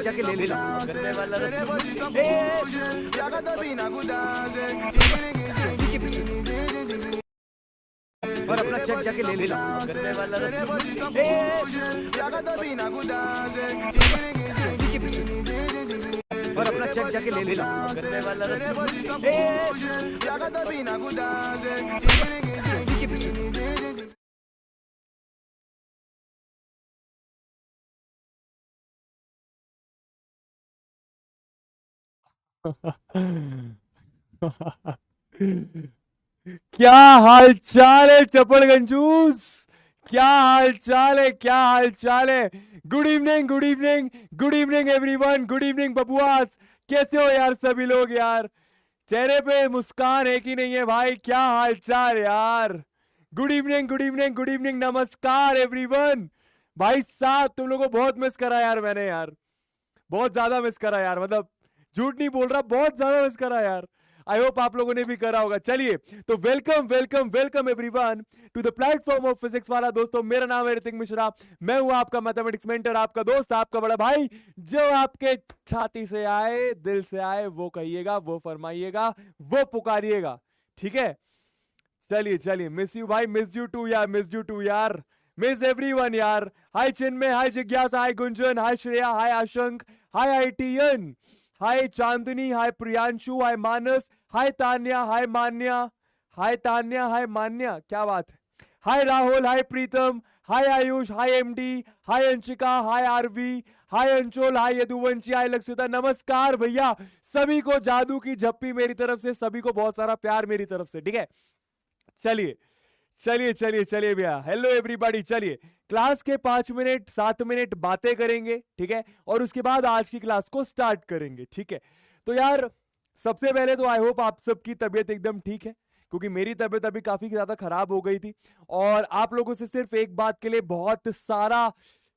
जाके ले लेना करने वाला और अपना चेक जाके ले लेना करने वाला और अपना चेक जाके ले लेना करने वाला क्या हाल चाल है चपड़ गंजूस? क्या हाल चाल है? क्या हाल चाल है? Good evening, good evening, good evening everyone, good evening बबुआस। कैसे हो यार सभी लोग? यार चेहरे पे मुस्कान है कि नहीं है भाई? क्या हाल चाल यार? Good evening, good evening, good evening, नमस्कार एवरीवन। भाई साहब तुम लोगों को बहुत मिस करा यार मैंने, यार बहुत ज्यादा मिस करा यार, मतलब झूठ नहीं बोल रहा, बहुत ज्यादा मिस करा यार। आई होप आप लोगों ने भी करा होगा। चलिए तो welcome welcome welcome everyone to the platform of Physics Wallah. दोस्तों मेरा नाम है ऋतिक मिश्रा, मैं हूं आपका मैथमेटिक्स मेंटर, आपका दोस्त, आपका बड़ा भाई। जो आपके छाती से आए, दिल से आए, वो कहिएगा, वो फरमाइएगा, वो पुकारिएगा, ठीक है? चलिए चलिए, मिस यू भाई, मिस यू टू यार, मिस यू टू यार, मिस एवरीवन यार। हाय चिन्मय, हाय जिज्ञासा, हाय गुंजन, हाय श्रेया, हाय आशंक, हाय आईटीएन, हाय चांदनी, हाय प्रियांशु, हाय मानस, हाय तान्या, हाय मान्या, हाय तान्या, हाय मान्या, क्या बात है। हाय राहुल, हाय प्रीतम, हाय आयुष, हाय एमडी, हाय अंशिका, हाय आरवी, हाय अंचोल, हाय यदुवंशी, हाय लक्ष्यता। नमस्कार भैया सभी को, जादू की झप्पी मेरी तरफ से, सभी को बहुत सारा प्यार मेरी तरफ से, ठीक है? चलिए चलिए चलिए चलिए भैया, हेलो एवरीबॉडी। चलिए क्लास के 5 मिनट 7 मिनट बातें करेंगे, ठीक है? और उसके बाद आज की क्लास को स्टार्ट करेंगे, ठीक है? तो यार सबसे पहले तो आई होप आप सबकी तबीयत एकदम ठीक है, क्योंकि मेरी तबीयत अभी काफी ज्यादा खराब हो गई थी। और आप लोगों से सिर्फ एक बात के लिए बहुत सारा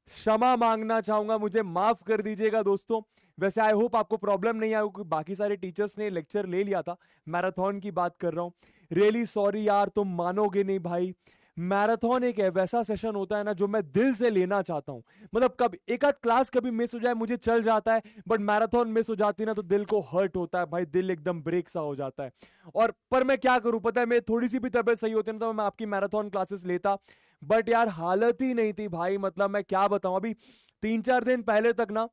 क्षमा मांगना चाहूंगा, मुझे माफ कर दीजिएगा दोस्तों। वैसे आई होप आपको प्रॉब्लम नहीं आया, क्योंकि बाकी सारे टीचर्स ने लेक्चर ले लिया था। मैराथन की बात कर रहा हूं, रियली सॉरी यार, तुम मानोगे नहीं भाई। मैराथन एक वैसा सेशन होता है ना जो मैं दिल से लेना चाहता हूं। मतलब कब एक आध क्लास कभी मिस हो जाए मुझे चल जाता है, बट मैराथन मिस हो जाती है ना तो दिल को हर्ट होता है भाई, दिल एकदम ब्रेक सा हो जाता है। और पर मैं क्या करूं, पता है, मैं थोड़ी सी भी तबीयत सही होती ना तो मैं आपकी मैराथन क्लासेस लेता, बट यार हालत ही नहीं थी भाई। मतलब मैं क्या बताऊं, अभी 3-4 दिन पहले तक ना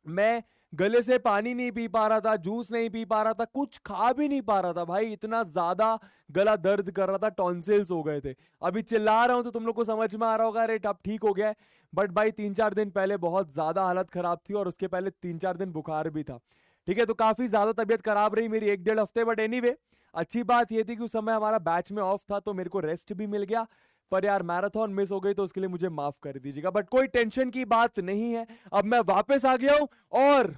मैं गले से पानी नहीं पी पा रहा था, जूस नहीं पी पा रहा था, कुछ खा भी नहीं पा रहा था भाई, इतना ज्यादा गला दर्द कर रहा था, टॉन्सिल्स हो गए थे। अभी चिल्ला रहा हूं तो तुम लोग को समझ में आ रहा होगा, अरे अब ठीक हो गया है। बट भाई 3-4 दिन पहले बहुत ज्यादा हालत खराब थी, और उसके पहले 3-4 दिन बुखार भी था, ठीक है? तो काफी ज्यादा तबीयत खराब रही मेरी 1-1.5 हफ्ते। बट एनीवे अच्छी बात यह थी कि उस समय हमारा बैच में ऑफ था, तो मेरे को रेस्ट भी मिल गया। पर यार मैराथन मिस हो गई तो उसके लिए मुझे माफ कर दीजिएगा, बट कोई टेंशन की बात नहीं है। अब मैं वापस आ गया हूं और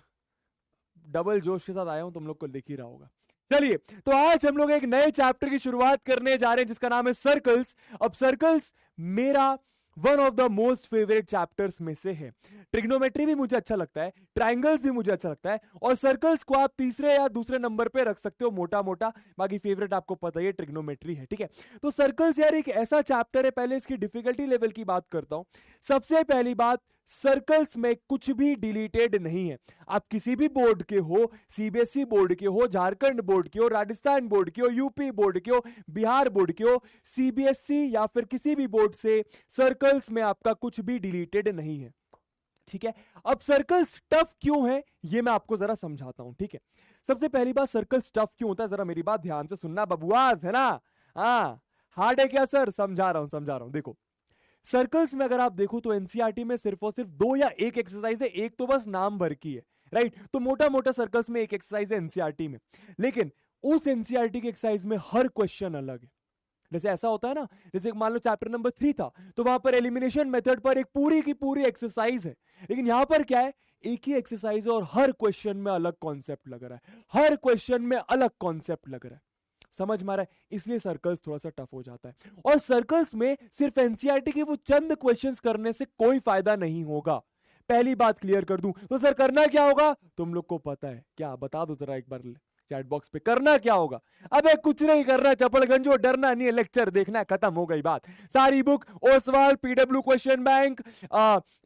डबल जोश के साथ आया हूं, तुम लोग को दिख ही रहा होगा। चलिए तो आज हम लोग एक नए चैप्टर की शुरुआत करने जा रहे हैं जिसका नाम है सर्कल्स। अब सर्कल्स मेरा one of the most favourite chapters में से है। ट्रिग्नोमेट्री भी मुझे अच्छा लगता है, ट्रायंगल्स भी मुझे अच्छा लगता है, और सर्कल्स को आप तीसरे या दूसरे नंबर पे रख सकते हो मोटा मोटा। बाकी फेवरेट आपको पता ही है ट्रिग्नोमेट्री है, ठीक है? तो सर्कल्स यार एक ऐसा चैप्टर है, पहले इसकी डिफिकल्टी लेवल की बात करता हूं। सबसे पहली बात, सर्कल्स में कुछ भी डिलीटेड नहीं है। आप किसी भी बोर्ड के हो, सीबीएसई बोर्ड के हो, झारखंड बोर्ड के हो, राजस्थान बोर्ड के हो, यूपी बोर्ड के हो, बिहार बोर्ड के हो, सीबीएसई या फिर किसी भी बोर्ड से, सर्कल्स में आपका कुछ भी डिलीटेड नहीं है, ठीक है? अब सर्कल्स टफ क्यों है ये मैं आपको जरा समझाता हूं, ठीक है? सबसे पहली बात, सर्कल्स टफ क्यों होता है, जरा मेरी बात ध्यान से सुनना बबुआज, है ना? हाँ हार्ड है क्या सर? समझा रहा हूं समझा रहा हूं। देखो सर्कल्स में अगर आप देखो तो एनसीईआरटी में सिर्फ और सिर्फ 2 या 1 एक्सरसाइज है, एक तो बस नाम भर की है, राइट? तो मोटा मोटा सर्कल्स में एक एक्सरसाइज है एनसीईआरटी में, लेकिन उस एनसीईआरटी के एक्सरसाइज में हर क्वेश्चन अलग है। जैसे ऐसा होता है ना, जैसे मान लो चैप्टर नंबर 3 था तो वहां पर एलिमिनेशन मेथड पर एक पूरी की पूरी एक्सरसाइज है, लेकिन यहां पर क्या है, एक ही एक्सरसाइज है और हर क्वेश्चन में अलग कॉन्सेप्ट लग रहा है, हर क्वेश्चन में अलग कॉन्सेप्ट लग रहा है। समझ में आ रहा है? इसलिए सर्कल्स थोड़ा सा टफ हो जाता है। और सर्कल्स में सिर्फ एनसीईआरटी के वो चंद क्वेश्चंस करने से कोई फायदा नहीं होगा, पहली बात क्लियर कर दूं। तो सर करना क्या होगा, तुम लोग को पता है क्या? बता दो जरा एक बार। चैट बॉक्स पे। करना क्या होगा? अबे कुछ नहीं करना चपड़गंजो, डरना नहीं है, लेक्चर देखना है, खत्म हो गई बात। सारी book Oswaal, PW question bank,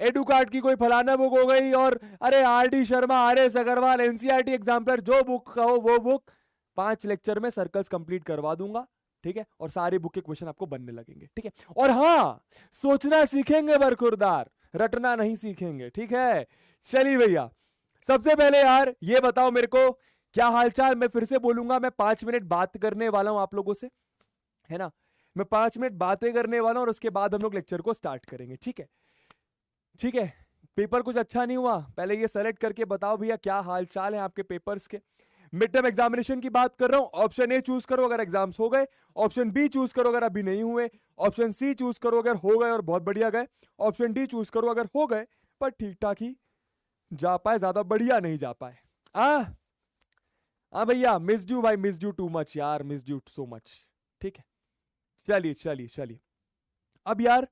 Educart की कोई फलाना बुक हो गई, और अरे RD Sharma, R S Agarwal, NCERT exemplar, जो बुक कहो वो बुक, 5 लेक्चर में सर्कल्स कंप्लीट करवा दूंगा, ठीक है? और सारी बुक के क्वेश्चन आपको बनने लगेंगे, ठीक है? और हाँ, सोचना सीखेंगे बरखुरदार, रटना नहीं सीखेंगे, ठीक है? चलिए भैया, सबसे पहले यार ये बताओ मेरे को, क्या हालचाल? मैं फिर से बोलूंगा, मैं 5 मिनट बात करने वाला हूं आप लोगों से, है ना? मैं 5 मिनट बातें करने वाला हूं और उसके बाद हम लोग लेक्चर को स्टार्ट करेंगे, ठीक है? ठीक है? पेपर कुछ अच्छा नहीं हुआ, पहले ये सेलेक्ट करके बताओ भैया क्या हालचाल है आपके पेपर्स के। मिड टर्म एग्जामिनेशन की बात कर रहा हूं, ऑप्शन ए चूज करो अगर एग्जाम्स हो गए, ऑप्शन बी चूज करो अगर अभी नहीं हुए, ऑप्शन सी चूज करो अगर हो गए और बहुत बढ़िया गए, ऑप्शन डी चूज करो अगर हो गए पर ठीक ठाक ही जा पाए, ज्यादा बढ़िया नहीं जा पाए। हाँ भैया, मिस्ड यू भाई, मिस्ड यू टू मच यार, मिस्ड यू सो मच, ठीक है? चलिए चलिए चलिए, अब यार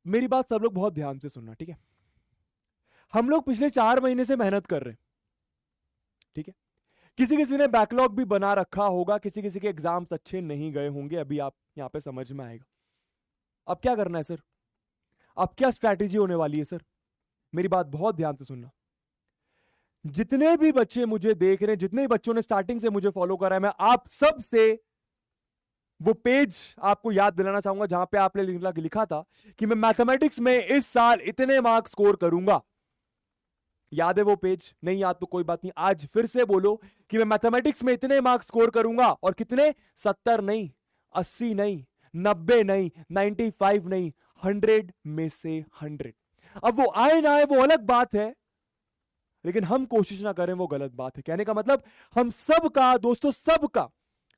मेरी बात सब लोग बहुत ध्यान से सुनना, ठीक है? हम लोग पिछले 4 महीने से मेहनत कर रहे हैं, ठीक है? किसी किसी ने बैकलॉग भी बना रखा होगा, किसी किसी के एग्जाम्स अच्छे नहीं गए होंगे, अभी आप यहां पे समझ में आएगा। अब क्या करना है सर? अब क्या स्ट्रैटेजी होने वाली है सर? मेरी बात बहुत ध्यान से सुनना। जितने भी बच्चे मुझे देख रहे हैं, जितने भी बच्चों ने स्टार्टिंग से मुझे फॉलो करा है, मैं आप सब से वो पेज आपको याद दिलाना चाहूंगा जहां पे आपने लिखा था कि मैं मैथमेटिक्स में इस साल इतने मार्क्स स्कोर करूंगा। याद है वो पेज? नहीं याद तो कोई बात नहीं, आज फिर से बोलो कि मैं मैथमेटिक्स में इतने मार्क्स स्कोर करूंगा, और कितने? 70 नहीं, 80 नहीं, 90 नहीं, 95 नहीं, 100 में से 100। अब वो आए ना आए वो अलग बात है, लेकिन हम कोशिश ना करें वो गलत बात है। कहने का मतलब हम सबका दोस्तों, सबका,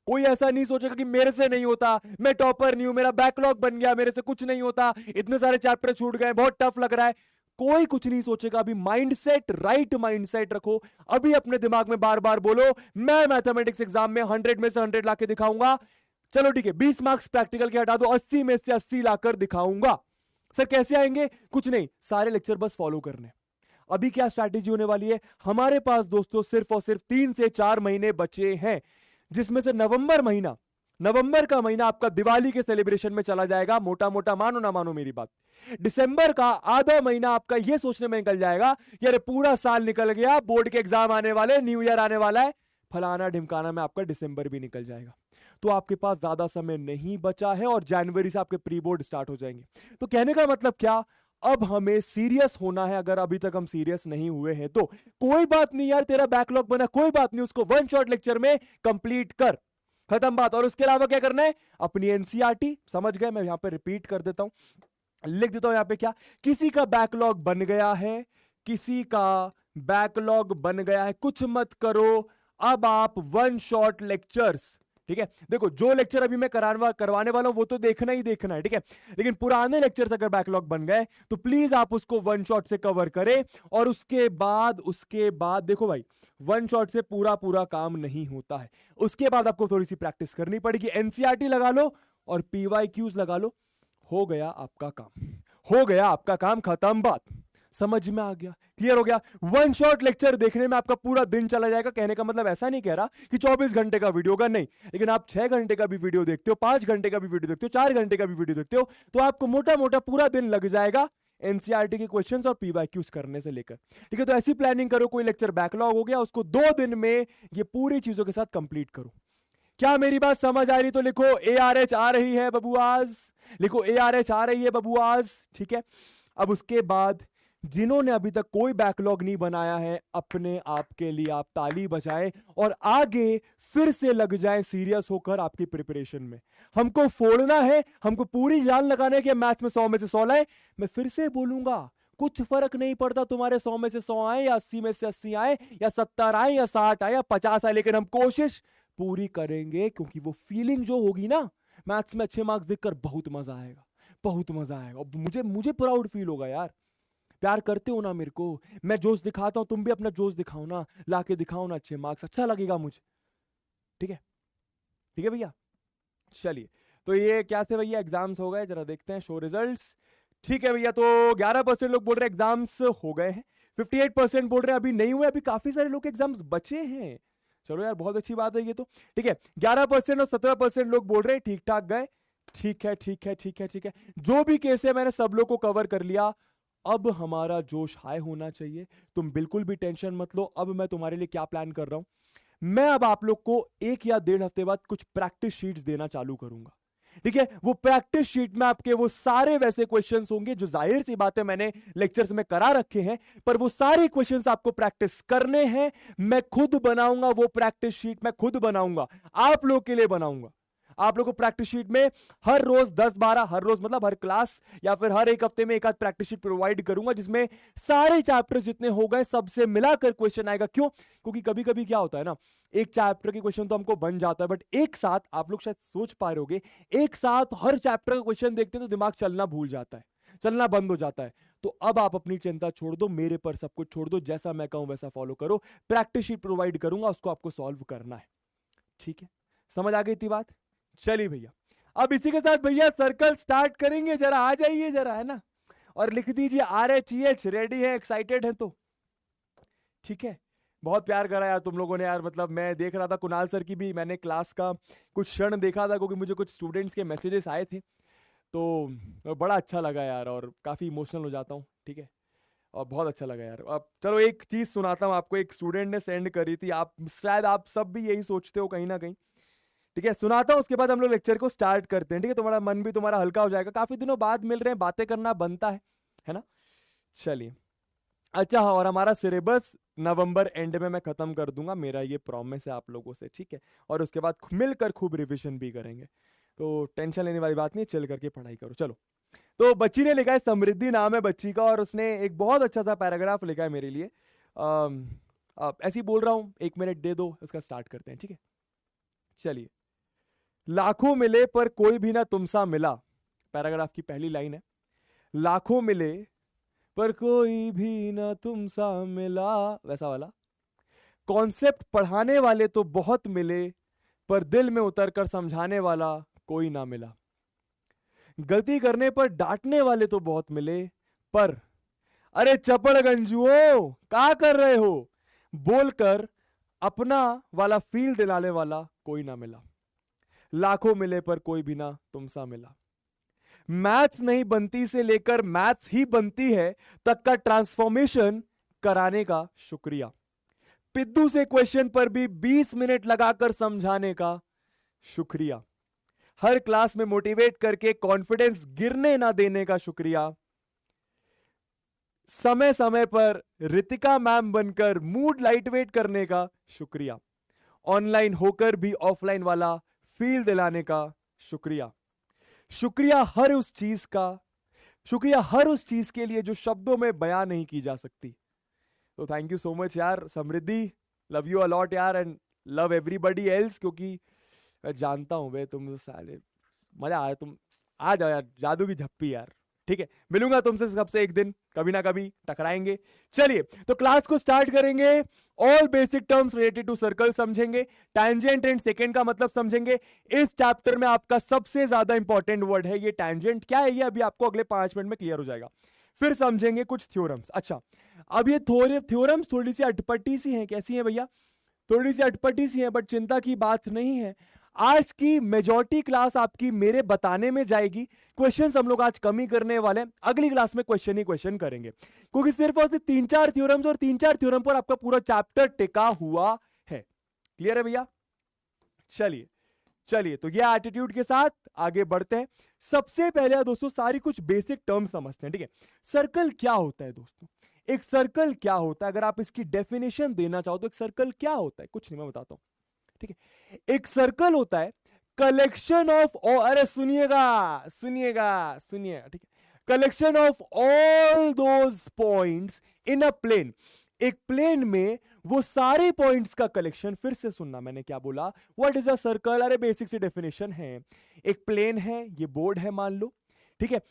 कोई ऐसा नहीं सोचेगा कि मेरे से नहीं होता, मैं टॉपर नहीं हूं, मेरा बैकलॉग बन गया, मेरे से कुछ नहीं होता, इतने सारे चैप्टर छूट गए, बहुत टफ लग रहा है। कोई कुछ नहीं सोचेगा। अभी माइंडसेट, राइट माइंडसेट रखो। अभी अपने दिमाग में बार बार बोलो, मैं मैथमेटिक्स एग्जाम में 100 में से 100 लाके दिखाऊंगा। चलो ठीक है, 20 मार्क्स प्रैक्टिकल के हटा दो, 80 में से 80 लाकर दिखाऊंगा। सर कैसे आएंगे? कुछ नहीं, सारे लेक्चर बस फॉलो करने। अभी क्या स्ट्रैटेजी होने वाली है? हमारे पास दोस्तों सिर्फ और सिर्फ 3 से 4 महीने बचे हैं, जिसमें से नवंबर का महीना आपका दिवाली के सेलिब्रेशन में चला जाएगा, मोटा मोटा, मानो ना मानो मेरी बात। दिसंबर का आधा महीना आपका यह सोचने में निकल जाएगा कि अरे पूरा साल निकल गया, बोर्ड के एग्जाम आने वाले, न्यू ईयर आने वाला है, फलाना ढिमकाना में आपका दिसंबर भी निकल जाएगा। तो आपके पास ज्यादा समय नहीं बचा है और जनवरी से आपके प्री बोर्ड स्टार्ट हो जाएंगे। तो कहने का मतलब क्या? अब हमें सीरियस होना है। अगर अभी तक हम सीरियस नहीं हुए हैं तो कोई बात नहीं यार, तेरा बैकलॉग बना, कोई बात नहीं, उसको 1 शॉट लेक्चर में कंप्लीट कर, खत्म बात। और उसके अलावा क्या करना है? अपनी एनसीईआरटी, समझ गए? मैं यहां पे रिपीट कर देता हूं, लिख देता हूं यहां पे। क्या किसी का बैकलॉग बन गया है? किसी का बैकलॉग बन गया है, कुछ मत करो, अब आप 1 शॉट लेक्चर्स, ठीक है? देखो, जो लेक्चर अभी मैं करवाने वाला हूं वो तो देखना ही देखना है, ठीक है? लेकिन पुराने लेक्चर्स अगर बैकलॉग बन गए तो प्लीज आप उसको 1 शॉट से कवर करें। और उसके बाद देखो भाई, 1 शॉट से पूरा काम नहीं होता है। उसके बाद आपको थोड़ी सी प्रैक्टिस करनी पड़ेगी। एनसीईआरटी लगा लो और पीवाईक्यूज लगा लो, हो गया आपका काम, हो गया आपका काम, खत्म बात। समझ में आ गया? क्लियर हो गया? 1 शॉट लेक्चर देखने में आपका पूरा दिन चला जाएगा। कहने का मतलब ऐसा नहीं कह रहा कि 24 घंटे का वीडियो होगा, नहीं, लेकिन आप 6 घंटे का भी वीडियो देखते हो, 5 घंटे का भी वीडियो देखते हो, 4 घंटे का भी वीडियो देखते हो, तो आपको मोटा मोटा पूरा दिन लग जाएगा एनसीईआरटी के क्वेश्चंस और पीवाईक्यूज करने से लेकर, ठीक है? तो ऐसी प्लानिंग करो, कोई लेक्चर बैकलॉग हो गया उसको 2 दिन में ये पूरी चीजों के साथ कंप्लीट करो। क्या मेरी बात समझ आ रही? तो लिखो ARH आ रही है बबुआज, लिखो ARH आ रही है बबुआज, ठीक है? अब उसके बाद जिन्होंने अभी तक कोई बैकलॉग नहीं बनाया है, अपने आप के लिए आप ताली बजाएं और आगे फिर से लग जाएं सीरियस होकर आपकी प्रिपरेशन में। हमको फोड़ना है, हमको पूरी जान लगाना है कि मैथ्स में 100 में से 100 लाए। मैं फिर से बोलूंगा, कुछ फर्क नहीं पड़ता तुम्हारे 100 में से 100 आए या 80 में से 80 आए या 70 आए या 60 आए या 50 आए, लेकिन हम कोशिश पूरी करेंगे, क्योंकि वो फीलिंग जो होगी ना मैथ्स में अच्छे मार्क्स देखकर, बहुत मजा आएगा, बहुत मजा आएगा। मुझे प्राउड फील होगा यार। प्यार करते हो ना मेरे को, मैं जोश दिखाता हूं, तुम भी अपना जोश दिखाओ ना, लाके दिखाओ ना अच्छे मार्क्स, अच्छा लगेगा मुझे, ठीक है? ठीक है भैया, चलिए। तो ये क्या थे भैया? एग्जाम्स हो गए, जरा देखते हैं शो रिजल्ट्स। ठीक है भैया, तो 11% लोग बोल रहे हैं एग्जाम्स हो गए हैं, 58% बोल रहे हैं अभी नहीं हुए, अभी काफी सारे लोग के एग्जाम्स बचे हैं। चलो यार बहुत अच्छी बात है ये तो। ठीक है, 11% और 17% लोग बोल रहे हैं ठीक ठाक गए। ठीक है ठीक है ठीक है ठीक है, जो भी केस है मैंने सब लोग को कवर कर लिया। अब हमारा जोश हाई होना चाहिए, तुम बिल्कुल भी टेंशन मत लो। अब मैं तुम्हारे लिए क्या प्लान कर रहा हूं, मैं अब आप लोग को 1 या 1.5 हफ्ते बाद कुछ प्रैक्टिस शीट्स देना चालू करूंगा। ठीक है, वो प्रैक्टिस शीट में आपके वो सारे वैसे क्वेश्चंस होंगे जो जाहिर सी बात है मैंने लेक्चर्स में करा रखे हैं, पर वो सारे क्वेश्चंस आपको प्रैक्टिस करने हैं। मैं खुद बनाऊंगा वो प्रैक्टिस शीट, मैं खुद बनाऊंगा, आप लोग के लिए बनाऊंगा। आप लोगों को प्रैक्टिस शीट में हर रोज 10-12, हर रोज मतलब हर क्लास या फिर हर एक हफ्ते में एक आध प्रैक्टिस शीट प्रोवाइड करूंगा, जिसमें सारे चैप्टर्स जितने हो गए सबसे मिलाकर क्वेश्चन आएगा। क्यों? क्योंकि कभी कभी क्या होता है ना, एक चैप्टर के क्वेश्चन तो हमको बन जाता है, बट एक साथ आप लोग शायद सोच पा रहे होगे, एक साथ हर चैप्टर का क्वेश्चन देखते हैं तो दिमाग चलना भूल जाता है, चलना बंद हो जाता है। तो अब आप अपनी चिंता छोड़ दो, मेरे पर सब कुछ छोड़ दो, जैसा मैं कहूं वैसा फॉलो करो। प्रैक्टिस शीट प्रोवाइड करूंगा, उसको आपको सॉल्व करना है। ठीक है, समझ आ गई थी बात? चलिए भैया, अब इसी के साथ भैया सर्कल स्टार्ट करेंगे, जरा आ जाइए जरा, है ना, और लिख दीजिए RHEH, रेडी है, एक्साइटेड है तो। ठीक है, बहुत प्यार करा यार तुम लोगों ने यार, मतलब मैं देख रहा था कुणाल सर की भी मैंने क्लास का कुछ क्षण देखा था, क्योंकि मुझे कुछ स्टूडेंट्स के मैसेजेस आए थे, तो बड़ा अच्छा लगा यार, और काफी इमोशनल हो जाता हूँ। ठीक है, और बहुत अच्छा लगा यार। अब चलो एक चीज सुनाता हूँ आपको, एक स्टूडेंट ने सेंड करी थी, आप शायद आप सब भी यही सोचते हो कहीं ना कहीं। ठीक है, सुनाता हूं, उसके बाद हम लोग लेक्चर को स्टार्ट करते हैं। ठीक है, तुम्हारा मन भी तुम्हारा हल्का हो जाएगा, काफी दिनों बाद मिल रहे हैं, बातें करना बनता है ना। चलिए, अच्छा, और हमारा सिलेबस नवंबर एंड में मैं खत्म कर दूंगा, मेरा ये प्रॉमिस है आप लोगों से। ठीक है, और उसके बाद मिलकर खूब रिविजन भी करेंगे, तो टेंशन लेने वाली बात नहीं, चल करके पढ़ाई करो। चलो, तो बच्ची ने लिखा है, समृद्धि नाम है बच्ची का, और उसने एक बहुत अच्छा सा पैराग्राफ लिखा है मेरे लिए। ऐसे ही बोल रहा हूं, 1 मिनट दे दो, उसका स्टार्ट करते हैं। ठीक है, चलिए। लाखों मिले पर कोई भी ना तुमसा मिला, पैराग्राफ की पहली लाइन है। लाखों मिले पर कोई भी ना तुमसा मिला, वैसा वाला। कॉन्सेप्ट पढ़ाने वाले तो बहुत मिले, पर दिल में उतरकर समझाने वाला कोई ना मिला। गलती करने पर डांटने वाले तो बहुत मिले, पर अरे चपड़ गंजुओ क्या कर रहे हो बोलकर अपना वाला फील दिलाने वाला कोई ना मिला। लाखों मिले पर कोई भी ना तुमसा मिला। मैथ्स नहीं बनती से लेकर मैथ्स ही बनती है तक का ट्रांसफॉर्मेशन कराने का शुक्रिया। पिद्दू से क्वेश्चन पर भी 20 मिनट लगाकर समझाने का शुक्रिया। हर क्लास में मोटिवेट करके कॉन्फिडेंस गिरने ना देने का शुक्रिया। समय समय पर रितिका मैम बनकर मूड लाइटवेट करने का शुक्रिया। ऑनलाइन होकर भी ऑफलाइन वाला फील दिलाने का शुक्रिया। शुक्रिया हर उस चीज का, शुक्रिया हर उस चीज के लिए जो शब्दों में बयां नहीं की जा सकती। तो थैंक यू सो मच यार समृद्धि, लव यू अलॉट यार, एंड लव एवरीबडी एल्स, क्योंकि मैं जानता हूं वे तुम साले, मजा आया, तुम आ जाओ यार, जादू की झप्पी यार। ठीक है, मिलूंगा तुमसे सबसे एक दिन, कभी ना कभी टकराएंगे। चलिए, तो क्लास को स्टार्ट करेंगे। All basic terms related to circle समझेंगे, टैंजेंट एंड सेकेंड का मतलब समझेंगे। इस चैप्टर में आपका सबसे ज्यादा इंपॉर्टेंट वर्ड है ये टैंजेंट। क्या है ये अभी आपको अगले 5 मिनट में क्लियर हो जाएगा। फिर समझेंगे कुछ थ्योरम्स। अच्छा, अब ये थ्योरम्स थोड़ी सी अटपटी सी हैं। कैसी हैं भैया? थोड़ी सी अटपटी सी हैं, बट चिंता की बात नहीं है। आज की मेजॉरिटी क्लास आपकी मेरे बताने में जाएगी, क्वेश्चंस हम लोग आज कम ही करने वाले हैं, अगली क्लास में क्वेश्चन ही क्वेश्चन करेंगे, क्योंकि सिर्फ और सिर्फ 3-4 थ्योरम्स और 3-4 थ्योरम पर आपका पूरा चैप्टर टिका हुआ है। क्लियर है भैया? चलिए चलिए, तो ये एटीट्यूड के साथ आगे बढ़ते हैं। सबसे पहले दोस्तों सारी कुछ बेसिक टर्म समझते हैं। ठीक है, सर्कल क्या होता है दोस्तों? एक सर्कल क्या होता है, अगर आप इसकी डेफिनेशन देना चाहो तो एक सर्कल क्या होता है? कुछ नहीं, मैं बताता हूं। ठीक है, एक सर्कल होता है कलेक्शन ऑफ, अरे सुनिएगा सुनिएगा सुनिएगा, ठीक है, collection of all those points in a plane. एक प्लेन में वो सारे पॉइंट्स का कलेक्शन। फिर से सुनना मैंने क्या बोला, व्हाट इज अ सर्कल? अरे बेसिक सी डेफिनेशन है, एक प्लेन है, ये बोर्ड है मान लो, ठीक है,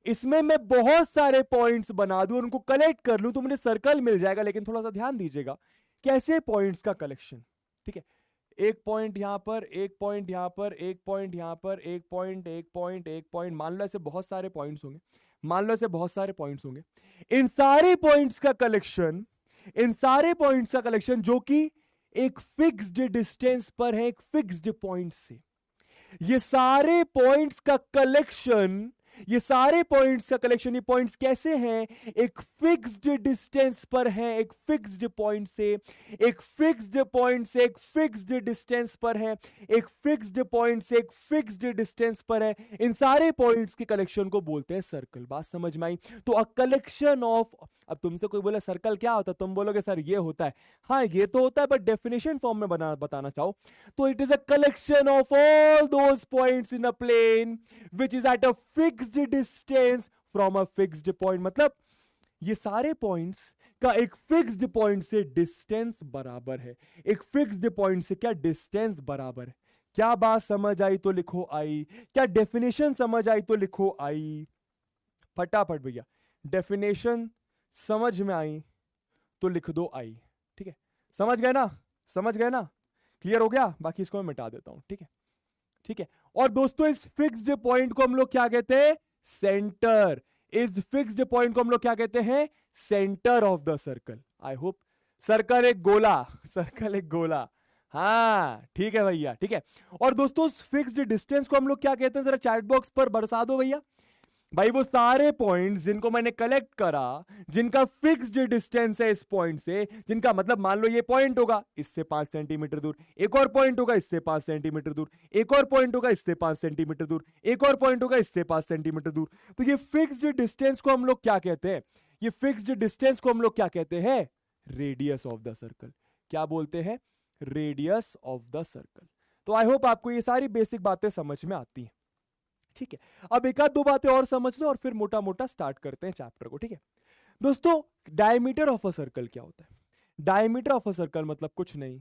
इसमें मैं बहुत सारे पॉइंट्स बना दूं और उनको कलेक्ट कर लूं तो मुझे सर्कल मिल जाएगा। लेकिन थोड़ा सा ध्यान दीजिएगा, कैसे पॉइंट्स का कलेक्शन? ठीक है, एक पॉइंट यहां पर, एक पॉइंट यहां पर, एक पॉइंट यहां पर, एक पॉइंट, एक पॉइंट, एक पॉइंट, मान लो ऐसे बहुत सारे पॉइंट्स होंगे। मान लो ऐसे बहुत सारे पॉइंट्स होंगे, इन सारे पॉइंट्स का कलेक्शन, इन सारे पॉइंट्स का कलेक्शन जो कि एक फिक्स्ड डिस्टेंस पर है, एक फिक्स्ड पॉइंट से, ये सारे पॉइंट्स का कलेक्शन, ये सारे पॉइंट्स का कलेक्शन, ये पॉइंट्स कैसे हैं, एक फिक्स्ड डिस्टेंस पर है, एक फिक्स्ड पॉइंट से, एक फिक्स्ड पॉइंट से एक फिक्स्ड डिस्टेंस पर है, एक फिक्स्ड पॉइंट से एक फिक्स्ड डिस्टेंस पर है, इन सारे पॉइंट्स के कलेक्शन को बोलते हैं सर्कल। बात समझ में आई? तो अ कलेक्शन ऑफ, अब तुमसे कोई बोले सर्कल क्या होता है, तुम बोलोगे सर ये होता है, हाँ ये तो होता है, बट डेफिनेशन फॉर्म में बताना चाहो तो it is a collection of all those points in a plane which is at a fixed distance from a fixed point. मतलब ये सारे पॉइंट्स का एक फिक्स्ड पॉइंट से डिस्टेंस बराबर है, एक फिक्स्ड पॉइंट से क्या डिस्टेंस बराबर है। क्या बात समझ आई तो लिखो आई, क्या डेफिनेशन समझ आई तो लिखो आई, फटाफट भैया डेफिनेशन समझ में आई तो लिख दो आई। ठीक है, समझ गए ना, समझ गए ना, क्लियर हो गया? बाकी इसको मैं मिटा देता हूं। ठीक है, ठीक है। और दोस्तों इस फिक्स्ड पॉइंट को हम लोग क्या कहते हैं, सेंटर। इस फिक्स्ड पॉइंट को हम लोग क्या कहते हैं, centre of the circle. I hope, circle एक गोला, सर्कल एक गोला, हाँ ठीक है भैया, ठीक है। और दोस्तों उस फिक्स्ड डिस्टेंस को हम लोग क्या कहते हैं, जरा चैट बॉक्स पर बरसा दो भैया। भाई वो सारे पॉइंट्स जिनको मैंने कलेक्ट करा, जिनका फिक्स्ड डिस्टेंस है इस पॉइंट से, जिनका मतलब मान लो ये पॉइंट होगा इससे 5 सेंटीमीटर दूर, एक और पॉइंट होगा इससे 5 सेंटीमीटर दूर, एक और पॉइंट होगा इससे 5 सेंटीमीटर दूर, एक और पॉइंट होगा इससे 5 सेंटीमीटर दूर। तो ये फिक्स्ड डिस्टेंस को हम लोग क्या कहते हैं, ये फिक्स्ड डिस्टेंस को हम लोग क्या कहते हैं, रेडियस ऑफ द सर्कल। क्या बोलते हैं, रेडियस ऑफ द सर्कल। तो आई होप आपको ये सारी बेसिक बातें समझ में आती हैं। ठीक है, अब एक आध दो बातें और समझ लो और फिर मोटा मोटा स्टार्ट करते हैं चैप्टर को। ठीक है दोस्तों, डायमीटर ऑफ अ सर्कल क्या होता है? डायमीटर ऑफ अ सर्कल मतलब कुछ नहीं,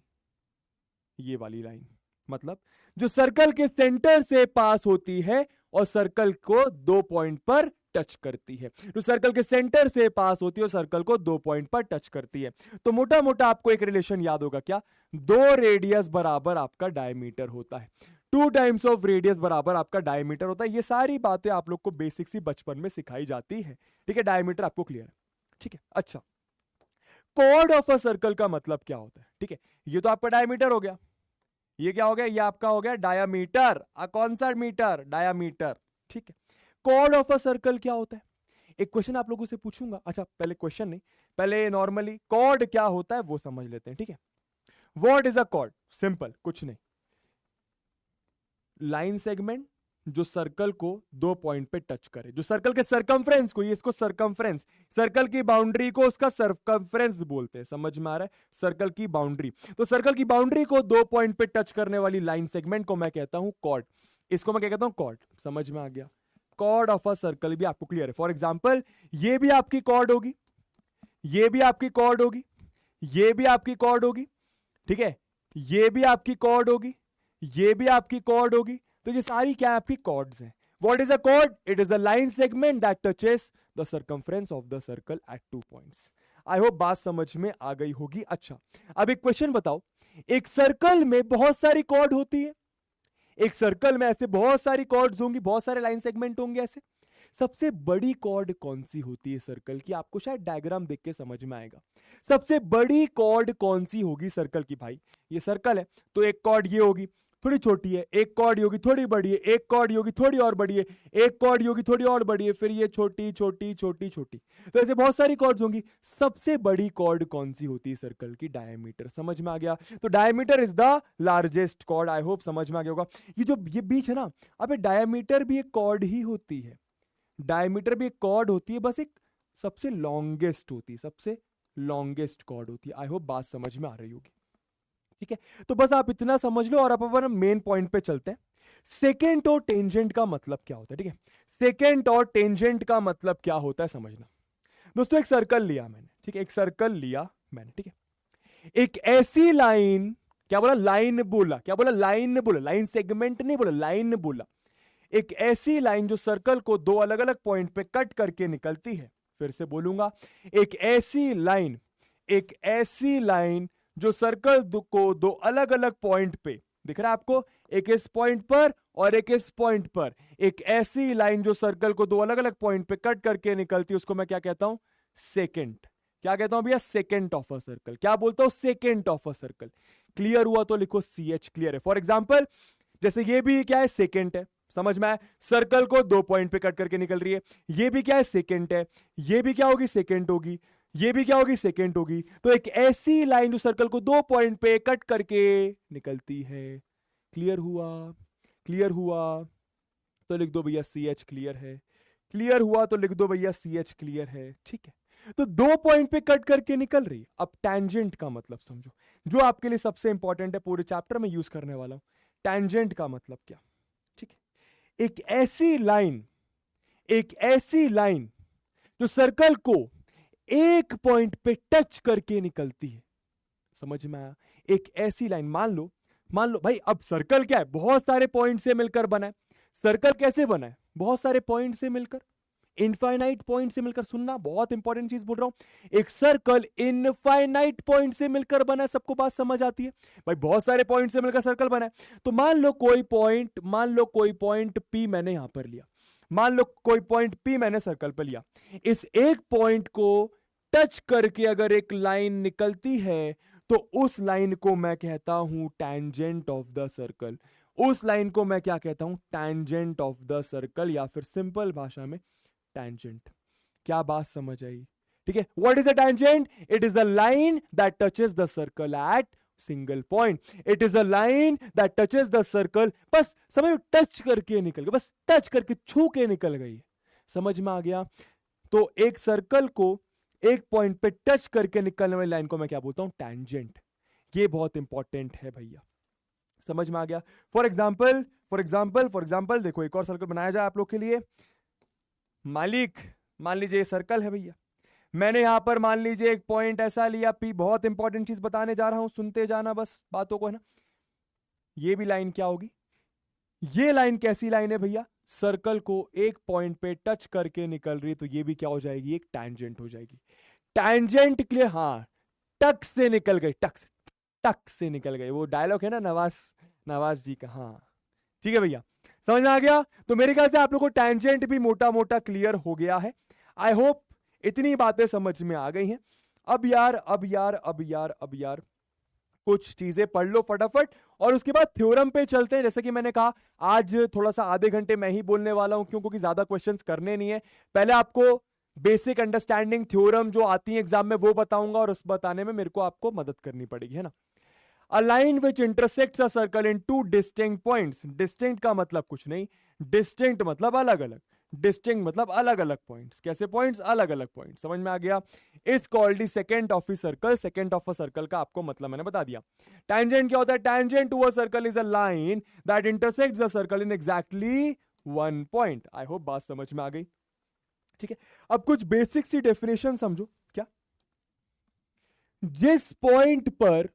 ये वाली लाइन, मतलब जो सर्कल के सेंटर से पास होती है और सर्कल को 2 पॉइंट पर टच करती है, जो सर्कल के सेंटर से पास होती है और सर्कल को 2 पॉइंट पर टच करती है। तो मोटा मोटा आपको एक रिलेशन याद होगा, क्या, 2 रेडियस बराबर आपका डायमीटर होता है, 2 टाइम्स ऑफ रेडियस बराबर आपका डायमीटर होता है। ये सारी बातें आप लोग को बेसिक सी बचपन में सिखाई जाती है। ठीक है, डायमीटर आपको क्लियर है? ठीक है, अच्छा, कॉर्ड ऑफ अ सर्कल का मतलब क्या होता है? ठीक है, ये तो आपका डायमीटर हो गया, ये क्या हो गया, ये आपका हो गया डायामीटर। कौन सा मीटर, डायामीटर। ठीक है, कॉर्ड ऑफ अ सर्कल क्या होता है? एक क्वेश्चन आप लोगों से पूछूंगा। अच्छा, पहले क्वेश्चन नहीं, पहले नॉर्मली कॉर्ड क्या होता है वो समझ लेते हैं। ठीक है, what is a cord? Simple, कुछ नहीं, लाइन सेगमेंट जो सर्कल को 2 पॉइंट पे टच करे, जो सर्कल के सरकमफ्रेंस को, ये इसको सरकमफ्रेंस, सर्कल की बाउंड्री को उसका सरकमफ्रेंस बोलते हैं। समझ में आ रहा है? सर्कल की बाउंड्री, तो सर्कल की बाउंड्री को 2 पॉइंट पे टच करने वाली लाइन सेगमेंट को मैं कहता हूं कॉर्ड। इसको मैं क्या कहता हूं, कॉर्ड। समझ में आ गया? कॉर्ड ऑफ अ सर्कल भी आपको क्लियर है। फॉर एग्जाम्पल, ये भी आपकी कॉर्ड होगी, ये भी आपकी कॉर्ड होगी, ये भी आपकी कॉर्ड होगी। ठीक है, ये भी आपकी कॉर्ड होगी, ये भी आपकी कॉर्ड होगी। तो ये सारी क्या आपकी कॉर्ड्स हैं। What is a cord? It is a line segment that touches the circumference of the circle eight 2 points. I hope बात समझ में आ गई होगी। अच्छा, अब एक क्वेश्चन बताओ, एक सर्कल में बहुत सारी कॉर्ड होती है, एक सर्कल में ऐसे बहुत सारी कॉर्ड्स होंगी, बहुत सारे लाइन सेगमेंट होंगे ऐसे, सबसे बड़ी कॉर्ड कौन सी होती है सर्कल की? आपको शायद डायग्राम देख के समझ में आएगा। सबसे बड़ी कॉर्ड कौन सी होगी सर्कल की? भाई ये सर्कल है तो एक कॉर्ड ये होगी, थोड़ी छोटी है, एक कॉर्ड होगी थोड़ी बड़ी है, एक कॉर्ड होगी थोड़ी और बड़ी है, एक कॉर्ड होगी थोड़ी और बड़ी है, फिर ये छोटी छोटी छोटी छोटी, तो ऐसे बहुत सारी कॉर्ड्स होंगी। सबसे बड़ी कॉर्ड कौन सी होती है सर्कल की? डायमीटर। समझ में आ गया? तो diameter is the largest chord. I hope समझ में आ गया होगा। ये बीच है ना, अब डायमीटर भी एक कॉर्ड ही होती है, डायमीटर भी एक कॉर्ड होती है, बस एक सबसे लॉन्गेस्ट होती है, सबसे लॉन्गेस्ट कॉर्ड होती है। आई होप बात समझ में आ रही होगी। ठीक है, तो बस आप इतना समझ लो और अपन मेन पॉइंट पे चलते हैं। सेकेंट और टेंजेंट का मतलब क्या होता है? ठीक है, सेकेंट और टेंजेंट का मतलब क्या होता है समझना। दोस्तों एक सर्कल लिया मैंने, ठीक है, एक सर्कल लिया मैंने, ठीक है, एक ऐसी लाइन, क्या बोला, लाइन बोला, क्या बोला, लाइन बोला, लाइन सेगमेंट नहीं बोला, लाइन बोला। एक ऐसी लाइन जो सर्कल को 2 अलग अलग पॉइंट पे कट करके निकलती है। फिर से बोलूंगा, एक ऐसी लाइन, एक ऐसी लाइन जो सर्कल को 2 अलग अलग पॉइंट पे, दिख रहा है आपको, एक इस पॉइंट पर और एक इस पॉइंट पर, एक ऐसी लाइन जो सर्कल को दो अलग अलग पॉइंट पे कट करके निकलती है, उसको मैं क्या कहता हूं? सेकेंट। क्या कहता हूं भैया? Secant of a circle. क्या बोलता हूं? Secant of a circle. Clear हुआ तो लिखो CH। क्लियर है? फॉर एग्जाम्पल जैसे ये भी क्या है? सेकेंट है। समझ में आया? सर्कल को दो पॉइंट पे कट करके निकल रही है। ये भी क्या है? सेकेंट है। ये भी क्या होगी? सेकेंट होगी। ये भी क्या होगी? सेकेंड होगी। तो एक ऐसी लाइन जो सर्कल को दो पॉइंट पे कट करके निकलती है। क्लियर हुआ? क्लियर हुआ तो लिख दो भैया CH। क्लियर है? क्लियर हुआ तो लिख दो भैया CH। क्लियर है? ठीक है। तो दो पॉइंट पे कट करके निकल रही है। अब टैंजेंट का मतलब समझो, जो आपके लिए सबसे इंपॉर्टेंट है, पूरे चैप्टर में यूज करने वाला हूं। टैंजेंट का मतलब क्या? ठीक है, एक ऐसी लाइन, एक ऐसी लाइन जो सर्कल को एक पॉइंट पे टच करके निकलती है। समझ में आया? एक ऐसी लाइन, मान लो भाई, अब सर्कल क्या है? बहुत सारे पॉइंट से मिलकर बना है। सर्कल कैसे बना है? बहुत सारे पॉइंट से मिलकर, इनफाइनाइट पॉइंट से मिलकर। सुनना, बहुत इंपॉर्टेंट चीज बोल रहा हूं। एक सर्कल इनफाइनाइट पॉइंट से मिलकर बना है। सबको बात समझ आती है भाई? बहुत सारे पॉइंट से मिलकर सर्कल बना है। तो मान लो कोई पॉइंट P मैंने यहां पर लिया। मान लो कोई पॉइंट P मैंने सर्कल पर लिया। इस एक पॉइंट को टच करके अगर एक लाइन निकलती है तो उस लाइन को मैं कहता हूं टैंजेंट ऑफ द सर्कल। उस लाइन को मैं क्या कहता हूं? टैंजेंट ऑफ द सर्कल, या फिर सिंपल भाषा में टैंजेंट। क्या बात समझ आई? ठीक है। What is the tangent? It is the line that touches the circle eight single point. It is the line that touches the circle. बस समझ, टच करके निकल गई, बस टच करके, छू के निकल गई। समझ में आ गया? तो एक सर्कल को एक पॉइंट पे टच करके निकलने वाली लाइन को मैं क्या बोलता हूं? टैंजेंट। ये बहुत इंपॉर्टेंट है भैया। समझ में आ गया? फॉर एग्जाम्पल देखो, एक और सर्कल बनाया जाए आप लोग के लिए। मालिक, मान लीजिए ये सर्कल है भैया। मैंने यहां पर मान लीजिए एक पॉइंट ऐसा लिया P। बहुत इंपॉर्टेंट चीज बताने जा रहा हूं, सुनते जाना बस बातों को, है ना। ये भी लाइन क्या होगी? ये लाइन कैसी लाइन है भैया? सर्कल को एक पॉइंट पे टच करके निकल रही, तो ये भी क्या हो जाएगी? एक टैंजेंट हो जाएगी। Tangent clear? हाँ, टक से निकल गई, टक से निकल गई। वो डायलॉग है ना नवाज जी का। हाँ ठीक है भैया, समझ में आ गया? तो मेरे ख्याल से आप लोग को टैंजेंट भी मोटा मोटा क्लियर हो गया है। आई होप इतनी बातें समझ में आ गई हैं। अब यार कुछ चीजें पढ़ लो फटाफट, और उसके बाद थ्योरम पे चलते हैं। जैसे कि मैंने कहा, आज थोड़ा सा आधे घंटे मैं ही बोलने वाला हूं, क्योंकि ज्यादा क्वेश्चंस करने नहीं है। पहले आपको बेसिक अंडरस्टैंडिंग थ्योरम जो आती है एग्जाम में वो बताऊंगा, और उस बताने में मेरे को आपको मदद करनी पड़ेगी, है ना। A line which intersects a circle in two distinct points. Distinct का मतलब कुछ नहीं, distinct मतलब अलग अलग, distinct मतलब अलग अलग पॉइंट्स। कैसे पॉइंट्स? अलग अलग पॉइंट्स। समझ में आ गया? Is called the second of a circle. Second of a circle का आपको मतलब मैंने बता दिया। टैंजेंट क्या होता है? Tangent to a circle is a line that intersects the circle in exactly one point. I hope बात समझ में आ गई। ठीक है, अब कुछ बेसिक सी डेफिनेशन समझो। क्या? जिस पॉइंट पर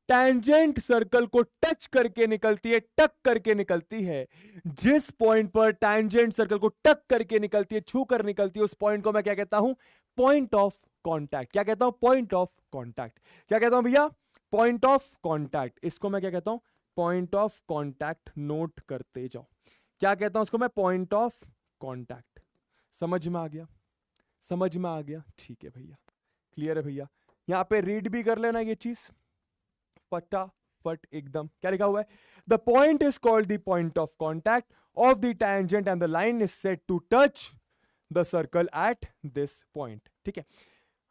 टैंजेंट सर्कल को टच करके निकलती है, टक करके निकलती है, जिस पॉइंट पर टैंजेंट सर्कल को टक करके निकलती है, छू कर निकलती है, उस पॉइंट को मैं क्या कहता हूं? Point of contact. क्या कहता हूं? Point of contact. क्या कहता हूं भैया? Point of contact. इसको मैं क्या कहता हूं? Point of contact. नोट करते जाओ। क्या कहता हूं इसको मैं? Point of contact. समझ में आ गया? समझ में आ गया? ठीक है भैया, क्लियर है भैया? यहां पे रीड भी कर लेना ये चीज फटाफट एकदम। क्या लिखा हुआ है? The point is called the point of contact of the tangent and the line is set to touch the circle at this point. ठीक है,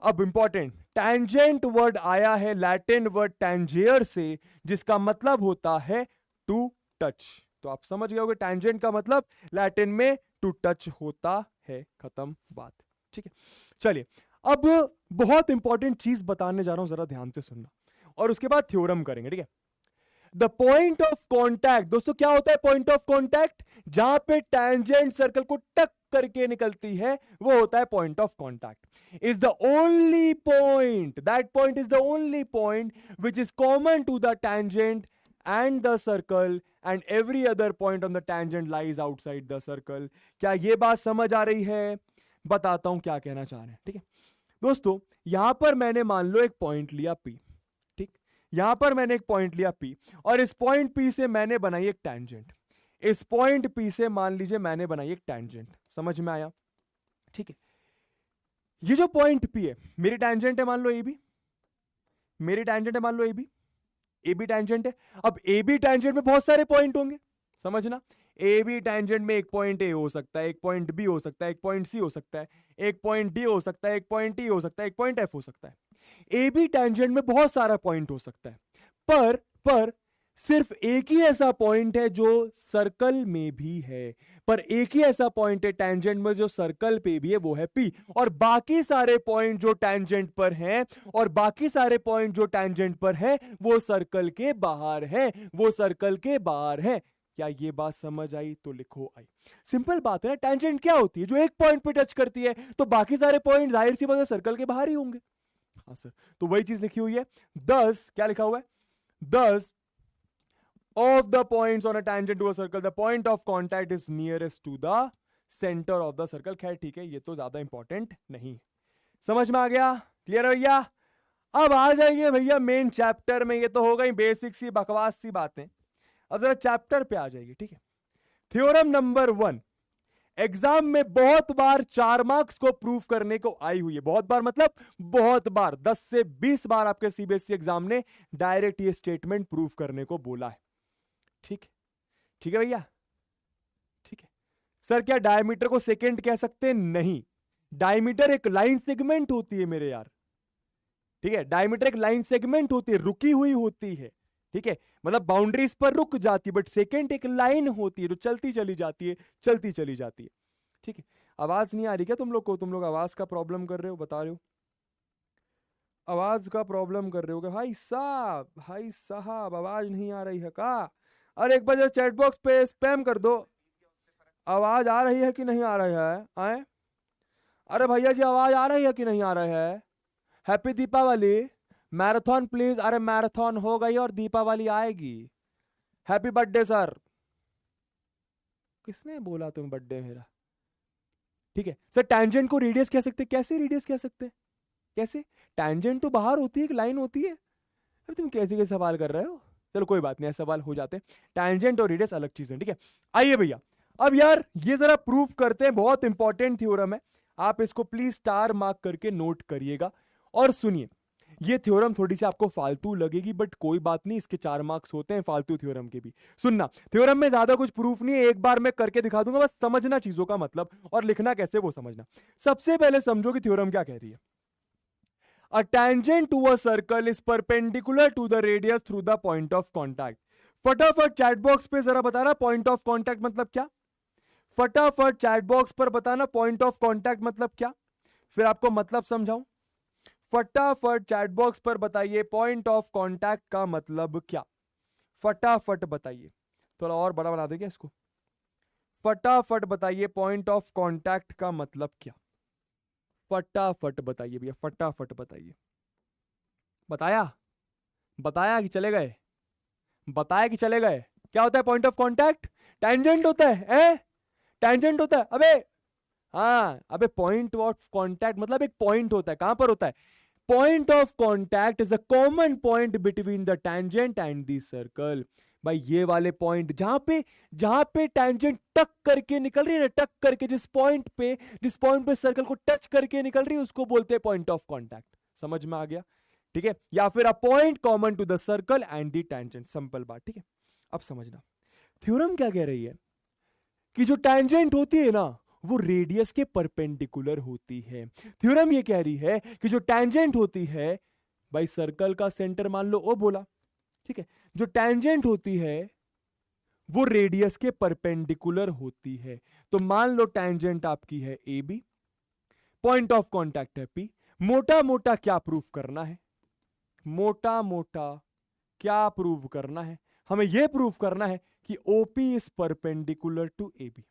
अब इंपॉर्टेंट, टैंजेंट वर्ड आया है लैटिन वर्ड टैंजियर से, जिसका मतलब होता है टू टच। तो आप समझ गए होंगे टैंजेंट का मतलब लैटिन में टू टच होता है। खत्म बात। ठीक है, चलिए अब बहुत इंपॉर्टेंट चीज बताने जा रहा हूं, जरा ध्यान से सुनना, और उसके बाद थ्योरम करेंगे। ठीक है, द पॉइंट ऑफ कॉन्टैक्ट। दोस्तों क्या होता है पॉइंट ऑफ कॉन्टैक्ट? जहां पे टैंजेंट सर्कल को टक करके निकलती है वो होता है point of contact. Is the only point, that point is the only point which is common to the tangent and the circle and every other point on the tangent lies outside the circle। क्या ये बात समझ आ रही है? बताता हूं क्या कहना चाह रहे हैं। ठीक है दोस्तों, यहां पर मैंने मान लो एक पॉइंट लिया P। ठीक, यहां पर मैंने एक पॉइंट लिया P, और इस पॉइंट P से मैंने बनाई एक टैंजेंट। इस पॉइंट P से मान लीजिए मैंने बनाई एक टैंजेंट, समझ में आया? ठीक है, ये जो पॉइंट P है मेरी टैंजेंट है, मान लो AB, मेरी टैंजेंट है मान लो AB, AB टैंजेंट है। अब AB टैंजेंट में बहुत सारे पॉइंट होंगे, समझना। AB टैंजेंट में एक पॉइंट A हो सकता है, एक पॉइंट B हो सकता है, एक पॉइंट C हो सकता है, एक पॉइंट D हो सकता है, एक पॉइंट E हो सकता है, एक पॉइंट F हो सकता है। AB टैंजेंट में बहुत सारा पॉइंट हो सकता है, पर सिर्फ एक ही ऐसा पॉइंट है जो सर्कल में भी है, पर एक ही ऐसा पॉइंट है टैंजेंट में जो सर्कल पे भी है, वो है P। और बाकी सारे पॉइंट जो टैंजेंट पर हैं, और बाकी सारे पॉइंट जो टैंजेंट पर है, वो सर्कल के बाहर है, वो सर्कल के बाहर है। क्या ये बात समझ आई? तो लिखो आई। सिंपल बात है, टैंजेंट क्या होती है? जो एक पॉइंट पे टच करती है, तो बाकी सारे पॉइंट जाहिर सी बात है सर्कल के बाहर ही होंगे। हाँ सर, तो वही चीज लिखी हुई है। 10 क्या लिखा हुआ है? 10 of the points on a tangent to a circle, the point of contact is nearest to the center of the circle। खैर ठीक है, ये तो ज्यादा इंपॉर्टेंट नहीं। समझ में आ गया? क्लियर है भैया? अब आ जाइए भैया मेन चैप्टर में। ये तो हो गई बेसिक सी बकवास सी बातें, अब जरा चैप्टर पे आ जाइए। ठीक है, थ्योरम नंबर 1 एग्जाम में बहुत बार 4 मार्क्स को प्रूफ करने को आई हुई है। बहुत बार मतलब बहुत बार, 10 से 20 बार आपके सीबीएसई एग्जाम ने डायरेक्ट ये स्टेटमेंट प्रूफ करने को बोला है। ठीक है भैया, ठीक है सर। क्या डायमीटर को सेकेंड कह सकते हैं? नहीं, डायमीटर एक लाइन सेगमेंट होती है मेरे यार। ठीक है, डायमीटर एक लाइन सेगमेंट होती है, रुकी हुई होती है। ठीक है, मतलब बाउंड्रीज पर रुक जाती है, बट सेकेंड एक लाइन होती है जो चलती चली जाती है, चलती चली जाती है। ठीक है, आवाज नहीं आ रही क्या तुम लोग को? तुम लोग आवाज का प्रॉब्लम कर रहे हो, बता रहे हो आवाज का प्रॉब्लम कर रहे हो क्या? भाई साहब आवाज नहीं आ रही है का? अरे एक बार चैट बॉक्स पे स्पैम कर दो, आवाज आ रही है कि नहीं आ रही है? आए, अरे भैया जी आवाज आ रही है कि नहीं आ रही है? Happy Deepavali, marathon please. अरे मैराथन हो गई और दीपावली आएगी। Happy birthday sir. किसने बोला तुम बर्थडे मेरा? ठीक है सर, टैंजेंट को रेडियस कह सकते? कैसे रेडियस कह सकते? कैसे? टैंजेंट तो बाहर होती है, एक लाइन होती है। अरे तुम कैसे सवाल कर रहे हो? चलो कोई बात नहीं, ऐसे सवाल हो जाते हैं। टैंजेंट और रेडियस अलग चीज है। ठीक है, आइए भैया अब यार ये जरा प्रूफ करते हैं, बहुत इंपॉर्टेंट थ्योरम है। आप इसको प्लीज स्टार मार्क करके नोट करिएगा और सुनिए। ये थ्योरम थोड़ी सी आपको फालतू लगेगी, बट कोई बात नहीं, इसके 4 मार्क्स होते हैं फालतू थ्योरम के भी। सुनना, थ्योरम में ज्यादा कुछ प्रूफ नहीं है, एक बार मैं करके दिखा दूंगा, बस समझना चीजों का मतलब और लिखना कैसे वो समझना। सबसे पहले समझो कि थ्योरम क्या कह रही है। A tangent to a circle is perpendicular to the radius through the point of contact। फटाफट चैट बॉक्स पे जरा बताना पॉइंट ऑफ कांटेक्ट मतलब क्या। फटाफट चैट बॉक्स पर बताना पॉइंट ऑफ कांटेक्ट मतलब क्या, फिर आपको मतलब समझाऊं। फटाफट चैट बॉक्स पर बताइए पॉइंट ऑफ कांटेक्ट का मतलब क्या। फटाफट बताइए, थोड़ा और बड़ा बना देंगे इसको। फटाफट बताइए पॉइंट ऑफ कांटेक्ट का मतलब क्या। फटाफट बताइए भैया, फटाफट बताइए। बताया कि चले गए? बताया कि चले गए? क्या होता है पॉइंट ऑफ कांटेक्ट? टैंजेंट होता है, टैंजेंट होता है। अबे हाँ, अबे पॉइंट ऑफ कांटेक्ट मतलब एक पॉइंट होता है। कहां पर होता है? Point of contact is a common point between the tangent and the circle. भाई ये वाले पॉइंट जहां पे टैंजेंट टक करके निकल रही है ना, टक करके जिस पॉइंट पे सर्कल को टच करके निकल रही है, उसको बोलते हैं पॉइंट ऑफ कांटेक्ट। समझ में आ गया? ठीक है, या फिर a point common to the circle and the tangent. Simple बात। ठीक है, अब समझना थ्योरम क्या कह रही है कि जो टैंजेंट होती है ना, वो रेडियस के परपेंडिकुलर होती है। थ्योरम ये कह रही है कि जो टैंजेंट होती है, भाई सर्कल का सेंटर मान लो ओ बोला, ठीक है, जो टैंजेंट होती है वो रेडियस के परपेंडिकुलर होती है। तो मान लो टैंजेंट आपकी है A B, point of contact है पी। मोटा मोटा क्या प्रूफ करना है? मोटा मोटा क्या प्रूव करना है? हमें यह प्रूफ करना है कि OP is perpendicular to A B.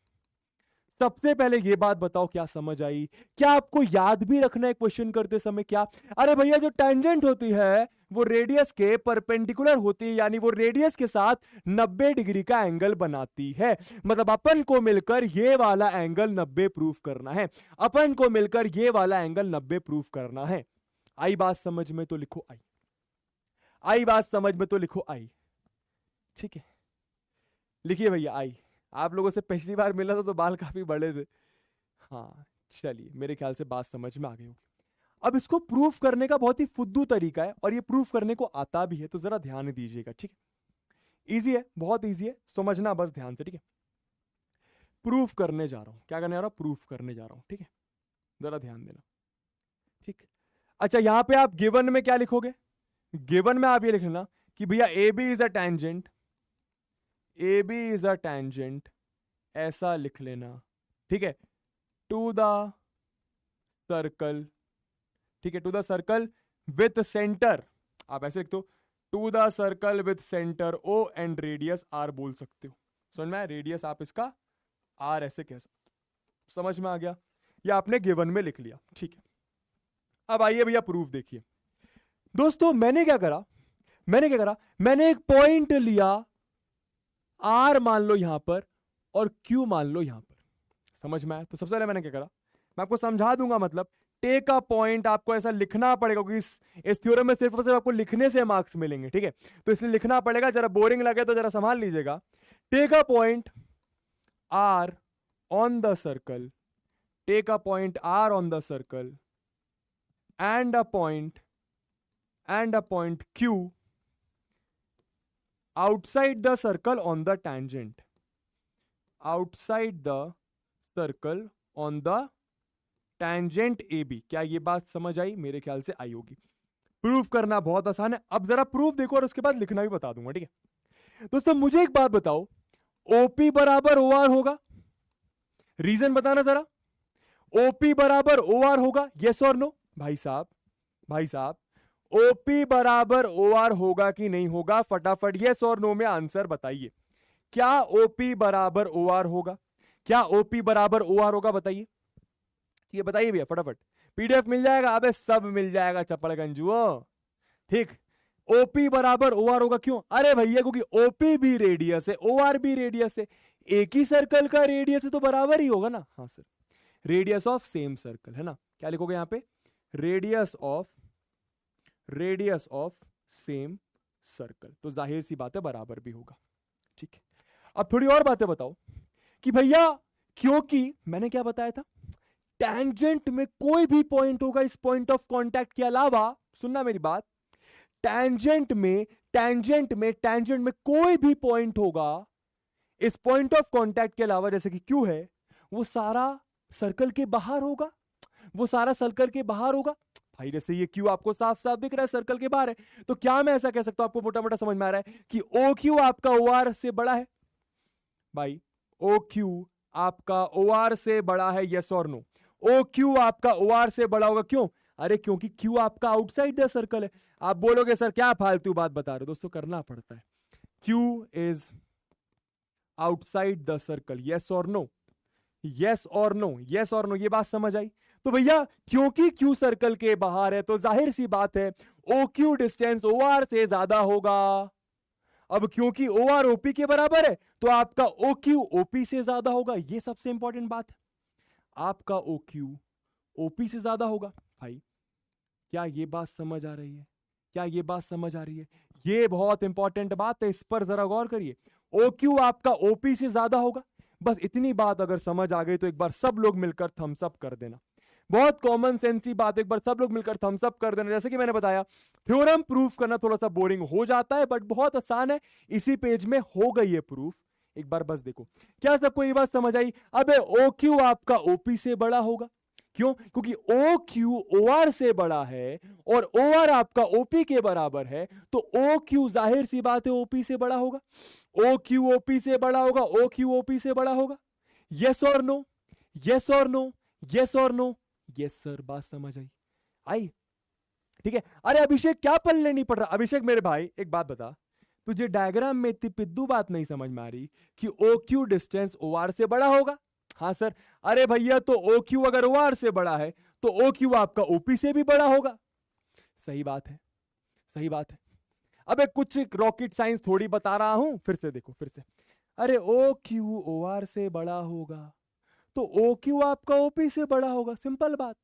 सबसे पहले ये बात बताओ, क्या समझ आई? क्या आपको याद भी रखना है क्वेश्चन करते समय? क्या? अरे भैया जो टैंजेंट होती है वो रेडियस के परपेंडिकुलर होती है, यानी वो रेडियस के साथ 90 डिग्री का एंगल बनाती है। मतलब अपन को मिलकर ये वाला एंगल 90 प्रूफ करना है, अपन को मिलकर ये वाला एंगल 90 प्रूफ करना है। आई बात समझ में? तो लिखो आई। आई बात समझ में? तो लिखो आई। ठीक है, लिखिए भैया आई। आप लोगों से पिछली बार मिला था तो बाल काफी बड़े थे। हाँ चलिए, मेरे ख्याल से बात समझ में आ गई होगी। अब इसको प्रूफ करने का बहुत ही फुद्दू तरीका है और ये प्रूफ करने को आता भी है, तो जरा ध्यान दीजिएगा, ठीक है। इजी है, बहुत इजी है, समझना बस ध्यान से, ठीक है। प्रूफ करने जा रहा हूं, क्या करने जा रहा हूं, प्रूफ करने जा रहा हूं, ठीक है, जरा ध्यान देना, ठीक। अच्छा, यहां पे आप गिवन में क्या लिखोगे, गिवन में आप ये लिख लेना कि भैया A B is a tangent, A B is a tangent, ऐसा लिख लेना, ठीक है, टू द सर्कल, ठीक है, to the circle with centre, आप ऐसे लिख दो, to the circle with centre O and radius R बोल सकते हो। समझ में आया, रेडियस आप इसका आर ऐसे कह सकते हो। समझ में आ गया, ये आपने गिवन में लिख लिया, ठीक है। अब आइए भैया प्रूफ देखिए। दोस्तों मैंने क्या करा, मैंने एक पॉइंट लिया, आर मान लो यहां पर और क्यू मान लो यहां पर। समझ में आया? तो सबसे पहले मैंने क्या करा, मैं आपको समझा दूंगा, मतलब टेक अ पॉइंट आपको ऐसा लिखना पड़ेगा, क्योंकि इस थ्योरम में सिर्फ और सिर्फ आपको लिखने से मार्क्स मिलेंगे, ठीक है, तो इसलिए लिखना पड़ेगा। जरा बोरिंग लगे तो जरा संभाल लीजिएगा। Take a point R on the circle, take a point R on the circle and a point Q outside the circle on the tangent, outside the circle on the tangent AB। क्या ये बात समझ आई? मेरे ख्याल से आई होगी। Proof करना बहुत आसान है। अब जरा प्रूफ देखो और उसके बाद लिखना भी बता दूंगा, ठीक है। दोस्तों मुझे एक बात बताओ, OP बराबर OR होगा? रीजन बताना जरा। OP बराबर OR होगा, यस और नो? भाई साहब OP बराबर OR होगा कि नहीं होगा? फटाफट यस और नो में आंसर बताइए। क्या OP बराबर OR होगा? क्या OP बराबर OR होगा? बताइए, ठीक है, बताइए भैया फटाफट। PDF मिल जाएगा? अबे सब मिल जाएगा चपड़गंजुओ, ठीक। OP बराबर OR होगा, क्यों? अरे भैया क्योंकि OP भी रेडियस है, OR भी रेडियस है, एक ही सर्कल का रेडियस है तो बराबर ही होगा ना। हाँ sir, radius of same circle है ना। क्या लिखोगे यहां पे? रेडियस ऑफ सेम सर्कल, तो जाहिर सी बात है बराबर भी होगा, ठीक है। अब थोड़ी और बातें बताओ कि भैया, क्योंकि मैंने क्या बताया था, टैंजेंट में कोई भी पॉइंट होगा इस पॉइंट ऑफ कांटेक्ट के अलावा, सुनना मेरी बात, टैंजेंट में कोई भी पॉइंट होगा इस पॉइंट ऑफ कांटेक्ट के अलावा, जैसे कि क्यू है, वो सारा सर्कल के बाहर होगा, भाई जैसे ये क्यू आपको साफ साफ दिख रहा है सर्कल के बाहर है, तो क्या मैं ऐसा कह सकता हूं, आपको मोटा मोटा समझ में आ रहा है कि ओ क्यू आपका OR से बड़ा है? भाई ओ क्यू आपका OR से बड़ा है, यस और नो? ओ क्यू आपका OR से बड़ा होगा, क्यों? अरे क्योंकि क्यू आपका आउटसाइड द सर्कल है। आप बोलोगे सर क्या फालतू बात बता रहे हो, दोस्तों करना पड़ता है। Q is outside the circle, yes और नो? यस और नो, ये बात समझ आई? तो भैया क्योंकि क्यू सर्कल के बाहर है तो जाहिर सी बात है OQ डिस्टेंस OR से ज्यादा होगा। अब क्योंकि OR OP के बराबर है तो आपका OQ OP से ज्यादा होगा, ये सबसे इंपॉर्टेंट बात है, आपका OQ OP से ज्यादा होगा। भाई क्या ये बात समझ आ रही है? ये बहुत इंपॉर्टेंट बात है, इस पर जरा गौर करिए। OQ आपका OP से ज्यादा होगा, बस इतनी बात अगर समझ आ गई तो एक बार सब लोग मिलकर थम्स अप कर देना। बहुत कॉमन सेंस ही बात, एक बार सब लोग मिलकर थम्स अप कर देना। जैसे कि मैंने बताया, थ्योरम प्रूफ करना थोड़ा सा बोरिंग हो जाता है बट बहुत आसान है, इसी पेज में हो गई है प्रूफ। एक बार बस देखो, क्या सबको ये बात समझ आई? अबे OQ आपका OP से बड़ा होगा, क्यों? क्योंकि OQ OR से बड़ा है और OR आपका OP के बराबर है, तो OQ जाहिर सी बात है OP से बड़ा होगा। OQ OP से बड़ा होगा, OQ OP से बड़ा होगा। यस और नो? यस सर, बात समझ आई? ठीक है। अरे अभिषेक क्या पल्ले नहीं पड़ रहा? अभिषेक मेरे भाई एक बात बता, तुझे डायग्राम में इतनी पिद्दू बात नहीं समझ में आ रही कि OQ डिस्टेंस OR से बड़ा होगा? हाँ सर। अरे भैया तो OQ अगर OR से बड़ा है तो OQ आपका OP से भी बड़ा होगा। सही बात है। अबे कुछ रॉकेट साइंस थोड़ी बता रहा हूं, फिर से देखो, फिर से। अरे OQ OR से बड़ा होगा तो OQ आपका OP से बड़ा होगा, सिंपल बात।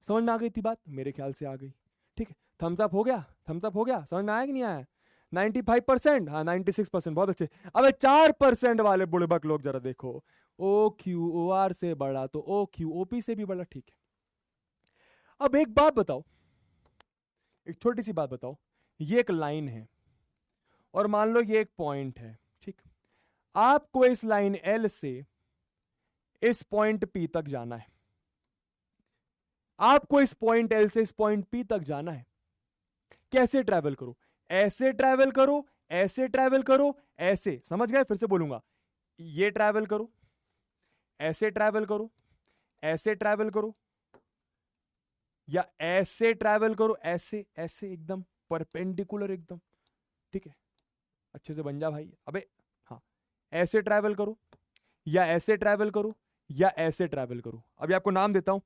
समझ में आ गई थी बात? मेरे ख्याल से आ गई, ठीक है। थम्स अप हो गया? समझ में आया कि नहीं आया? 95%, हाँ 96%, बहुत अच्छे। अब 4% वाले बुड़बक लोग जरा देखो, ओ क्यू ओ आर से बड़ा तो ओ क्यू ओपी से भी बड़ा, ठीक है। अब एक बात बताओ, एक छोटी सी बात बताओ, ये एक लाइन है और मान लो ये एक पॉइंट है, ठीक। आपको इस लाइन एल से इस पॉइंट पी तक जाना है, आपको इस पॉइंट एल से इस पॉइंट पी तक जाना है। कैसे ट्रैवल करो? ऐसे ट्रैवल करो, ऐसे ट्रैवल करो, ऐसे, समझ गए? फिर से बोलूंगा, ये ट्रैवल करो, ऐसे ट्रैवल करो, ऐसे ट्रैवल करो, या ऐसे ट्रैवल करो, ऐसे ऐसे एकदम परपेंडिकुलर एकदम, ठीक है, अच्छे से बन जा भाई। अबे हाँ, ऐसे ट्रैवल करो, या ऐसे ट्रैवल करो, या ऐसे ट्रैवल करो। अभी आपको नाम देता हूं,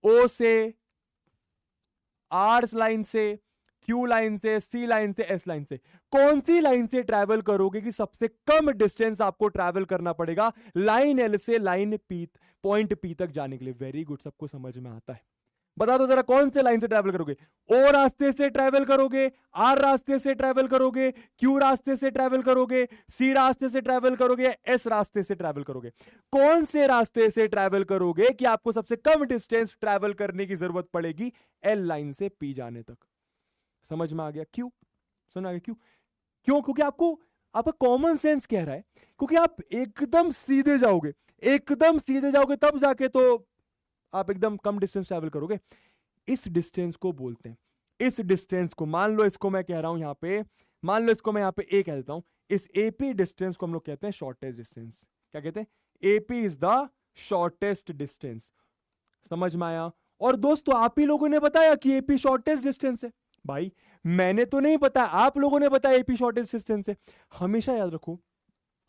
ओ से, आर लाइन से, क्यू लाइन से, सी लाइन से, एस लाइन से। कौन सी लाइन से ट्रैवल करोगे कि सबसे कम डिस्टेंस आपको ट्रैवल करना पड़ेगा लाइन एल से लाइन पी, पॉइंट पी तक जाने के लिए? वेरी गुड, सबको समझ में आता है। बता दो जरा, कौन से लाइन से ट्रैवल करोगे? ओ रास्ते से ट्रैवल करोगे, आर रास्ते से ट्रैवल करोगे, क्यू रास्ते से ट्रैवल करोगे, सी रास्ते से ट्रैवल करोगे, एस रास्ते से ट्रैवल करोगे? कौन से रास्ते से ट्रैवल करोगे कि आपको सबसे कम डिस्टेंस ट्रैवल करने की जरूरत पड़ेगी एल लाइन से पी जाने तक? समझ में आ गया? क्यों? सुना गया क्यों? क्यों? क्योंकि आपका कॉमन सेंस कह रहा है, क्योंकि आप एकदम सीधे जाओगे, एकदम सीधे जाओगे तब जाके तो आप एकदम कम डिस्टेंस ट्रैवल करोगे। इस डिस्टेंस को बोलते हैं, इस डिस्टेंस को, मान लो इसको मैं कह रहा हूं यहां पे, मान लो इसको मैं यहां पे ए कह देता हूं, इस एपी डिस्टेंस को हम लोग कहते हैं शॉर्टेस्ट डिस्टेंस। क्या कहते हैं? AP is the shortest distance. समझ में आया? और दोस्तों आप ही लोगों ने बताया कि एपी शॉर्टेस्ट डिस्टेंस है। भाई मैंने तो नहीं बताया, आप लोगों ने बताया एपी शॉर्टेस्ट डिस्टेंस है। हमेशा याद रखो,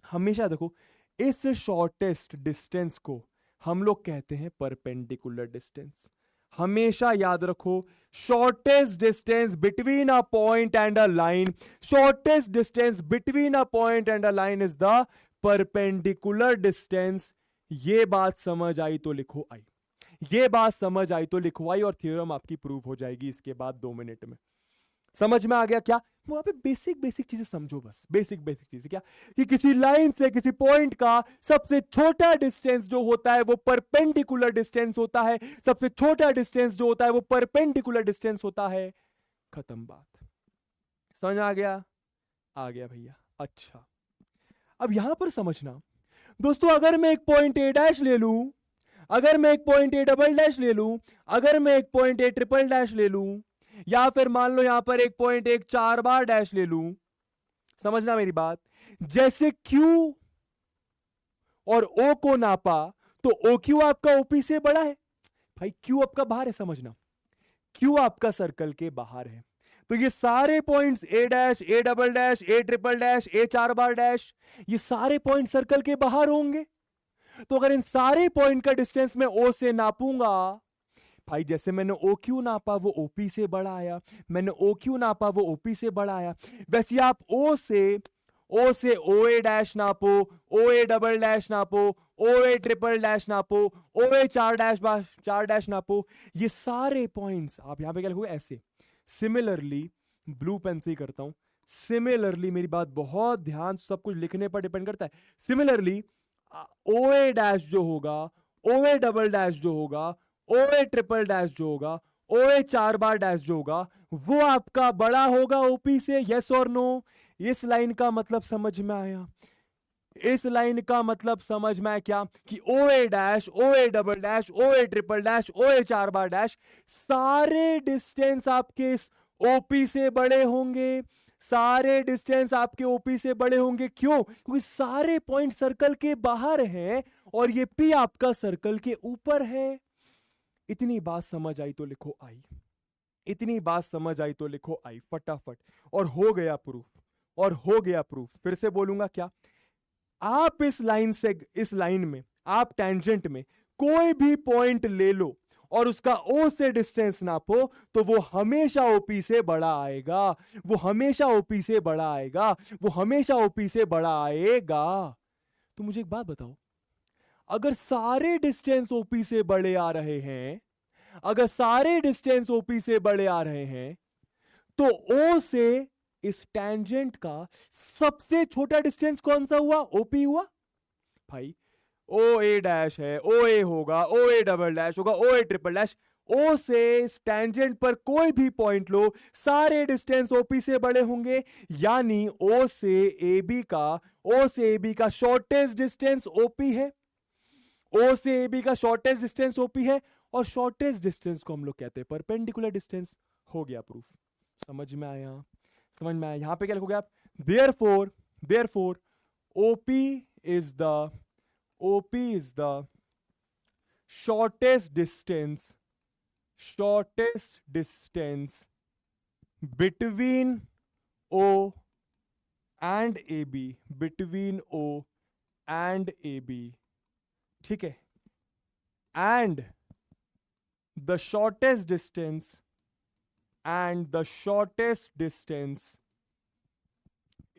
हमेशा याद रखो, इस शॉर्टेस्ट डिस्टेंस को हम लोग कहते हैं परपेंडिकुलर डिस्टेंस। हमेशा याद रखो, shortest distance between a point and a line, shortest distance between a point and a line is the perpendicular distance. ये बात समझ आई तो लिखो आई, ये बात समझ आई तो लिखो आई, और थ्योरम आपकी प्रूव हो जाएगी इसके बाद 2 मिनट में। समझ में आ गया क्या? वहां पे बेसिक बेसिक चीजें समझो, बस बेसिक बेसिक चीजें। क्या कि किसी लाइन से किसी पॉइंट का सबसे छोटा डिस्टेंस जो होता है वो परपेंडिकुलर डिस्टेंस होता है, सबसे छोटा डिस्टेंस जो होता है वो परपेंडिकुलर डिस्टेंस होता है। खत्म बात। समझ आ गया? आ गया भैया। अच्छा, अब यहां पर समझना दोस्तों, अगर मैं एक पॉइंट ए डैश ले लूं, अगर मैं एक पॉइंट ए डबल डैश ले लूं, अगर मैं एक पॉइंट ए ट्रिपल डैश ले लूं, या फिर मान लो यहां पर एक पॉइंट एक 4 बार डैश ले लूं, समझना मेरी बात, जैसे Q और O को नापा तो OQ आपका OP से बड़ा है। भाई Q आपका बाहर है, समझना, Q आपका सर्कल के बाहर है, तो ये सारे points A dash, A double dash, A triple dash, A 4 bar dash, ये सारे पॉइंट सर्कल के बाहर होंगे। तो अगर इन सारे पॉइंट का डिस्टेंस मैं O से नापूंगा, भाई जैसे मैंने OQ नापा वो OP से बड़ा आया, मैंने OQ नापा वो OP से बड़ा आया, वैसे आप O से OA डैश नापो, OA डबल डैश नापो, OA ट्रिपल डैश नापो, OA 4 डैश नापो, ये सारे पॉइंट्स आप यहां पे क्या लिखोगे? ऐसे। सिमिलरली, ब्लू पेन से ही करता हूं, सिमिलरली मेरी बात बहुत ध्यान, सब कुछ लिखने पर डिपेंड करता है। सिमिलरली OA डैश जो होगा, OA डबल डैश जो होगा, OA ट्रिपल डैश जो होगा, OA 4 बार डैश जो होगा, वो आपका बड़ा होगा OP से। यस और नो? इस लाइन का मतलब समझ में आया? इस लाइन का मतलब समझ में आया क्या? कि OA dash, OA double dash, OA triple dash, OA 4 बार डैश, सारे डिस्टेंस आपके इस OP से बड़े होंगे, सारे डिस्टेंस आपके OP से बड़े होंगे। क्यों? क्योंकि सारे पॉइंट सर्कल के बाहर हैं और ये P आपका सर्कल के ऊपर है। इतनी बात समझ आई तो लिखो आई, इतनी बात समझ आई तो लिखो आई फटाफट। और हो गया प्रूफ, और हो गया प्रूफ। फिर से बोलूंगा क्या? आप इस लाइन से, इस लाइन में आप टेंजेंट में कोई भी पॉइंट ले लो और उसका O से डिस्टेंस नापो तो वो हमेशा OP से बड़ा आएगा, वो हमेशा OP से बड़ा आएगा, वो हमेशा OP से बड़ा आएगा। तो मुझे एक बात बताओ, अगर सारे डिस्टेंस OP से बड़े आ रहे हैं, अगर सारे डिस्टेंस OP से बड़े आ रहे हैं, तो O से इस टेंजेंट का सबसे छोटा डिस्टेंस कौन सा हुआ? ओपी हुआ भाई। ओ ए डैश है, ओ ए होगा, ओ ए डबल डैश होगा, ओ ए ट्रिपल डैश। ओ से इस टेंजेंट पर कोई भी पॉइंट लो, सारे डिस्टेंस ओपी से बड़े होंगे, यानी ओ से ए बी का शॉर्टेस्ट डिस्टेंस ओपी है। ओ से ए बी का शॉर्टेस्ट डिस्टेंस ओपी है, और शॉर्टेस्ट डिस्टेंस को हम लोग कहते हैं परपेंडिकुलर डिस्टेंस। हो गया प्रूफ। समझ में आया? समझ में आया? यहां पे क्या लिखोगे आप? Therefore OP is the shortest distance between O and AB, between O and AB, ठीक है, and the shortest distance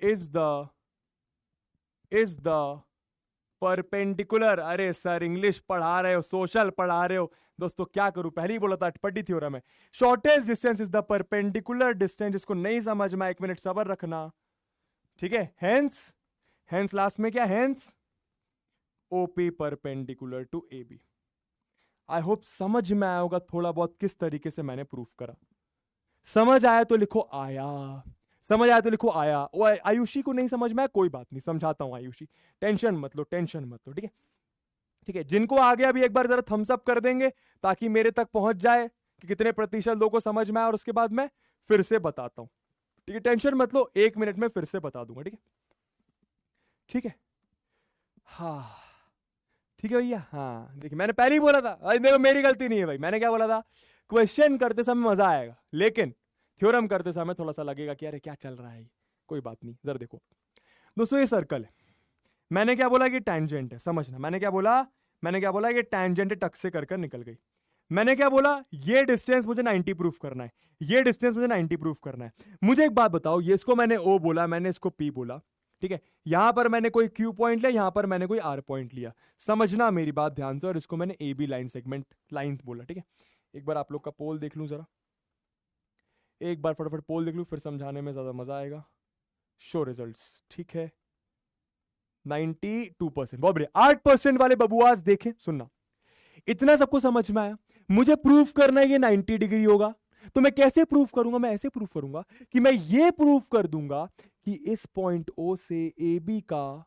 is the perpendicular. अरे सर इंग्लिश पढ़ा रहे हो, सोशल पढ़ा रहे हो दोस्तों, क्या करूं? पहले ही बोला था अटपटी थ्योरम है। Shortest distance is the perpendicular distance. जिसको नहीं समझ में, 1 मिनट सब्र रखना, ठीक है। हेंस लास्ट में क्या? Hence OP perpendicular to A B. I hope समझ में आया होगा थोड़ा बहुत किस तरीके से मैंने प्रूफ करा। समझ आया तो लिखो आया, समझ आया तो लिखो आया। ओ आयुषी को नहीं समझ में आया, कोई बात नहीं, समझाता हूं आयुषी, टेंशन मत लो, ठीक है, ठीक है। जिनको आ गया अभी एक बार जरा थम्स अप कर देंगे ताकि मेरे तक पहुंच जाए कि कितने प्रतिशत लोगों को समझ में आया, और उसके बाद मैं फिर से बताता हूं, ठीक है। टेंशन मत लो, 1 मिनट में फिर से बता दूंगा, ठीक है, ठीक है। हाँ ठीक है भैया। हाँ देखिए, मैंने पहले ही बोला था, देखो मेरी गलती नहीं है भाई। मैंने क्या बोला था? क्वेश्चन करते समय मजा आएगा, लेकिन थ्योरम करते समय थोड़ा सा लगेगा कि अरे क्या चल रहा है। कोई बात नहीं, जरा देखो दोस्तों, ये सर्कल है। मैंने क्या बोला कि टैंजेंट है, समझना। मैंने क्या बोला कि टैंजेंट टक से कर निकल गई। मैंने क्या बोला? ये डिस्टेंस मुझे 90 प्रूफ करना है, ये डिस्टेंस मुझे 90 प्रूफ करना है। मुझे एक बात बताओ, ये इसको मैंने O बोला, मैंने इसको P बोला, ठीक है। यहां पर मैंने कोई Q पॉइंट लिया, यहां पर मैंने कोई R पॉइंट लिया। समझना मेरी बात ध्यान से। और इसको मैंने AB लाइन सेगमेंट लाइन बोला, ठीक है। एक बार आप लोग का पोल देख लूं जरा, एक बार फटाफट पोल देख लूं, फिर समझाने में ज्यादा मजा आएगा। शो रिजल्ट्स, ठीक है। 92%, बहुत बढ़िया। 8% वाले बबुआस देखें, सुनना, इतना सबको समझ में आया। मुझे प्रूफ करना है ये 90 डिग्री होगा, तो मैं कैसे प्रूफ करूंगा? मैं ऐसे प्रूफ करूंगा कि मैं ये प्रूफ कर दूंगा कि इस पॉइंट O से AB का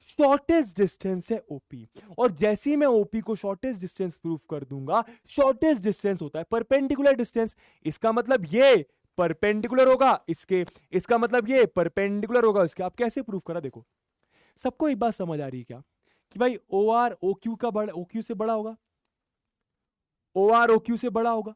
शॉर्टेस्ट डिस्टेंस है OP, और जैसे ही मैं OP को शॉर्टेस्ट डिस्टेंस प्रूफ कर दूंगा, शॉर्टेस्ट डिस्टेंस होता है परपेंडिकुलर डिस्टेंस। इसका मतलब ये परपेंडिकुलर होगा इसके, इसका मतलब ये परपेंडिकुलर होगा इसके। आप कैसे प्रूफ करा? देखो, सबको एक बात समझ आ रही है क्या कि भाई OR OQ का बड़ा, OQ से बड़ा होगा, OR OQ से बड़ा होगा,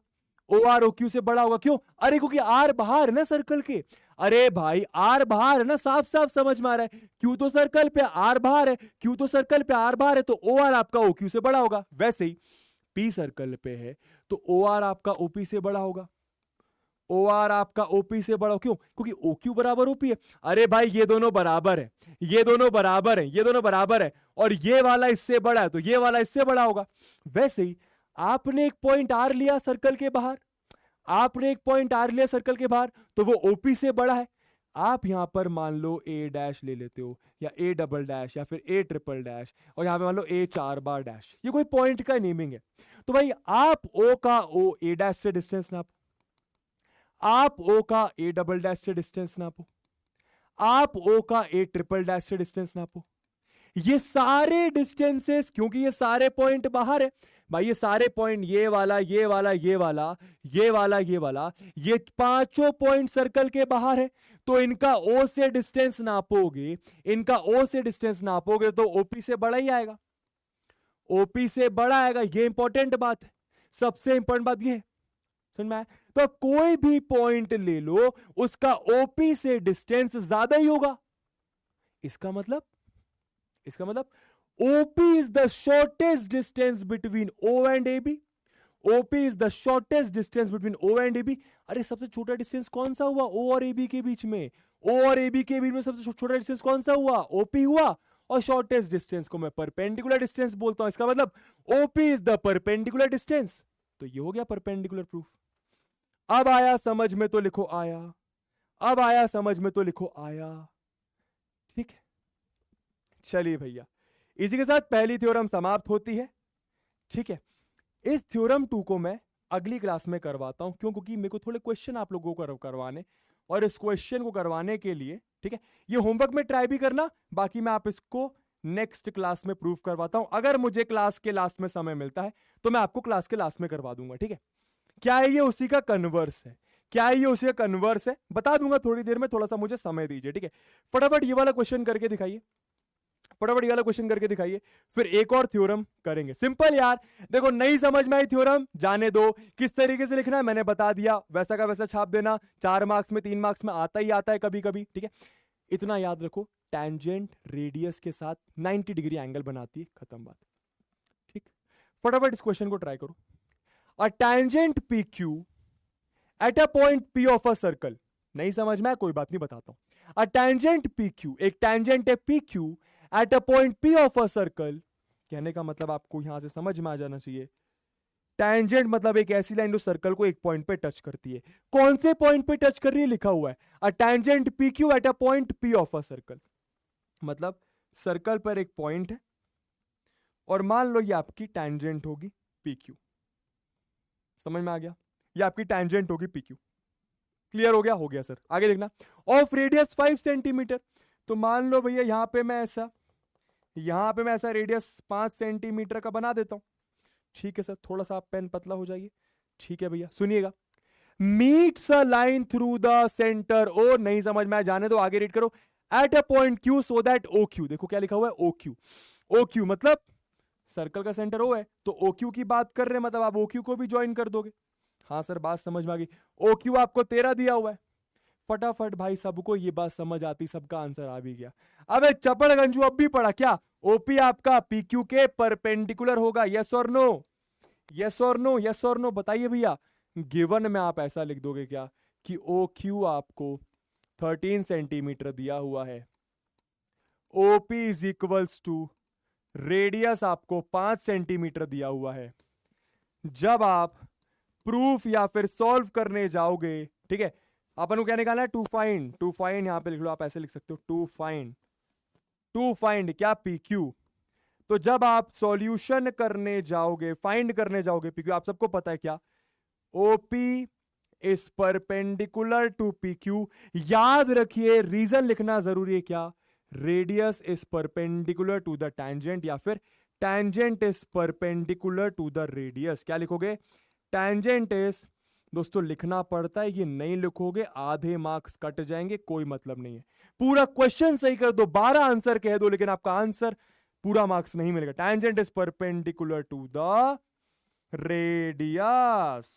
OR OQ से बड़ा होगा। क्यों? अरे क्योंकि R बाहर है ना सर्कल के। अरे भाई R बाहर है ना, साफ साफ समझ में आ रहा है। Q तो सर्कल पे, R बाहर है, Q तो सर्कल पे, R बाहर है, तो OR आपका OQ से बड़ा होगा। वैसे ही P सर्कल पे है तो OR आपका OP से बड़ा होगा, OR आपका OP से बड़ा। क्यों? क्योंकि OQ बराबर OP है। अरे भाई ये दोनों बराबर है, ये दोनों बराबर है, ये दोनों बराबर है, और ये वाला इससे बड़ा है तो ये वाला इससे बड़ा होगा। वैसे ही आपने एक पॉइंट R लिया सर्कल के बाहर, आपने एक पॉइंट R लिया सर्कल के बाहर, तो वो OP से बड़ा है। आप यहां पर मान लो A डैश ले लेते हो, या A डबल डैश, या फिर A ट्रिपल डैश, और यहां पे मान लो A 4 बार डैश। ये कोई पॉइंट का नेमिंग है। तो भाई आप O का O A डैश से डिस्टेंस नापो, आप O का A डबल डैश से डिस्टेंस नापो, आप O का A ट्रिपल डैश से डिस्टेंस नापो। ये सारे डिस्टेंसेस, क्योंकि ये सारे पॉइंट बाहर है भाई, ये सारे पॉइंट, ये वाला, ये वाला, ये वाला, ये वाला, ये वाला, ये पांचों पॉइंट सर्कल के बाहर है। तो इनका O से डिस्टेंस नापोगे, इनका O से डिस्टेंस नापोगे तो OP से बड़ा ही आएगा, OP से बड़ा आएगा। ये इंपॉर्टेंट बात है, सबसे इंपॉर्टेंट बात ये है, समझ में आया? तो कोई भी पॉइंट ले लो, उसका OP से डिस्टेंस ज्यादा ही होगा। इसका मतलब OP is the shortest distance between O and AB. OP is the shortest distance between O and AB. अरे सबसे छोटा डिस्टेंस कौन सा हुआ O और AB के बीच में? O और AB के बीच में सबसे छोटा डिस्टेंस कौन सा हुआ? OP हुआ। और शॉर्टेस्ट डिस्टेंस को मैं परपेंडिकुलर डिस्टेंस बोलता हूं। इसका मतलब OP is the perpendicular distance। तो ये हो गया परपेंडिकुलर प्रूफ। अब आया समझ में तो लिखो आया, अब आया समझ में तो लिखो आया। ठीक है, चलिए भैया, इसी के साथ पहली थ्योरम समाप्त होती है। ठीक है, इस थ्योरम 2 को मैं अगली क्लास में करवाता हूं, क्यों? क्योंकि मेरे को थोड़े क्वेश्चन आप लोगों को करवाने, और इस क्वेश्चन को करवाने के लिए, ठीक है, ये होमवर्क में ट्राई भी करना, बाकी मैं आप इसको नेक्स्ट क्लास में प्रूफ करवाता हूं। अगर मुझे क्लास के लास्ट में समय मिलता है तो मैं आपको क्लास के लास्ट में करवा दूंगा। ठीक है, क्या है ये उसी का कन्वर्स है, क्या है ये उसी का कन्वर्स है, बता दूंगा थोड़ी देर में, थोड़ा सा मुझे समय दीजिए। ठीक है, फटाफट ये वाला क्वेश्चन करके दिखाइए, फटाफट ये वाला क्वेश्चन करके दिखाइए, फिर एक और थ्योरम करेंगे। सिंपल यार, देखो नहीं समझ में आई थ्योरम, जाने दो, किस तरीके से लिखना है मैंने बता दिया, वैसा का वैसा छाप देना, 4 मार्क्स में 3 मार्क्स में आता ही आता है कभी कभी। ठीक है, इतना याद रखो, टैंजेंट रेडियस के साथ 90 डिग्री एंगल बनाती है, खत्म बात। ठीक, फटाफट इस क्वेश्चन को ट्राई करो। A tangent P Q at a point P of a circle, नहीं समझ में, कोई बात नहीं, बताता हूं। अ टैंजेंट पी क्यू, एक टैंजेंट है P Q at a point P of a circle, कहने का मतलब आपको यहां से समझ में आ जाना चाहिए, टैंजेंट मतलब एक ऐसी लाइन जो सर्कल को एक पॉइंट पे टच करती है। कौन से पॉइंट पे टच कर रही है, लिखा हुआ है a tangent P Q at a point P of a circle, मतलब सर्कल पर एक पॉइंट है और मान लो ये आपकी टैंजेंट होगी पी क्यू। समझ में आ गया, ये आपकी टैंजेंट होगी पी क्यू। क्लियर हो गया? हो गया सर, आगे देखना। ऑफ रेडियस 5 सेंटीमीटर, तो मान लो भैया यहां पे मैं ऐसा रेडियस 5 सेंटीमीटर का बना देता हूं। ठीक है सर, थोड़ा सा आप पेन पतला हो जाइए। ठीक है भैया, सुनिएगा। Meets a line through the centre O, नहीं समझ में आया, जाने दो, आगे रीड करो। At a point Q so that O Q, देखो क्या लिखा हुआ है, ओ क्यू। ओ क्यू मतलब सर्कल का सेंटर ओ है, तो ओ क्यू की बात कर रहे हैं, मतलब आप ओ क्यू को भी ज्वाइन कर दोगे। हाँ सर, बात समझ में आ गई। ओ क्यू आपको 13 दिया हुआ है। फटाफट भाई, सबको ये बात समझ आती, सबका आंसर आ भी गया। अबे चपड़ गंजू, अब भी पढ़ा क्या? ओपी आपका पीक्यू के परपेंडिकुलर होगा, यस और नो, यस और नो, यस और नो, बताइए भैया। गिवन में आप ऐसा लिख दोगे क्या कि ओ क्यू आपको 13 सेंटीमीटर दिया हुआ है, OP is equals to radius आपको 5 सेंटीमीटर दिया हुआ है। जब आप प्रूफ या फिर सॉल्व करने जाओगे, ठीक है, अपन को क्या निकालना है, टू फाइंड यहां पे लिख लो, आप ऐसे लिख सकते हो, टू फाइंड क्या, पी क्यू। तो जब आप सॉल्यूशन करने जाओगे, फाइंड करने जाओगे पी क्यू, आप सबको पता है क्या, OP is perpendicular to P Q. याद रखिए, रीजन लिखना जरूरी है क्या, radius is perpendicular to the tangent, या फिर tangent is perpendicular to the radius. क्या लिखोगे, टैंजेंट इज, दोस्तों लिखना पड़ता है, ये नहीं लिखोगे आधे मार्क्स कट जाएंगे, कोई मतलब नहीं है। पूरा क्वेश्चन सही कर दो, 12 आंसर कह दो, लेकिन आपका आंसर पूरा मार्क्स नहीं मिलेगा। Tangent is perpendicular to the radius,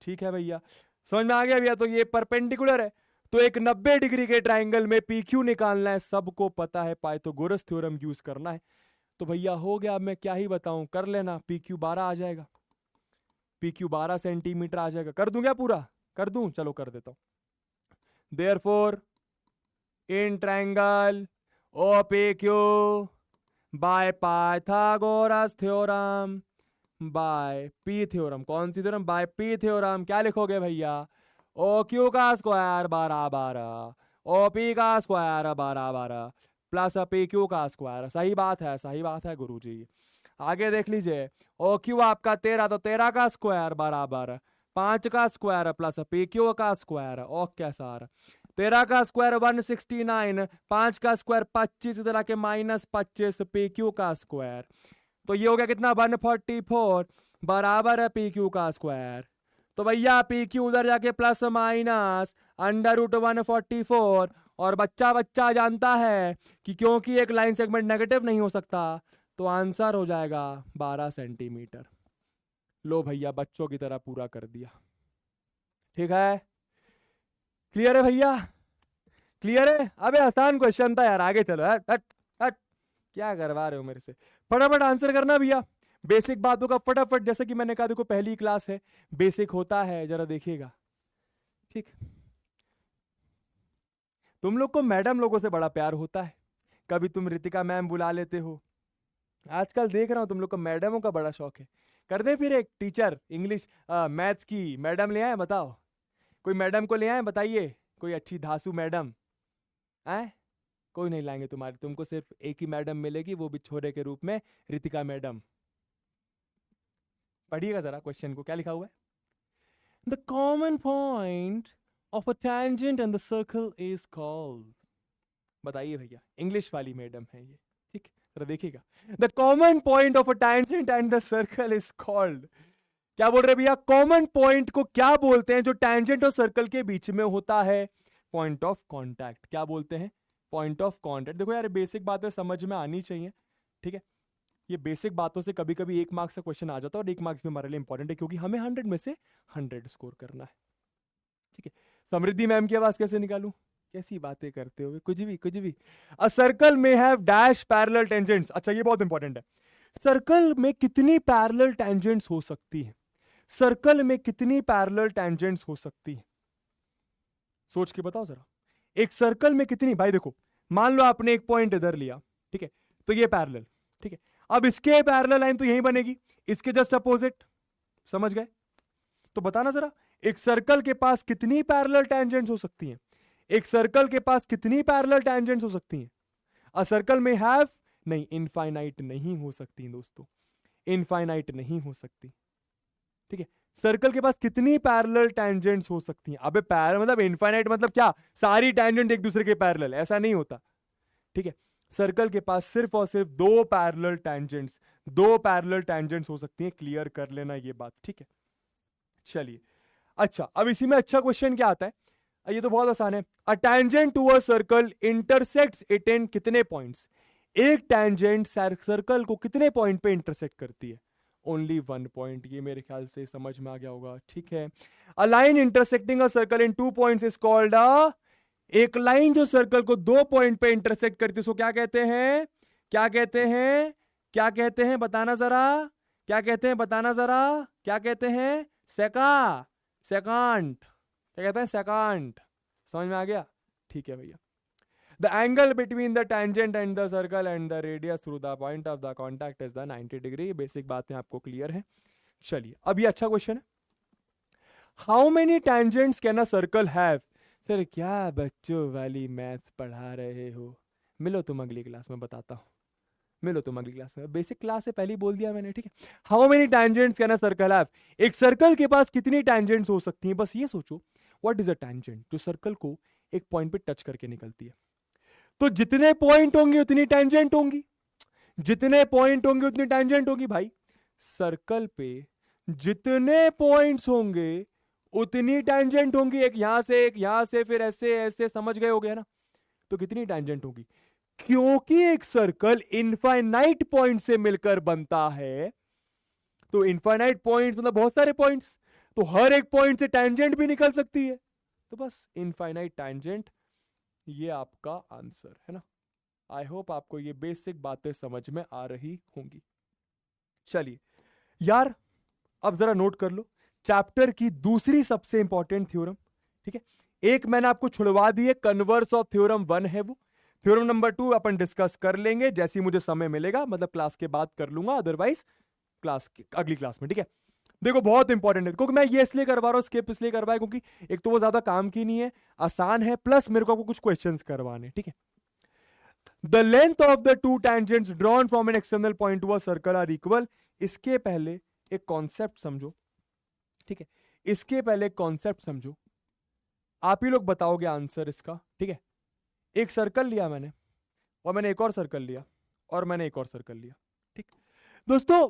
ठीक है भैया, समझ में आ गया भैया? तो ये परपेंडिकुलर है, तो एक 90 डिग्री के ट्राइंगल में पी क्यू निकालना है, सबको पता है, पाइथागोरस थ्योरम यूज करना है। तो भैया हो गया, अब मैं क्या ही बताऊं, कर लेना, पी क्यू 12 आ जाएगा, पी क्यू 12 सेंटीमीटर आ जाएगा। कर दूं क्या पूरा? कर दूं, चलो कर देता हूं। Therefore in triangle O P Q by Pythagoras theorem by P theorem, कौन सी थ्योरम? By P theorem. क्या लिखोगे भैया, ओ क्यू का स्क्वायर 12 ओ पी का स्क्वायर 12 प्लस पी क्यू का स्क्वायर। सही बात है, सही बात है गुरुजी। आगे देख लीजिए, ओ क्यू आपका 13, तो 13 का स्क्वायर बराबर 5 का स्क्वायर प्लस पी क्यू का स्क्वायर। ओके सर, 13 का स्क्वायर 169, 5 का स्क्वायर 25, इधर आके -25 पी क्यू का स्क्वायर। तो ये हो गया कितना, 144 बराबर है पी क्यू का स्क्वायर। तो भैया पी क्यू उधर जाके प्लस माइनस √144, और बच्चा बच्चा जानता है कि क्योंकि एक लाइन सेगमेंट नेगेटिव नहीं हो सकता, तो आंसर हो जाएगा 12 सेंटीमीटर। लो भैया, बच्चों की तरह पूरा कर दिया। ठीक है, क्लियर है भैया? क्लियर है? अबे आसान क्वेश्चन था यार, आगे चलो। हट हट हट, क्या करवा रहे हो मेरे से? फटाफट आंसर करना भैया, बेसिक बातों का फटाफट, जैसे कि मैंने कहा, देखो पहली क्लास है, बेसिक होता है, जरा देखिएगा। ठीक, तुम लोग को मैडम लोगों से बड़ा प्यार होता है, कभी तुम रितिका मैम बुला लेते हो, आजकल देख रहा हूं तुम लोग को मैडमों का बड़ा शौक है। कर दे फिर एक टीचर इंग्लिश मैथ्स की मैडम ले आए, बताओ कोई मैडम को ले आए, बताइए कोई अच्छी धासु मैडम आए? कोई नहीं लाएंगे तुम्हारे, तुमको सिर्फ एक ही मैडम मिलेगी, वो भी छोरे के रूप में, रितिका मैडम। पढ़िएगा जरा क्वेश्चन को, क्या लिखा हुआ है? The common point of a tangent and the circle is called, बताइए भैया, इंग्लिश वाली मैडम है ये, ठीक, जरा देखिएगा। The common point of a tangent and the circle is called, क्या बोल रहे भैया? कॉमन पॉइंट को क्या बोलते हैं जो टेंजेंट और सर्कल के बीच में होता है? Point of contact. क्या बोलते हैं? Point of contact. देखो यार, बेसिक बातें समझ में आनी चाहिए, ठीक है? ये बेसिक बातों से कभी कभी 1 मार्क्स का क्वेश्चन आ जाता है, और 1 मार्क्स भी हमारे लिए इंपॉर्टेंट है, क्योंकि हमें 100 में से 100 स्कोर करना है, ठीक है? समृद्धि मैम की आवाज कैसे निकालूं? कैसी बातें करते हो, कुछ भी कुछ भी। अ सर्कल में हैव डैश पैरेलल टेंजेंट्स। अच्छा, ये बहुत इंपॉर्टेंट है। सर्कल में कितनी पैरेलल टेंजेंट्स हो सकती है? सर्कल में कितनी पैरेलल टेंजेंट्स हो सकती है? सोच के बताओ जरा। एक सर्कल में कितनी, भाई देखो, मान लो आपने एक पॉइंट इधर लिया, ठीक है, तो ये पैरेलल, ठीक है। अब इसके पैरेलल लाइन तो यही बनेगी, इसके जस्ट अपोजिट, समझ गए? तो बताना जरा, एक सर्कल के पास कितनी पैरेलल टेंजेंट्स हो सकती हैं? एक सर्कल के पास कितनी पैरेलल टेंजेंट्स हो सकती हैं? अ सर्कल में हैव, नहीं, इनफाइनाइट नहीं हो सकती दोस्तों, इनफाइनाइट नहीं हो सकती, ठीक है? सर्कल के पास कितनी पैरेलल टेंजेंट्स हो सकती हैं? अबे पैरेलल मतलब इनफाइनाइट मतलब क्या? सारी टेंजेंट एक दूसरे के पैरेलल, ऐसा नहीं होता, ठीक है? सर्कल के पास सिर्फ और सिर्फ 2 पैरेलल टेंजेंट्स हो सकती हैं। क्लियर कर लेना ये बात, ठीक है? चलिए, अच्छा, अब इसी में अच्छा क्वेश्चन क्या आता है? ये तो बहुत आसान है। A tangent to a circle intersects it in कितने पॉइंट्स? एक टेंजेंट सर्कल को कितने पॉइंट पे इंटरसेक्ट करती है? Only 1 point. ये मेरे ख्याल से समझ में आ गया होगा, ठीक है? A line intersecting a circle in 2 points is called a, एक लाइन जो सर्कल को 2 पॉइंट पे इंटरसेक्ट करती है उसको क्या कहते हैं? क्या कहते हैं? क्या कहते हैं? बताना जरा, क्या कहते हैं? बताना जरा, क्या कहते हैं? सेकांट। क्या कहते हैं? सेकांट। समझ में आ गया? ठीक है भैया। The angle between the tangent and the circle and the radius through the point of the contact is the 90 degree। Basic बातें आपको क्लियर है। चलिए, अब ये अच्छा क्वेश्चन है। How many tangents can a circle have? Sir क्या बच्चों वाली मैथ्स पढ़ा रहे हो? मिलो तुम अगली क्लास में, बताता हूँ। मिलो तुम अगली क्लास में, बेसिक क्लास से पहले ही बोल दिया मैंने, ठीक है? How many tangents can a circle have? एक सर्कल के पास कितनी टेंजेंट्स हो सकती हैं? बस ये सोचो, व्हाट इज अ टेंजेंट? जो सर्कल को एक पॉइंट पे टच करके निकलती है। तो जितने पॉइंट होंगे उतनी टेंजेंट होंगी, जितने पॉइंट होंगे उतनी टेंजेंट होगी। भाई, सर्कल पे जितने पॉइंट्स होंगे उतनी टेंजेंट होंगी। एक यहां से, एक यहां से, फिर ऐसे ऐसे, समझ गए हो गया ना? तो कितनी टेंजेंट होगी? क्योंकि एक सर्कल इनफाइनाइट पॉइंट से मिलकर बनता है, तो इनफाइनाइट पॉइंट्स मतलब बहुत सारे पॉइंट्स, तो हर एक पॉइंट से टेंजेंट भी निकल सकती है। तो बस इनफाइनाइट टेंजेंट, ये आपका आंसर है ना? आई होप आपको ये बेसिक बातें समझ में आ रही होंगी। चलिए यार, अब जरा नोट कर लो चैप्टर की दूसरी सबसे इंपॉर्टेंट थ्योरम, ठीक है? एक मैंने आपको छुड़वा दी है, कन्वर्स ऑफ थ्योरम 1 है वो। थ्योरम नंबर 2 अपन डिस्कस कर लेंगे जैसे ही मुझे समय मिलेगा, मतलब क्लास के बाद कर लूंगा, अदरवाइज अगली क्लास में, ठीक है? देखो बहुत इंपॉर्टेंट है, क्योंकि मैं ये इसलिए करवा रहा हूं, स्किप इसलिए करवाया क्योंकि एक तो वो ज्यादा काम की नहीं है, आसान है, प्लस मेरे को आपको कुछ क्वेश्चंस करवाने, ठीक है? The length of the 2 tangents drawn from an external point to a circle are equal. इसके पहले एक कॉन्सेप्ट समझो, ठीक है? इसके पहले एक कॉन्सेप्ट समझो, आप ही लोग बताओगे आंसर इसका, ठीक है? एक सर्कल लिया मैंने, और मैंने एक और सर्कल लिया, और मैंने एक और सर्कल लिया, ठीक? दोस्तों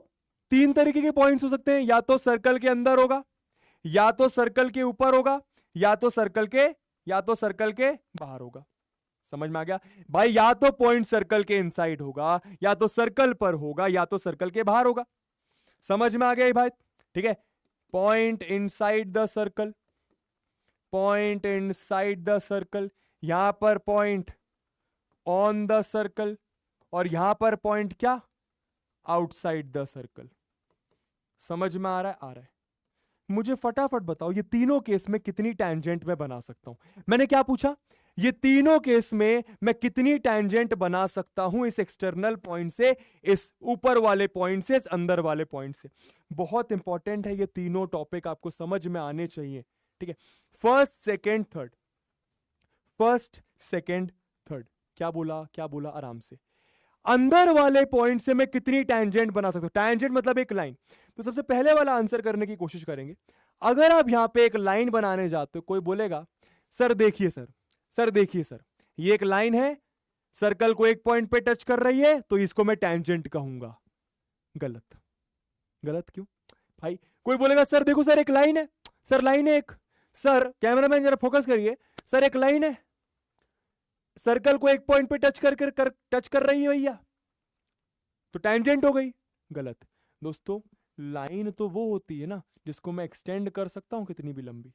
3 तरीके के पॉइंट्स हो सकते हैं, या तो सर्कल के अंदर होगा, या तो सर्कल के ऊपर होगा, या तो सर्कल के बाहर होगा। समझ में आ गया भाई? या तो पॉइंट सर्कल के इनसाइड होगा, या तो सर्कल पर होगा, या तो सर्कल के बाहर होगा। समझ में आ गया भाई? ठीक है? Point inside the circle, point inside the circle, यहां पर पॉइंट ऑन द सर्कल, और यहां पर पॉइंट क्या? Outside the circle. समझ में आ रहा है? आ रहा है? मुझे फटाफट बताओ, ये तीनों केस में कितनी टेंजेंट मैं बना सकता हूं? मैंने क्या पूछा? ये तीनों केस में मैं कितनी टेंजेंट बना सकता हूं, इस एक्सटर्नल पॉइंट से, इस ऊपर वाले पॉइंट से, इस अंदर वाले पॉइंट से। बहुत इंपॉर्टेंट है, ये तीनों टॉपिक आपको समझ में आने चाहिए, ठीक है, first second third, first second third, क्या बोला आराम से। अंदर वाले पॉइंट से मैं कितनी टैंजेंट बना सकता हूं, टैंजेंट मतलब एक लाइन। तो सबसे पहले वाला आंसर करने की कोशिश करेंगे। अगर आप यहां पे एक लाइन बनाने जाते हो, कोई बोलेगा सर देखिए सर, सर देखिए सर, ये एक लाइन है, सर्कल को एक पॉइंट पे टच कर रही है, तो इसको मैं टैंजेंट कहूंगा। गलत। गलत क्यों भाई? कोई बोलेगा सर देखो सर एक लाइन है, सर लाइन है एक, सर कैमरामैन जरा फोकस करिए, सर एक लाइन है, सर्कल को एक पॉइंट पे टच कर रही है भैया, तो टैंजेंट हो गई। गलत दोस्तों, लाइन तो वो होती है ना जिसको मैं एक्सटेंड कर सकता हूं कितनी भी लंबी।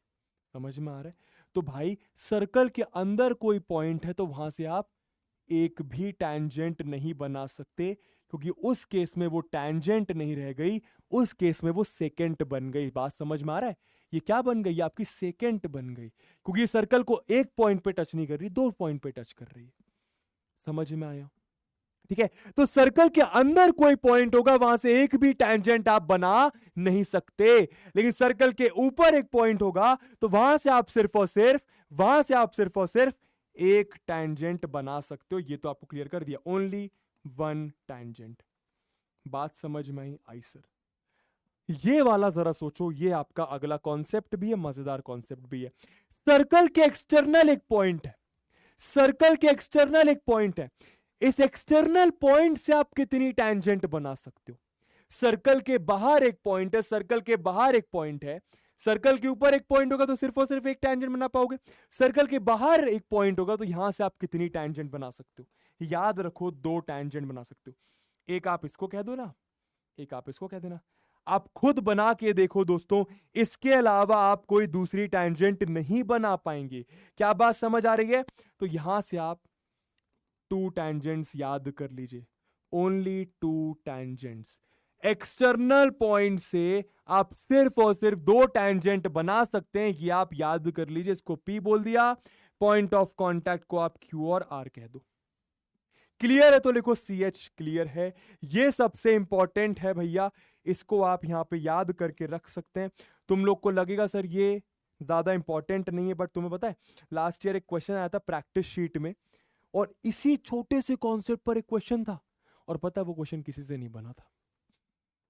समझ में आ रहा है? तो भाई सर्कल के अंदर कोई पॉइंट है तो वहां से आप एक भी टैंजेंट नहीं बना सकते, क्योंकि उस केस में वो टैंजेंट नहीं रह गई, उस केस में वो सेकेंट बन गई। बात समझ में आ रहा है? ये क्या बन गई? आपकी सेकेंट बन गई, क्योंकि ये सर्कल को एक पॉइंट पे टच नहीं कर रही, दो पॉइंट पे टच कर रही है। समझ में आया? ठीक है, तो सर्कल के अंदर कोई पॉइंट होगा, वहां से एक भी टैंजेंट आप बना नहीं सकते, लेकिन सर्कल के ऊपर एक पॉइंट होगा तो वहां से आप सिर्फ और सिर्फ एक टैंजेंट बना सकते हो। ये तो आपको क्लियर कर दिया, ओनली वन टैंजेंट। बात समझ में आई सर? ये वाला जरा सोचो, ये आपका अगला कॉन्सेप्ट भी है, मजेदार कॉन्सेप्ट भी है। सर्कल के एक्सटर्नल एक पॉइंट है, सर्कल के एक्सटर्नल एक पॉइंट है, इस एक्सटर्नल पॉइंट से आप कितनी टैंजेंट बना सकते हो? सर्कल के बाहर एक पॉइंट है, सर्कल के बाहर एक पॉइंट है, सर्कल के ऊपर एक पॉइंट होगा तो सिर्फ और सिर्फ एक टैंजेंट बना पाओगे, सर्कल के बाहर एक पॉइंट होगा तो यहां से आप कितनी टैंजेंट बना सकते हो? याद रखो, दो टैंजेंट बना सकते हो, एक आप इसको कह दो ना, एक आप इसको कह देना। आप खुद बना के देखो दोस्तों, इसके अलावा आप कोई दूसरी टैंजेंट नहीं बना पाएंगे। क्या बात समझ आ रही है? तो यहां से आप टू टैंजेंट्स याद कर लीजिए, only two tangents. External point से आप सिर्फ और सिर्फ दो टैंजेंट बना सकते हैं, ये आप याद कर लीजिए। इसको P बोल दिया, पॉइंट ऑफ कांटेक्ट को आप Q और R कह दो। क्लियर है तो लिखो CH, क्लियर है। ये सबसे इंपॉर्टेंट है भैया, इसको आप यहां पे याद करके रख सकते हैं। तुम लोग को लगेगा सर ये ज्यादा इंपॉर्टेंट नहीं है, बट तुम्हें पता है लास्ट ईयर एक क्वेश्चन आया था प्रैक्टिस शीट में, और इसी छोटे से कॉन्सेप्ट पर एक क्वेश्चन था, और पता है वो क्वेश्चन किसी से नहीं बना था,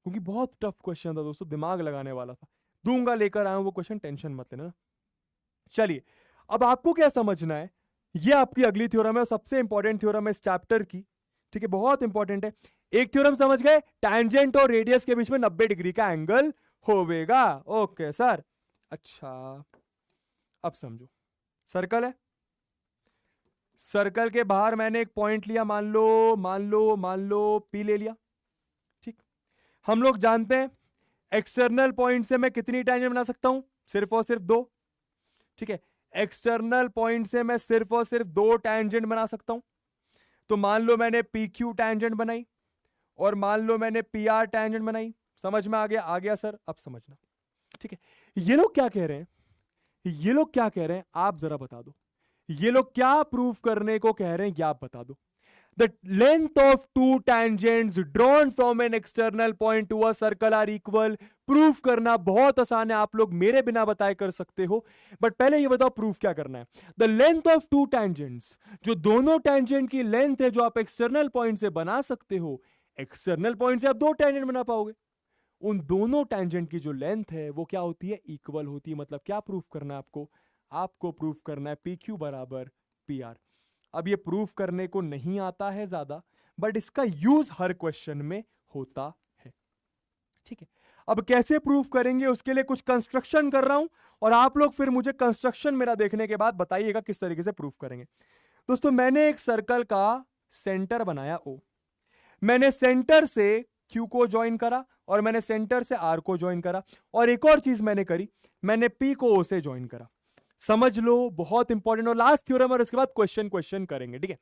क्योंकि बहुत टफ क्वेश्चन था दोस्तों, दिमाग लगाने वाला था। दूंगा, लेकर आया हूं वो क्वेश्चन, टेंशन मत लेना। चलिए, अब आपको क्या समझना है, ये आपकी अगली थ्योरम है, सबसे इंपॉर्टेंट थ्योरम है इस चैप्टर की। ठीक है, बहुत इंपॉर्टेंट है। एक थ्योरम समझ गए, टैंजेंट और रेडियस के बीच में 90 डिग्री का एंगल होवेगा। ओके सर, अच्छा अब समझो, सर्कल है, सर्कल के बाहर मैंने एक पॉइंट लिया, मान लो P ले लिया। ठीक, हम लोग जानते हैं एक्सटर्नल पॉइंट से मैं कितनी टैंजेंट बना सकता हूं? सिर्फ और सिर्फ दो। ठीक है, एक्सटर्नल पॉइंट से मैं सिर्फ और सिर्फ दो टैंजेंट बना सकता हूं। तो मान लो मैंने PQ टैंजेंट बनाई, और मान लो मैंने PR टैंजेंट बनाई। समझ में आ गया सर? अब समझना। ठीक है, ये लोग क्या कह रहे हैं, ये लोग क्या कह रहे हैं, आप जरा बता दो, ये लोग क्या प्रूफ करने को कह रहे हैं, ये आप बता दो। The length of two tangents drawn from an external point to a circle are equal. Proof करना बहुत आसान है, आप लोग मेरे बिना बताए कर सकते हो, बट पहले ये बताओ प्रूफ क्या करना है। The length of two tangents, जो दोनों tangent की लेंथ है जो आप एक्सटर्नल पॉइंट से बना सकते हो, एक्सटर्नल पॉइंट से आप दो tangent बना पाओगे, उन दोनों tangent की जो लेंथ है वो क्या होती है? इक्वल होती है। मतलब क्या प्रूफ करना है आपको? आपको प्रूफ करना है PQ बराबर PR। अब ये प्रूफ करने को नहीं आता है ज्यादा, बट इसका यूज हर क्वेश्चन में होता है। ठीक है, अब कैसे प्रूफ करेंगे उसके लिए कुछ कंस्ट्रक्शन कर रहा हूं, और आप लोग फिर मुझे कंस्ट्रक्शन मेरा देखने के बाद बताइएगा किस तरीके से प्रूफ करेंगे। दोस्तों, मैंने एक सर्कल का सेंटर बनाया O, मैंने सेंटर से Q को ज्वाइन करा, और मैंने सेंटर से R को ज्वाइन करा, और एक और चीज मैंने करी, मैंने P को O से ज्वाइन करा। समझ लो, बहुत इंपॉर्टेंट। और लास्ट थ्योरम, और उसके बाद क्वेश्चन करेंगे। ठीक है,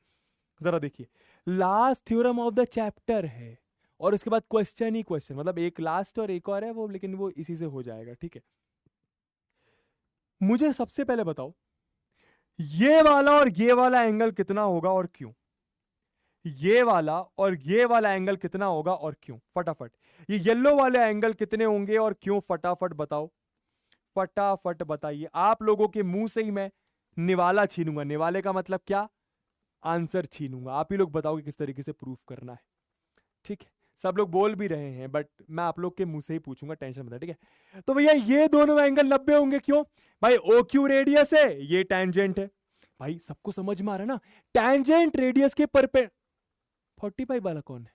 जरा देखिए, last theorem of the chapter है, और उसके बाद क्वेश्चन ही क्वेश्चन, मतलब एक लास्ट और एक और है वो, लेकिन वो इसी से हो जाएगा। ठीक है, मुझे सबसे पहले बताओ ये वाला और ये वाला एंगल कितना होगा और क्यों? ये वाला और ये वाला एंगल कितना होगा और क्यों? फटाफट। ये येलो वाले एंगल कितने होंगे और क्यों? फटाफट बताओ, फटाफट बताइए। आप लोगों के मुंह से ही मैं निवाला छीनूंगा। निवाले का मतलब क्या? आंसर छीनूंगा। आप ही लोग बताओगे किस तरीके से प्रूफ करना है। ठीक है, सब लोग बोल भी रहे हैं बट मैं आप लोग के मुंह से ही पूछूंगा, टेंशन मत। ठीक है, तो भैया ये दोनों एंगल 90 होंगे। क्यों भाई? ओ क्यू रेडियस है, ये टैंजेंट है। भाई सबको समझ में आ रहा है ना? टैंजेंट रेडियस के परपे 45 वाला कौन है?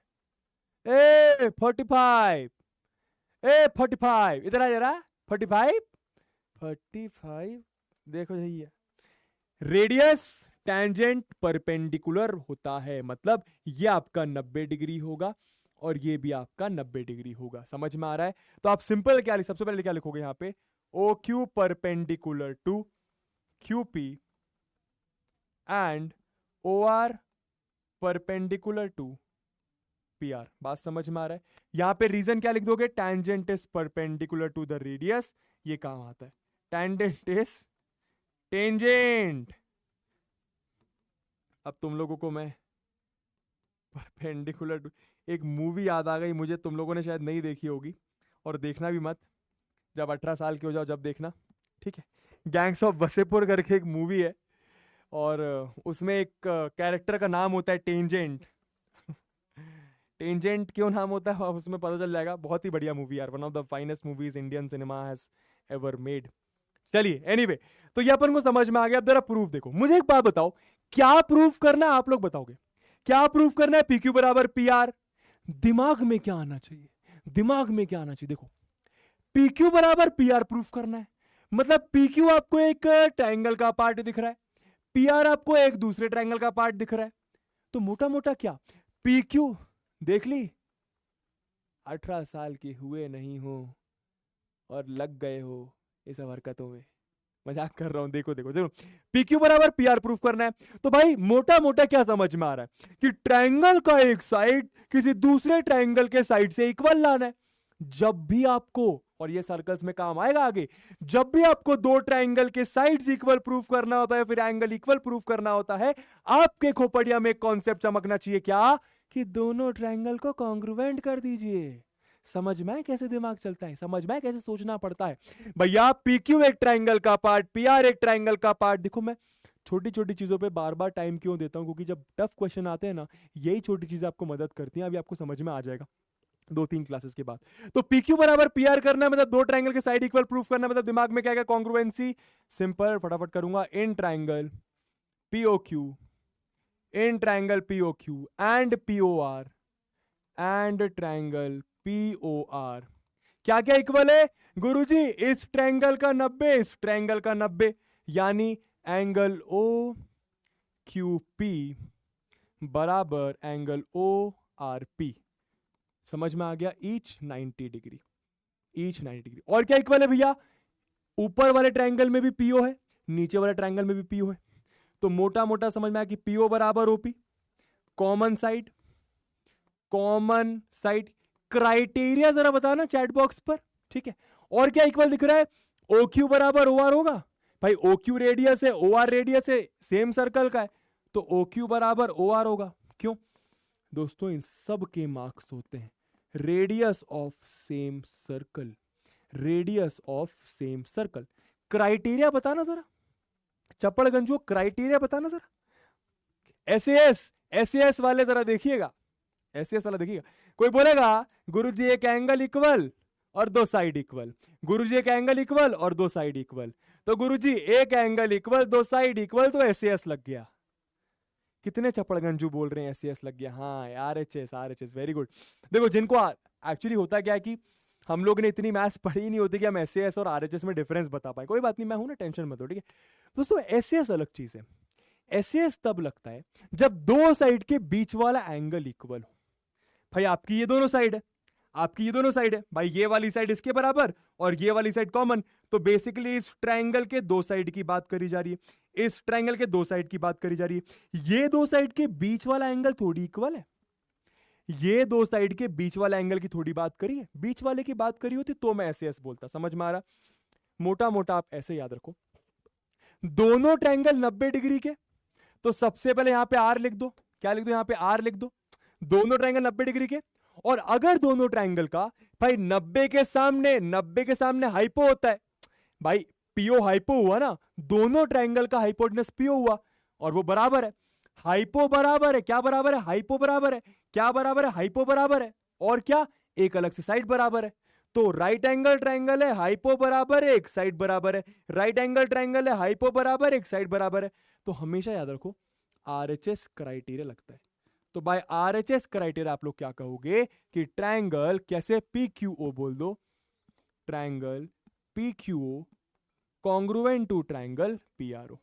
ए 45, ए 45 इधर आ जरा। 45 45 देखो यही है। रेडियस टैंजेंट परपेंडिकुलर होता है, मतलब ये आपका 90 डिग्री होगा और ये भी आपका 90 डिग्री होगा। समझ में आ रहा है? तो आप सिंपल क्या सबसे पहले क्या लिखोगे यहां पे? O Q perpendicular to Q P and O R perpendicular to P R. बात समझ में आ रहा है? यहां पे रीजन क्या लिख दोगे? Tangent is perpendicular to the radius. ये काम आता है, टैंजेंट इज टेंजेंट। अब तुम लोगों को मैं परपेंडिकुलर टू, एक मूवी याद आ गई मुझे, तुम लोगों ने शायद नहीं देखी होगी और देखना भी मत, जब 18 साल के हो जाओ जब देखना। ठीक है, गैंग्स ऑफ वसेपुर करके एक मूवी है और उसमें एक कैरेक्टर का नाम होता है टेंजेंट। टेंजेंट क्यों नाम होता है उसमें पता चल जाएगा। बहुत ही बढ़िया मूवी यार, one of the finest movies Indian cinema has ever made. चलिए एनीवे, तो ये अपन को समझ में आ गया। अब जरा प्रूफ देखो। मुझे एक बात बताओ, क्या प्रूफ करना है? आप लोग बताओगे क्या प्रूफ करना है? पी क्यू बराबर पी आर। दिमाग में क्या आना चाहिए? दिमाग में क्या आना चाहिए? देखो, पी क्यू बराबर पी आर प्रूफ करना है, मतलब पी क्यू आपको एक ट्रायंगल का पार्ट दिख रहा है, पी आर आपको एक दूसरे ट्रायंगल का पार्ट दिख रहा है। तो मोटा मोटा क्या, पी क्यू देख ली, 18 साल के हुए नहीं हो और लग गए हो ये सब हरकतों में। मजाक कर रहा हूं। देखो देखो देखो, पी क्यू बराबर पी आर प्रूफ करना है। तो भाई मोटा मोटा क्या समझ में आ रहा है कि ट्रायंगल का एक साइड किसी दूसरे ट्रायंगल के साइड से इक्वल लाना है। जब भी आपको, और ये सर्कल्स में काम आएगा आगे, जब भी आपको दो ट्रायंगल के साइड्स इक्वल प्रूफ करना होता है, फिर एंगल इक्वल प्रूफ करना होता है, आपके खोपड़िया में एक कॉन्सेप्ट चमकना चाहिए। क्या? कि दोनों ट्रायंगल को कॉन्ग्रुएंट कर दीजिए। समझ में कैसे दिमाग चलता है? समझ में कैसे सोचना पड़ता है? भैया पी क्यू एक ट्रायंगल का पार्ट, पी आर एक ट्रायंगल का पार्ट। देखो मैं छोटी छोटी चीजों पे बार बार टाइम क्यों देता हूं? क्योंकि जब टफ क्वेश्चन आते हैं ना, यही छोटी चीजें आपको मदद करती हैं। अभी आपको समझ में आ जाएगा 2-3 क्लासेस के बाद। तो पी क्यू बराबर पी आर करना मतलब दो ट्रायंगल के साइड इक्वल प्रूफ करना, मतलब दिमाग में क्या आएगा? कॉन्ग्रुएंसी। सिंपल, फटाफट करूंगा। In triangle PO Q, in triangle PO Q and PO R and triangle POR क्या क्या इक्वल है गुरुजी? इस ट्रायंगल का 90, इस ट्रायंगल का 90, यानी एंगल OQP बराबर एंगल ORP। समझ में आ गया? Each 90 degree, each 90 degree. और क्या इक्वल है भैया? ऊपर वाले ट्रायंगल में भी PO है, नीचे वाले ट्रायंगल में भी PO है। तो मोटा मोटा समझ में आया कि PO बराबर OP। Common side, common side. Criteria जरा बताना चैट बॉक्स पर। ठीक है, और क्या इक्वल दिख रहा है? OQ बराबर OR होगा। भाई OQ रेडियस है, OR रेडियस है, सेम सर्कल का है, तो OQ बराबर OR होगा। क्यों दोस्तों? इन सब के मार्क्स होते हैं radius of same circle, radius of same circle. Criteria बताना जरा चप्पड़गंजो, क्राइटेरिया बताना जरा। एसएस वाले जरा देखिएगा, एसएस वाला देखिएगा। कोई बोलेगा गुरुजी एक एंगल इक्वल और दो साइड इक्वल, गुरुजी एक एंगल इक्वल और दो साइड इक्वल, तो गुरुजी एक एंगल इक्वल दो साइड इक्वल तो एसएस लग गया। कितने चप्पड़गंजू बोल रहे हैं एसएस लग गया? हाँ आरएचएस, आरएचएस, वेरी गुड। देखो जिनको एक्चुअली होता क्या है कि हम लोग ने इतनी मैथ्स पढ़ी ही नहीं होती कि हम एसएस और आरएचएस में डिफरेंस बता पाए। कोई बात नहीं, मैं हूं ना, टेंशन मत लो। ठीक है दोस्तों, एसएस अलग चीज है। एसएस तब लगता है जब दो साइड के बीच वाला एंगल इक्वल हो। भाई आपकी ये दोनों साइड है, आपकी ये दोनों साइड है, भाई ये वाली साइड इसके बराबर और ये वाली साइड कॉमन, तो बेसिकली इस ट्रायंगल के दो साइड की बात करी जा रही है, इस ट्रायंगल के दो साइड की बात करी जा रही है। ये दो साइड के बीच वाला एंगल थोड़ी इक्वल है, ये दो साइड के बीच वाला एंगल की थोड़ी बात करी है। बीच वाले की बात करी होती तो मैं ऐसे बोलता। समझ में आ रहा? मोटा मोटा आप ऐसे याद रखो, दोनों ट्रायंगल 90 डिग्री के, तो सबसे पहले यहां पे आर लिख दो। क्या लिख दो? यहां पे आर लिख दो। दोनों ट्रायंगल 90 डिग्री के, और अगर दोनों ट्रायंगल का भाई 90 के सामने हाइपो होता है, भाई पीओ हाइपो हुआ ना, दोनों ट्रायंगल का हाइपोटेनस पीओ हुआ और वो बराबर है। हाइपो बराबर है, क्या बराबर है? हाइपो बराबर है। क्या बराबर है? हाइपो बराबर है। और क्या? एक अलग से साइड बराबर है। तो राइट एंगल ट्रायंगल है, हाइपो बराबर है, एक साइड बराबर है। राइट एंगल ट्रायंगल है, हाइपो बराबर, एक साइड बराबर है। तो हमेशा याद रखो आरएचएस क्राइटेरिया लगता है। तो बाय आरएचएस क्राइटेरिया आप लोग क्या कहोगे कि ट्रायंगल कैसे पीक्यूओ बोल दो, triangle PQO congruent to triangle PRO.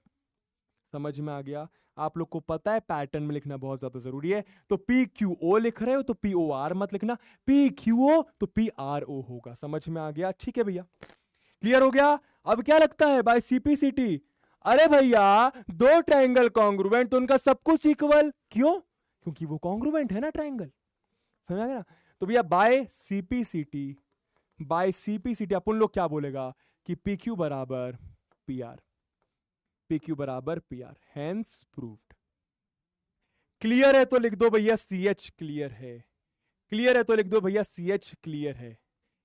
समझ में आ गया? आप लोग को पता है पैटर्न में लिखना बहुत ज्यादा जरूरी है। तो पी क्यू ओ लिख रहे हो तो पी ओ आर मत लिखना, पी क्यू ओ तो पी आर ओ होगा। समझ में आ गया? ठीक है भैया, क्लियर हो गया? अब क्या लगता है बाय सीपीसीटी? अरे भैया दो ट्रायंगल कॉन्ग्रुएंट तो उनका सब कुछ इक्वल, क्यों? क्योंकि वो कॉन्ग्रुएंट है ना ट्रायंगल। समझ आ गया ना? तो भैया बाय सीपीसीटी, बाय सीपीसीटी अपन लोग क्या बोलेगा कि पी क्यू बराबर पी आर, पी क्यू बराबर P R, hence proved. Clear है तो लिख दो भैया सी एच क्लियर है। क्लियर है तो लिख दो भैया सी एच क्लियर है।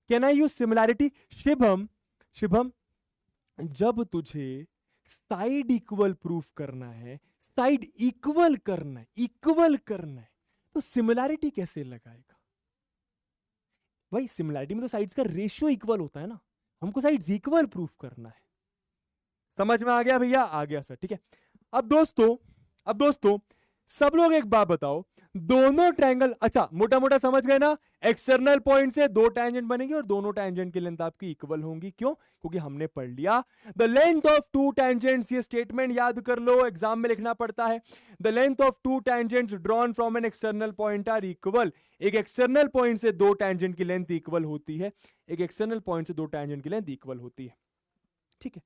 Can I use similarity? Shivam, Shivam जब तुझे साइड इक्वल प्रूफ करना है, साइड इक्वल करना है, इक्वल करना है, तो सिमिलैरिटी कैसे लगाएगा? भाई सिमिलैरिटी में तो साइड्स का रेशियो इक्वल होता है ना, हमको साइड्स इक्वल प्रूफ करना है। समझ में आ गया भैया? आ गया सर, ठीक है। अब दोस्तों सब लोग एक बात बताओ, दोनों ट्रायंगल, अच्छा मोटा मोटा समझ गए ना, एक्सटर्नल पॉइंट से दो टैंजेंट बनेंगे और दोनों टैंजेंट की लेंथ आपकी इक्वल होंगी। क्यों? क्योंकि हमने पढ़ लिया the length of two tangents, ये स्टेटमेंट याद कर लो, एग्जाम में लिखना पड़ता है। The length of two tangents drawn from an external point are equal. एक एक्सटर्नल पॉइंट से दो टैंजेंट की लेंथ इक्वल होती है, एक एक्सटर्नल पॉइंट से दो टैंजेंट की लेंथ इक्वल होती है। ठीक है,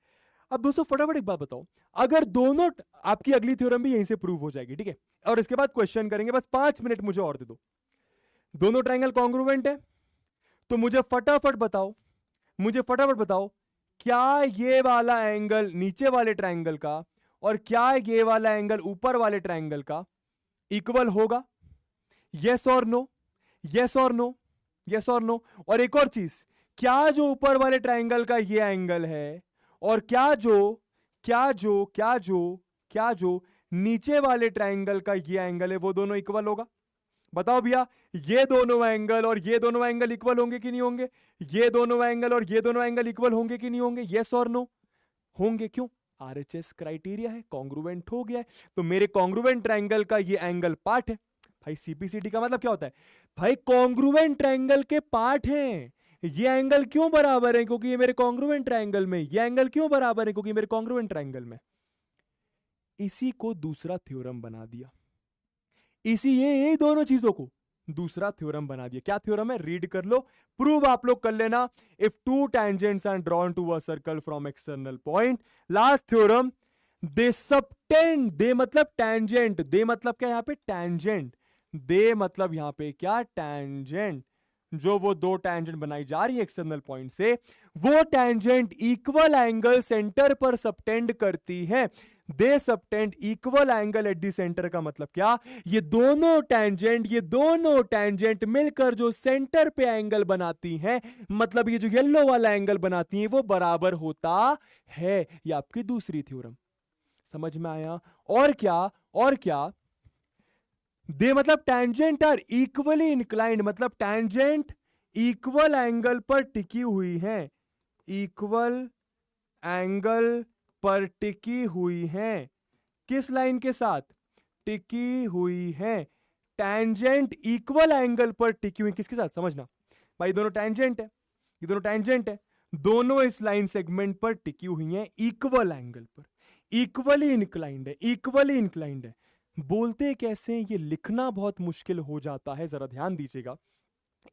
अब दोस्तों फटाफट एक बात बताओ, अगर दोनों, आपकी अगली थ्योरम भी यहीं से प्रूव हो जाएगी, ठीक है, और इसके बाद क्वेश्चन करेंगे, बस 5 मिनट मुझे और दे दो। दोनों ट्रायंगल कॉन्ग्रुएंट है तो मुझे फटाफट बताओ क्या ये वाला एंगल नीचे वाले ट्रायंगल का और क्या ये वाला एंगल ऊपर वाले ट्रायंगल का इक्वल होगा? यस और नो, यस और नो, यस और नो। और एक और चीज, क्या जो ऊपर वाले ट्रायंगल का ये एंगल है और क्या जो नीचे वाले ट्रायंगल का ये एंगल है, वो दोनों इक्वल होगा? बताओ भैया, ये दोनों एंगल और ये दोनों एंगल इक्वल होंगे कि नहीं होंगे? ये दोनों एंगल और ये दोनों एंगल इक्वल होंगे कि नहीं होंगे? यस और नो? होंगे। क्यों? आरएचएस क्राइटेरिया है, कॉन्ग्रुएंट हो गया है। तो मेरे कॉन्ग्रुएंट ट्रायंगल का ये एंगल पार्ट है। भाई सीपीसीटी का मतलब क्या होता है? भाई कॉन्ग्रुएंट ट्रायंगल के पार्ट हैं। ये एंगल क्यों बराबर है? क्योंकि ये मेरे कॉन्ग्रुएंट ट्रायंगल में। ये एंगल क्यों बराबर है? क्योंकि मेरे कॉन्ग्रुएंट ट्रायंगल में। इसी को दूसरा थ्योरम बना दिया, इसी ये दोनों चीजों को दूसरा थ्योरम बना दिया। क्या थ्योरम है? रीड कर लो, प्रूव आप लोग कर लेना। If two tangents are drawn to a circle from external point, last theorem, they subtend, they मतलब टैंजेंट, दे मतलब क्या? यहां पे टैंजेंट, दे मतलब यहां पे क्या? टैंजेंट। जो वो दो टैंजेंट बनाई जा रही है एक्सटर्नल पॉइंट से, वो टैंजेंट इक्वल एंगल सेंटर पर सबटेंड करती है। They subtend equal angle at the centre का मतलब क्या? ये दोनों टैंजेंट मिलकर जो सेंटर पे एंगल बनाती हैं, मतलब ये जो येलो वाला एंगल बनाती हैं, वो बराबर होता है। ये आपकी दूसरी थ्योरम। समझ में आया? और क्या? दे मतलब टैंजेंट आर इक्वली इंक्लाइंड, मतलब टैंजेंट इक्वल एंगल पर टिकी हुई है, इक्वल एंगल पर टिकी हुई है। किस लाइन के साथ टिकी हुई है? टैंजेंट इक्वल एंगल पर टिकी हुई, किसके साथ? समझना भाई, दोनों टैंजेंट है, ये दोनों टैंजेंट है, दोनों इस लाइन सेगमेंट पर टिकी हुई हैं इक्वल एंगल पर, इक्वली इंक्लाइंड है, इक्वली इंक्लाइंड है। बोलते कैसे? ये लिखना बहुत मुश्किल हो जाता है, जरा ध्यान दीजिएगा।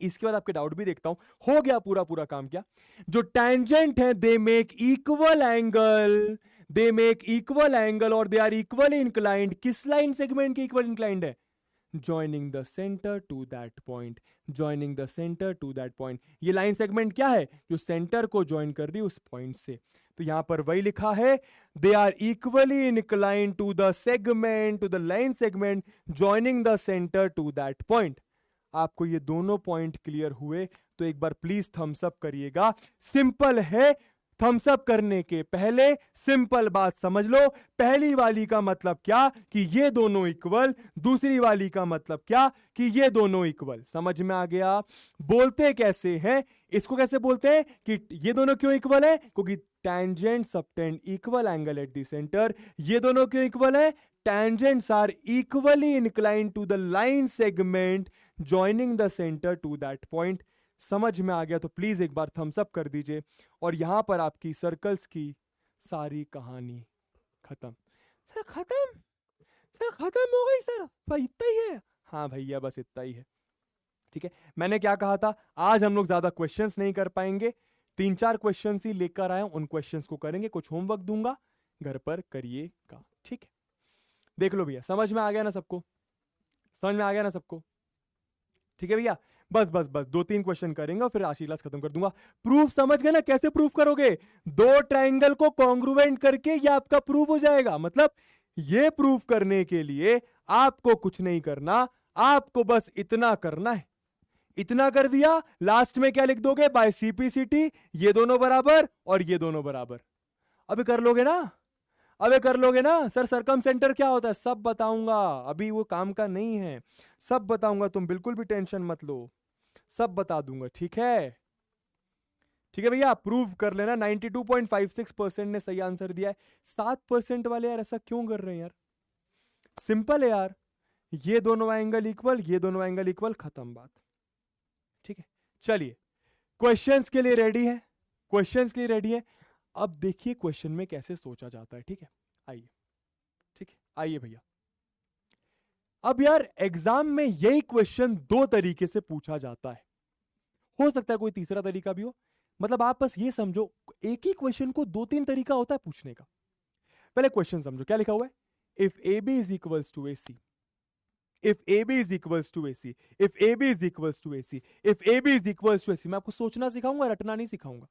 इसके बाद आपके डाउट भी देखता हूं। हो गया पूरा काम क्या? जो टैंजेंट है दे मेक इक्वल एंगल और दे आर इक्वली इंक्लाइंड। किस लाइन सेगमेंट के इक्वल इंक्लाइंड है? Joining the centre to that point, joining the centre to that point. ये लाइन सेगमेंट क्या है? जो सेंटर को ज्वाइन कर रही है उस पॉइंट से। तो यहां पर वही लिखा है, they are equally inclined to the segment, to the line segment joining the centre to that point. आपको ये दोनों पॉइंट क्लियर हुए तो एक बार प्लीज थम्स अप करिएगा। सिंपल है, थम्स अप करने के पहले सिंपल बात समझ लो। पहली वाली का मतलब क्या कि ये दोनों इक्वल, दूसरी वाली का मतलब क्या कि ये दोनों इक्वल। समझ में आ गया? बोलते कैसे हैं इसको, कैसे बोलते हैं कि ये दोनों क्यों इक्वल है? क्योंकि tangent subtend equal angle at the center। ये दोनों क्यों इक्वल है? tangents are equally inclined to the line segment joining the center to that point। समझ में आ गया तो प्लीज एक बार थम्स अप कर दीजिए। और यहां पर आपकी सर्कल्स की सारी कहानी खत्म। सर खत्म? सर खत्म हो गई सर? भाई इतना ही है? हाँ भैया बस इतना ही है। ठीक है, मैंने क्या कहा था, आज हम लोग ज्यादा क्वेश्चंस नहीं कर पाएंगे, 3-4 क्वेश्चंस ही लेकर आए, उन क्वेश्चंस को करेंगे, कुछ होमवर्क दूंगा घर पर करिएगा। ठीक है, देख लो भैया, समझ में आ गया ना सबको? समझ में आ गया ना सबको? ठीक है भैया, बस बस बस 2-3 क्वेश्चन करेंगे और फिर आज की क्लास खत्म कर दूंगा। प्रूफ समझ गए ना? कैसे प्रूफ करोगे? दो ट्रायंगल को कॉन्ग्रुएंट करके ये आपका प्रूफ हो जाएगा। मतलब ये प्रूफ करने के लिए आपको कुछ नहीं करना, आपको बस इतना करना है। इतना कर दिया, लास्ट में क्या लिख दोगे? बाय सीपीसीटी, ये दोनों बराबर और ये दोनों बराबर। अभी कर लोगे ना? अबे कर लोगे ना? सर सरकम सेंटर क्या होता है? सब बताऊंगा, अभी वो काम का नहीं है, सब बताऊंगा, तुम बिल्कुल भी टेंशन मत लो, सब बता दूंगा। ठीक है? ठीक है भैया, प्रूव कर लेना। 92.56% ने सही आंसर दिया है। 7% वाले यार ऐसा क्यों कर रहे हैं यार? सिंपल है यार, ये दोनों एंगल इक्वल, ये दोनों एंगल इक्वल, खत्म बात। ठीक है, चलिए क्वेश्चंस के लिए रेडी है? क्वेश्चंस के लिए रेडी है? अब देखिए क्वेश्चन में कैसे सोचा जाता है। ठीक है, आइए। ठीक है, आइए भैया। अब यार एग्जाम में यही क्वेश्चन दो तरीके से पूछा जाता है, हो सकता है कोई तीसरा तरीका भी हो। मतलब आप बस ये समझो, एक ही क्वेश्चन को 2-3 तरीका होता है पूछने का। पहले क्वेश्चन समझो, क्या लिखा हुआ है? If A B is equals to A C, if AB is equals to AC, if AB is equals to AC, if AB is equals to AC। मैं आपको सोचना सिखाऊंगा, रटना नहीं सिखाऊंगा।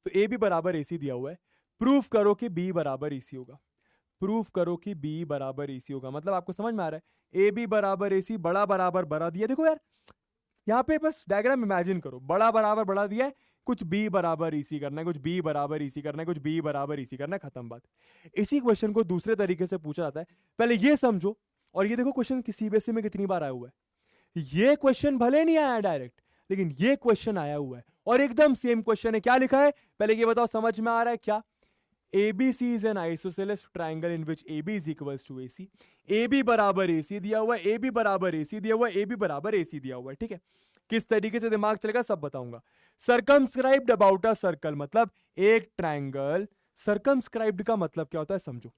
तो AB बराबर AC दिया हुआ है, प्रूफ करो कि B बराबर AC होगा, प्रूफ करो कि B बराबर AC होगा। मतलब आपको समझ में आ रहा है? AB बराबर AC, बड़ा बराबर बड़ा दिया। देखो यार, यहाँ पे बस डायग्राम इमेजिन करो, बड़ा बराबर बड़ा दिया है, कुछ B बराबर EC करना है, कुछ B बराबर EC करना है, कुछ B बराबर EC करना है, खत्म बात। इसी क्वेश्चन को दूसरे तरीके से पूछा जाता है। पहले ये समझो, और ये देखो क्वेश्चन सीबीएसई में कितनी बार आया हुआ है। ये क्वेश्चन भले नहीं आया डायरेक्ट, लेकिन ये क्वेश्चन आया हुआ है और एकदम सेम क्वेश्चन है। क्या लिखा है पहले ये बताओ, समझ में आ रहा है क्या? ABC is an isosceles triangle in which AB is equals to AC। AB बराबर AC दिया हुआ है, AB बराबर AC दिया हुआ है, AB बराबर AC दिया हुआ है। ठीक है, किस तरीके से दिमाग चलेगा सब बताऊंगा। सर्कमस्क्राइब्ड अबाउट अ सर्कल, मतलब एक ट्रायंगल। सर्कमस्क्राइब्ड का मतलब क्या होता है समझो।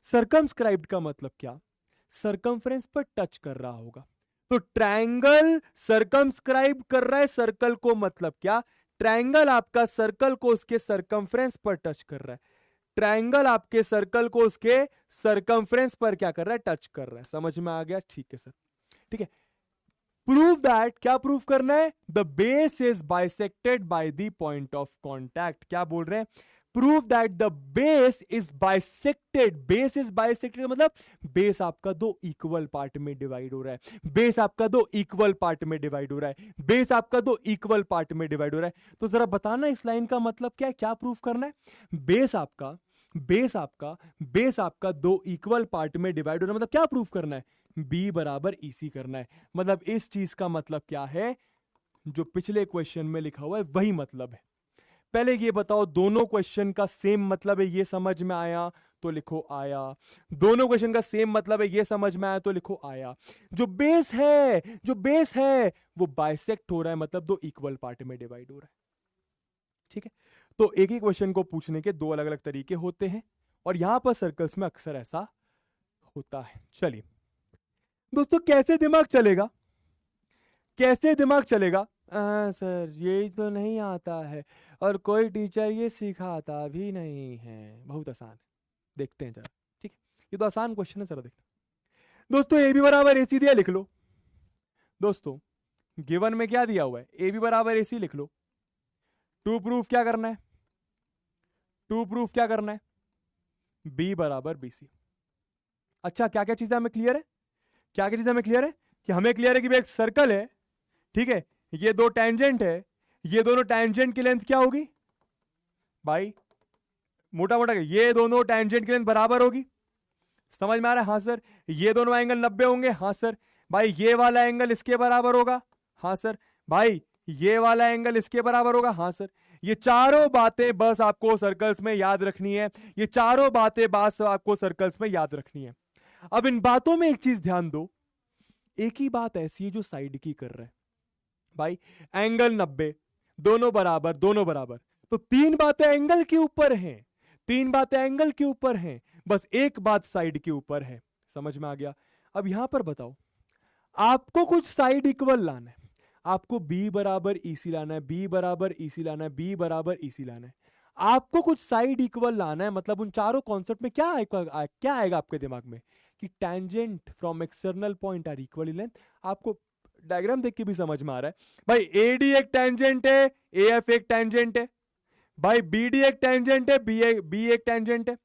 सर्कमस्क्राइब्ड का मतलब क्या? सर्कमफ्रेंस पर टच कर रहा होगा। तो ट्रायंगल सर्कमस्क्राइब कर रहा है सर्कल को, मतलब क्या? ट्रायंगल आपका सर्कल को उसके सर्कमफ्रेंस पर टच कर रहा है। ट्रायंगल आपके सर्कल को उसके सर्कमफ्रेंस पर क्या कर रहा है? टच कर रहा है। समझ में आ गया? ठीक है सर। ठीक है, प्रूव दैट, क्या प्रूव करना है? The base is bisected by the point of contact. क्या बोल रहे हैं? Prove that the base is bisected. Base is bisected मतलब बेस आपका दो इक्वल पार्ट में डिवाइड हो रहा है। बेस आपका दो इक्वल पार्ट में डिवाइड हो रहा है। बेस आपका दो इक्वल पार्ट में डिवाइड हो रहा है। तो जरा बताना इस लाइन का मतलब क्या है? क्या प्रूव करना है? बेस आपका दो इक्वल पार्ट में डिवाइड हो रहा है, मतलब क्या प्रूव करना है? B बराबर EC करना है। मतलब इस चीज का मतलब क्या है? जो पिछले क्वेश्चन में लिखा हुआ है वही मतलब है। पहले ये बताओ, दोनों क्वेश्चन का सेम मतलब है, ये समझ में आया तो लिखो आया। दोनों क्वेश्चन का सेम मतलब है, ये समझ में आया तो लिखो आया। जो बेस है वो बाइसेक्ट हो रहा है, मतलब दो इक्वल पार्ट में डिवाइड हो रहा है। ठीक है, तो एक ही क्वेश्चन को पूछने के दो अलग अलग तरीके होते हैं और यहां पर सर्कल्स में अक्सर ऐसा होता है। चलिए दोस्तों, कैसे दिमाग चलेगा? कैसे दिमाग चलेगा? सर यही तो नहीं आता है और कोई टीचर ये सिखाता भी नहीं है। बहुत आसान है, देखते हैं जरा। ठीक है, ये तो आसान क्वेश्चन है, जरा देखना। दोस्तों ए बी बराबर AC दिया, लिख लो। दोस्तों गिवन में क्या दिया हुआ है? ए बी बराबर AC लिख लो। टू प्रूफ क्या करना है? B बराबर BC। अच्छा, क्या क्या चीजें हमें क्लियर है? कि हमें क्लियर है कि एक सर्कल है, ठीक है, ये दो टेंजेंट है, ये दोनों टेंजेंट की लेंथ क्या होगी? भाई मोटा मोटा ये दोनों टेंजेंट की लेंथ बराबर होगी, समझ में आ रहा है? हाँ सर। ये दोनों एंगल 90 होंगे, हाँ सर। भाई ये वाला एंगल इसके बराबर होगा, हाँ सर। भाई ये वाला एंगल इसके बराबर होगा, हाँ सर। ये चारों बातें बस आपको सर्कल्स में याद रखनी है, ये चारों बातें बस आपको सर्कल्स में याद रखनी है। अब इन बातों में एक चीज ध्यान दो, एक ही बात ऐसी है जो साइड की कर रहा है। भाई एंगल 90, दोनों बराबर, दोनों बराबर, तो तीन बातें एंगल के ऊपर हैं, तीन बातें एंगल के ऊपर हैं, बस एक बात साइड के ऊपर है। समझ में आ गया? अब यहां पर बताओ, आपको कुछ साइड इक्वल लाना है, आपको बी बराबर ईसी लाना है, बी बराबर ईसी लाना है, बी बराबर ईसी लाना है, आपको कुछ साइड इक्वल लाना है। मतलब उन चारों कॉन्सेप्ट में क्या आएगा आपके दिमाग में कि tangent from external point are equal in length. आपको डायग्राम देख के भी समझ में आ रहा है। भाई एडी एक टेंजेंट है, एएफ एक टेंजेंट है, भाई बीडी एक टेंजेंट है, बी एक टेंजेंट है,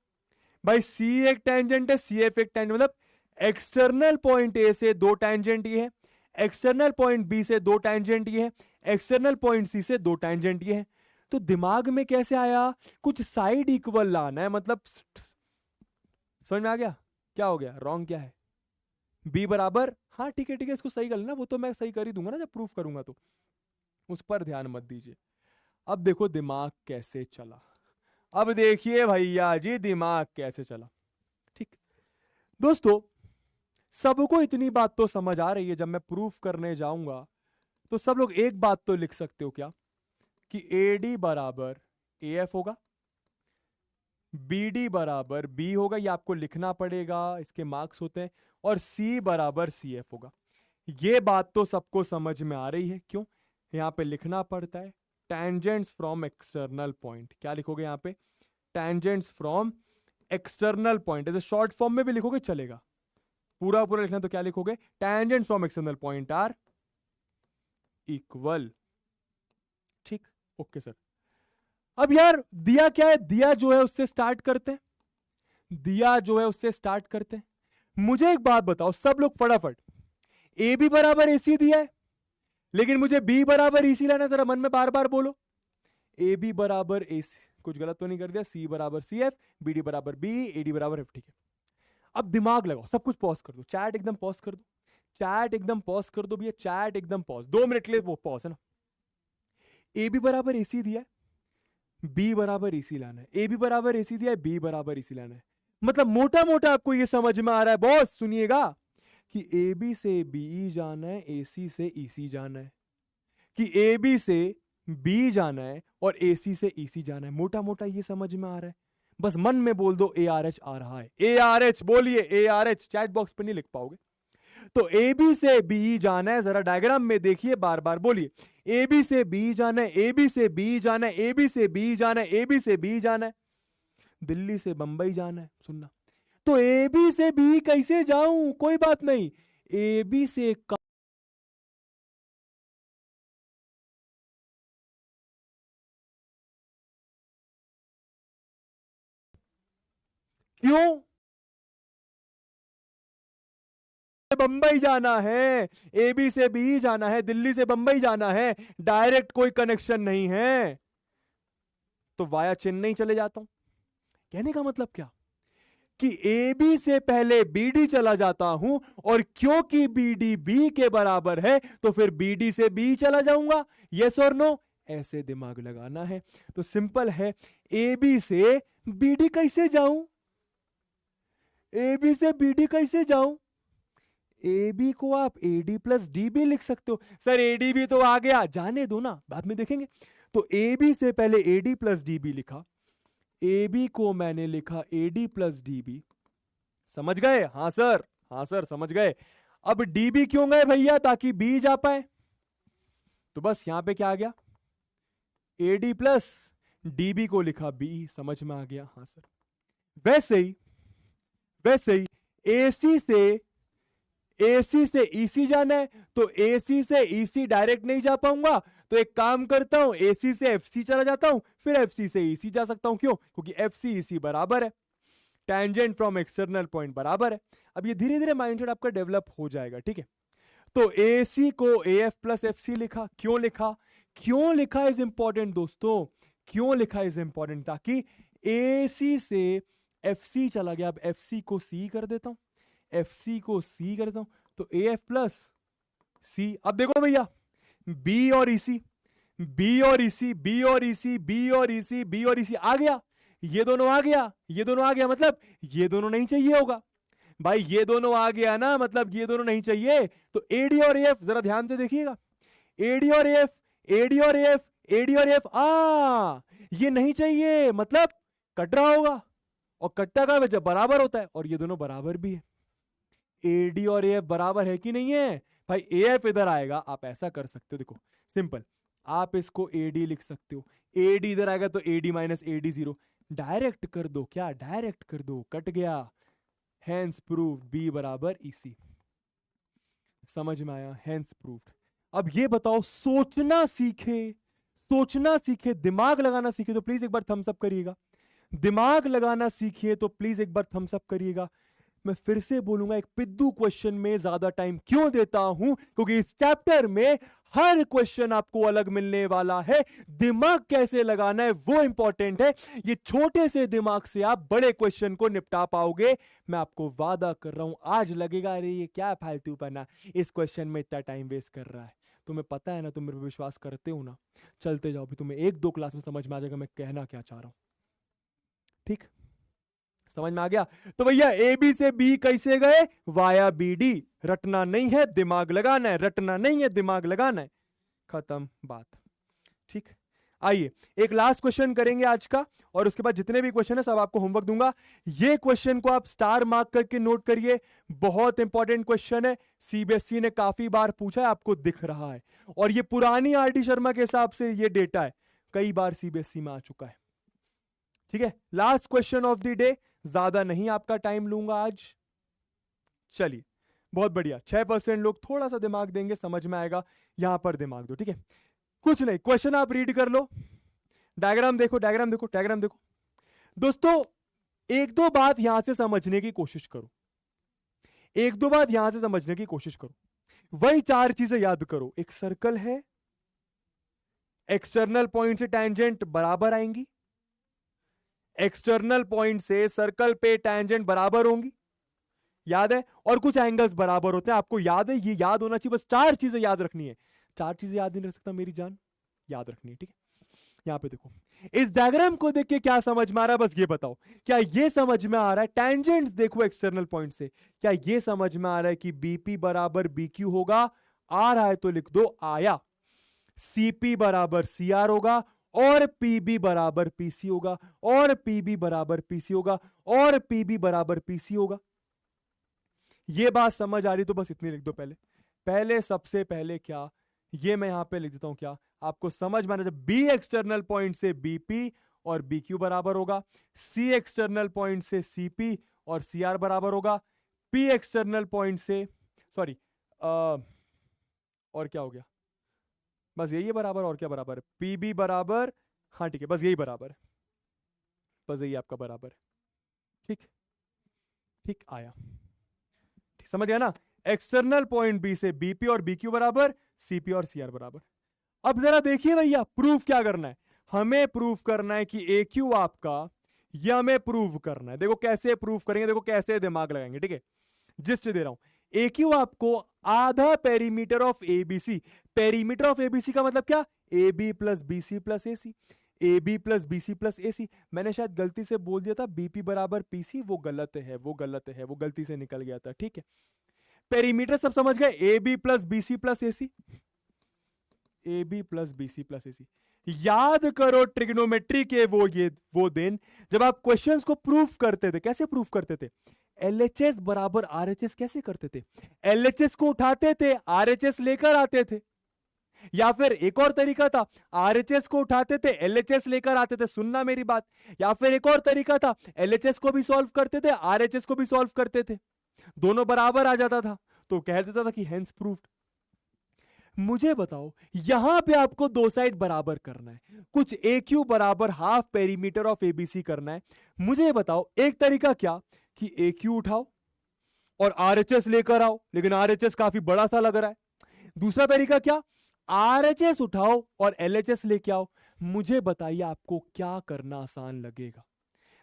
भाई सी एक टेंजेंट है, सी एफ एक टेंजेंट। मतलब एक्सटर्नल पॉइंट ए से दो टेंजेंट ये है, एक्सटर्नल पॉइंट बी से दो टेंजेंट ये है, एक्सटर्नल पॉइंट सी से दो टेंजेंट ये है। तो दिमाग में कैसे आया? कुछ साइड इक्वल लाना है, मतलब समझ में आ गया? क्या हो गया? रॉन्ग क्या है? बी बराबर, हाँ ठीक है ठीक है, इसको सही कर लेना, वो तो मैं सही कर ही दूंगा ना जब प्रूफ करूंगा, तो उस पर ध्यान मत दीजिए। अब देखो दिमाग कैसे चला, अब देखिए भैया जी दिमाग कैसे चला। ठीक दोस्तों, सबको इतनी बात तो समझ आ रही है, जब मैं प्रूफ करने जाऊंगा तो सब लोग एक बात तो लिख सकते हो क्या, कि एडी बराबर एएफ होगा, बीडी बराबर बी होगा, ये आपको लिखना पड़ेगा, इसके मार्क्स होते हैं, और सी बराबर सीएफ होगा। ये बात तो सबको समझ में आ रही है। क्यों? यहां पे लिखना पड़ता है टेंजेंट्स फ्रॉम एक्सटर्नल पॉइंट। क्या लिखोगे यहां पे? Tangents from external point. ऐसे शॉर्ट फॉर्म में भी लिखोगे चलेगा, पूरा पूरा लिखना तो क्या लिखोगे? Tangents from external point are equal. ठीक, ओके सर। अब यार दिया क्या है? दिया जो है उससे स्टार्ट करते हैं, दिया जो है उससे स्टार्ट करते हैं। मुझे एक बात बताओ सब लोग फटाफट, ए बी बराबर एसी दिया है, लेकिन मुझे बी बराबर ईसी लाना है, जरा मन में बार बार बोलो। ए बी बराबर एसी, कुछ गलत तो नहीं कर दिया? सी बराबर सी एफ, बी डी बराबर बी, ए डी बराबर एफ। ठीक है, अब दिमाग लगाओ, सब कुछ पॉज कर दो, चैट एकदम पॉज कर दो, चैट एकदम पॉज कर दो भैया, चैट एकदम पॉज, 2 मिनट के लिए वो पॉज है ना। ए बी बराबर एसी दिया है, बी बराबर एसी लाना है, ए बी बराबर एसी दिया है, बी बराबर एसी लाना है। मतलब मोटा मोटा आपको ये समझ में आ रहा है बॉस, सुनिएगा, कि ए बी से बीई जाना है, एसी से ईसी जाना है, कि ए बी से बी जाना है और एसी से ईसी जाना है। मोटा मोटा ये समझ में आ रहा है? बस मन में बोल दो ए आर एच आ रहा है, ए आर एच बोलिए, A R H. Chat box पे नहीं लिख पाओगे। तो ए बी से बी जाना है, जरा डायग्राम में देखिए, बार बार बोलिए, ए बी से बी जाना है, ए बी से बी जाना है, ए बी से बी जाना है, ए बी से बी जाना है, दिल्ली से बंबई जाना है। सुनना, तो ए बी से बी कैसे जाऊं? कोई बात नहीं, ए बी से क्यों बंबई जाना है, ए बी से बी जाना है, दिल्ली से बंबई जाना है, डायरेक्ट कोई कनेक्शन नहीं है, तो वाया चेन्नई चले जाता हूं। कहने का मतलब क्या, कि ए बी से पहले बी डी चला जाता हूं, और क्योंकि बी डी बी के बराबर है तो फिर बी डी से बी चला जाऊंगा। यस और नो? ऐसे दिमाग लगाना है। तो सिंपल है, ए बी से बी डी कैसे जाऊं? ए बी से बी डी कैसे जाऊं? ए बी को आप ए डी प्लस डी भी लिख सकते हो। सर ए डी भी तो आ गया, जाने दो ना, बाद में देखेंगे। तो ए बी से पहले A D plus D B लिखा, ए बी को मैंने लिखा A D plus D B. समझ गए? हाँ सर, हाँ सर समझ गए। अब डी बी क्यों गए भैया? ताकि बी जा पाए। तो बस यहां पे क्या आ गया? A D plus D B को लिखा बी। समझ में आ गया? हाँ सर। वैसे ही एसी से ईसी जाना है, तो एसी से ईसी डायरेक्ट नहीं जा पाऊंगा, तो एक काम करता हूं, एसी से एफसी चला जाता हूं, फिर एफसी से ईसी जा सकता हूं। क्यों? क्योंकि एफसी ईसी बराबर है, टेंजेंट फ्रॉम एक्सटर्नल पॉइंट बराबर है। अब ये धीरे धीरे माइंडसेट आपका डेवलप हो जाएगा। ठीक है, तो एसी को एएफ प्लस एफसी लिखा। क्यों लिखा? क्यों लिखा इज इंपॉर्टेंट दोस्तों, क्यों लिखा इज इंपॉर्टेंट, ताकि AC से FC चला गया, अब FC को C कर देता हूं, FC को C कर देता हूं, तो AF प्लस C। अब देखो भैया, B और EC, B और EC, B और EC, B और EC, B और EC आ गया, ये दोनों आ गया, ये दोनों आ गया, मतलब ये दोनों नहीं चाहिए होगा भाई, ये दोनों आ गया ना, मतलब ये दोनों नहीं चाहिए। तो AD और AF जरा ध्यान से देखिएगा, AD और AF, AD और AF, AD और AF, ये नहीं चाहिए, मतलब कट रहा होगा, और कटता का जब बराबर होता है, और ये दोनों बराबर भी है। AD और AF बराबर है कि नहीं है भाई, AF इधर आएगा, आप ऐसा कर सकते हो, देखो सिंपल, आप इसको AD लिख सकते हो, AD इधर आएगा तो AD माइनस AD 0, डायरेक्ट कर दो, क्या डायरेक्ट कर दो, कट गया, हेंस प्रूव्ड B बराबर EC। समझ में आया, हेंस प्रूव्ड। अब ये बताओ, सोचना सीखे, सोचना सीखे, दिमाग लगाना सीखे तो प्लीज एक बार थम्स अप करिएगा, दिमाग लगाना सीखिए तो प्लीज एक बार थम्स अप करिएगा। मैं फिर से बोलूंगा, एक पिद्दू क्वेश्चन में ज्यादा टाइम क्यों देता हूं, क्योंकि इस चैप्टर में हर क्वेश्चन आपको अलग मिलने वाला है, दिमाग कैसे लगाना है वो इंपॉर्टेंट है। ये छोटे से दिमाग से आप बड़े क्वेश्चन को निपटा पाओगे, मैं आपको वादा कर रहा हूं। आज लगेगा अरे ये क्या फालतू पना, इस क्वेश्चन में इतना टाइम वेस्ट कर रहा है, तुम्हें पता है ना, तुम मेरे पर विश्वास करते हो ना, चलते जाओ, भी तुम्हें 1-2 क्लास में समझ में आ जाएगा मैं कहना क्या चाह रहा हूं, ठीक, समझ में आ गया। तो भैया AB से B कैसे गए, वाया BD, रटना नहीं है दिमाग लगाना है, रटना नहीं है दिमाग लगाना है, खत्म बात, ठीक। आइए एक लास्ट क्वेश्चन करेंगे आज का, और उसके बाद जितने भी क्वेश्चन है सब आपको होमवर्क दूंगा। ये क्वेश्चन को आप स्टार मार्क करके नोट करिए, बहुत इंपॉर्टेंट क्वेश्चन है, CBSE ने काफी बार पूछा है, आपको दिख रहा है, और ये पुरानी RD शर्मा के हिसाब से ये डेटा है, कई बार CBSE में आ चुका है, ठीक है। Last question of the day, ज्यादा नहीं आपका टाइम लूंगा आज, चलिए बहुत बढ़िया, 6% लोग थोड़ा सा दिमाग देंगे, समझ में आएगा, यहां पर दिमाग दो, ठीक है। कुछ नहीं, क्वेश्चन आप रीड कर लो, डायग्राम देखो, डायग्राम देखो, डायग्राम देखो। दोस्तों 1-2 बात यहां से समझने की कोशिश करो, 1-2 बात यहां से समझने की कोशिश करो, वही 4 चीजें याद करो। एक सर्कल है, एक्सटर्नल पॉइंट से टैंजेंट बराबर आएंगी, एक्सटर्नल पॉइंट से सर्कल पे टैंजेंट बराबर होंगी, याद है, और कुछ एंगल्स बराबर होते हैं, आपको याद है, ये याद होना चाहिए, बस 4 चीजें याद रखनी है, 4 चीजें याद नहीं रख सकता मेरी जान, याद रखनी है, ठीक है। यहां पे देखो, इस डायग्राम को देख के क्या समझ में आ रहा है, बस ये बताओ, क्या ये समझ में आ रहा है, टैंजेंट्स देखो एक्सटर्नल पॉइंट से, क्या ये समझ में आ रहा है कि BP बराबर BQ होगा, आ रहा है तो लिख दो आया, CP बराबर CR होगा, और PB बराबर PC होगा, और PB बराबर PC होगा, और PB बराबर PC होगा। ये बात समझ आ रही तो बस इतनी लिख दो, पहले सबसे पहले क्या, ये मैं यहां पे लिख देता हूं, क्या आपको समझ में आना, जब B एक्सटर्नल पॉइंट से BP और BQ बराबर होगा, C एक्सटर्नल पॉइंट से CP और CR बराबर होगा, P एक्सटर्नल पॉइंट से सॉरी और क्या हो गया, बस यही है बराबर, और क्या बराबर है, PB बराबर, हाँ ठीक है, बस यही बराबर है, बस यही आपका बराबर है, ठीक ठीक आया, ठीक समझ गया ना। एक्सटर्नल पॉइंट B से BP और BQ बराबर, CP और CR बराबर। अब जरा देखिए भैया, प्रूफ क्या करना है, हमें प्रूफ करना है कि AQ आपका, ये हमें प्रूफ करना है, देखो कैसे प्रूफ करेंगे, देखो कैसे दिमाग लगाएंगे, ठीक है, जिस्ट दे रहा हूं। AQ आपको आधा perimeter of ABC, perimeter of ABC का मतलब क्या, AB plus BC plus AC, AB plus BC plus AC। मैंने शायद गलती से बोल दिया था BP बराबर PC, वो गलत है, वो गलत है, वो गलती से निकल गया था, ठीक है। पेरीमीटर सब समझ गए, AB plus BC plus AC, AB plus BC plus AC। याद करो ट्रिग्नोमेट्री के वो दिन जब आप क्वेश्चंस को प्रूफ करते थे, कैसे प्रूफ करते थे, LHS बराबर RHS कैसे करते थे, LHS को उठाते थे, RHS लेकर आते थे, या फिर एक और तरीका था, RHS को उठाते थे, LHS लेकर आते थे, सुनना मेरी बात, या फिर एक और तरीका था, LHS को भी सॉल्व करते थे, RHS को भी सॉल्व करते थे, दोनों बराबर आ जाता था, तो कह देता था कि हेंस प्रूफ्ड। मुझे बताओ, यहां पे आपको 2 साइड बराबर करना है, कुछ AQ बराबर हाफ पेरीमीटर ऑफ ABC करना है। मुझे बताओ एक तरीका क्या, कि AQ उठाओ और RHS लेकर आओ, लेकिन RHS काफी बड़ा सा लग रहा है। दूसरा तरीका क्या, RHS उठाओ और LHS लेके आओ। मुझे बताइए आपको क्या करना आसान लगेगा,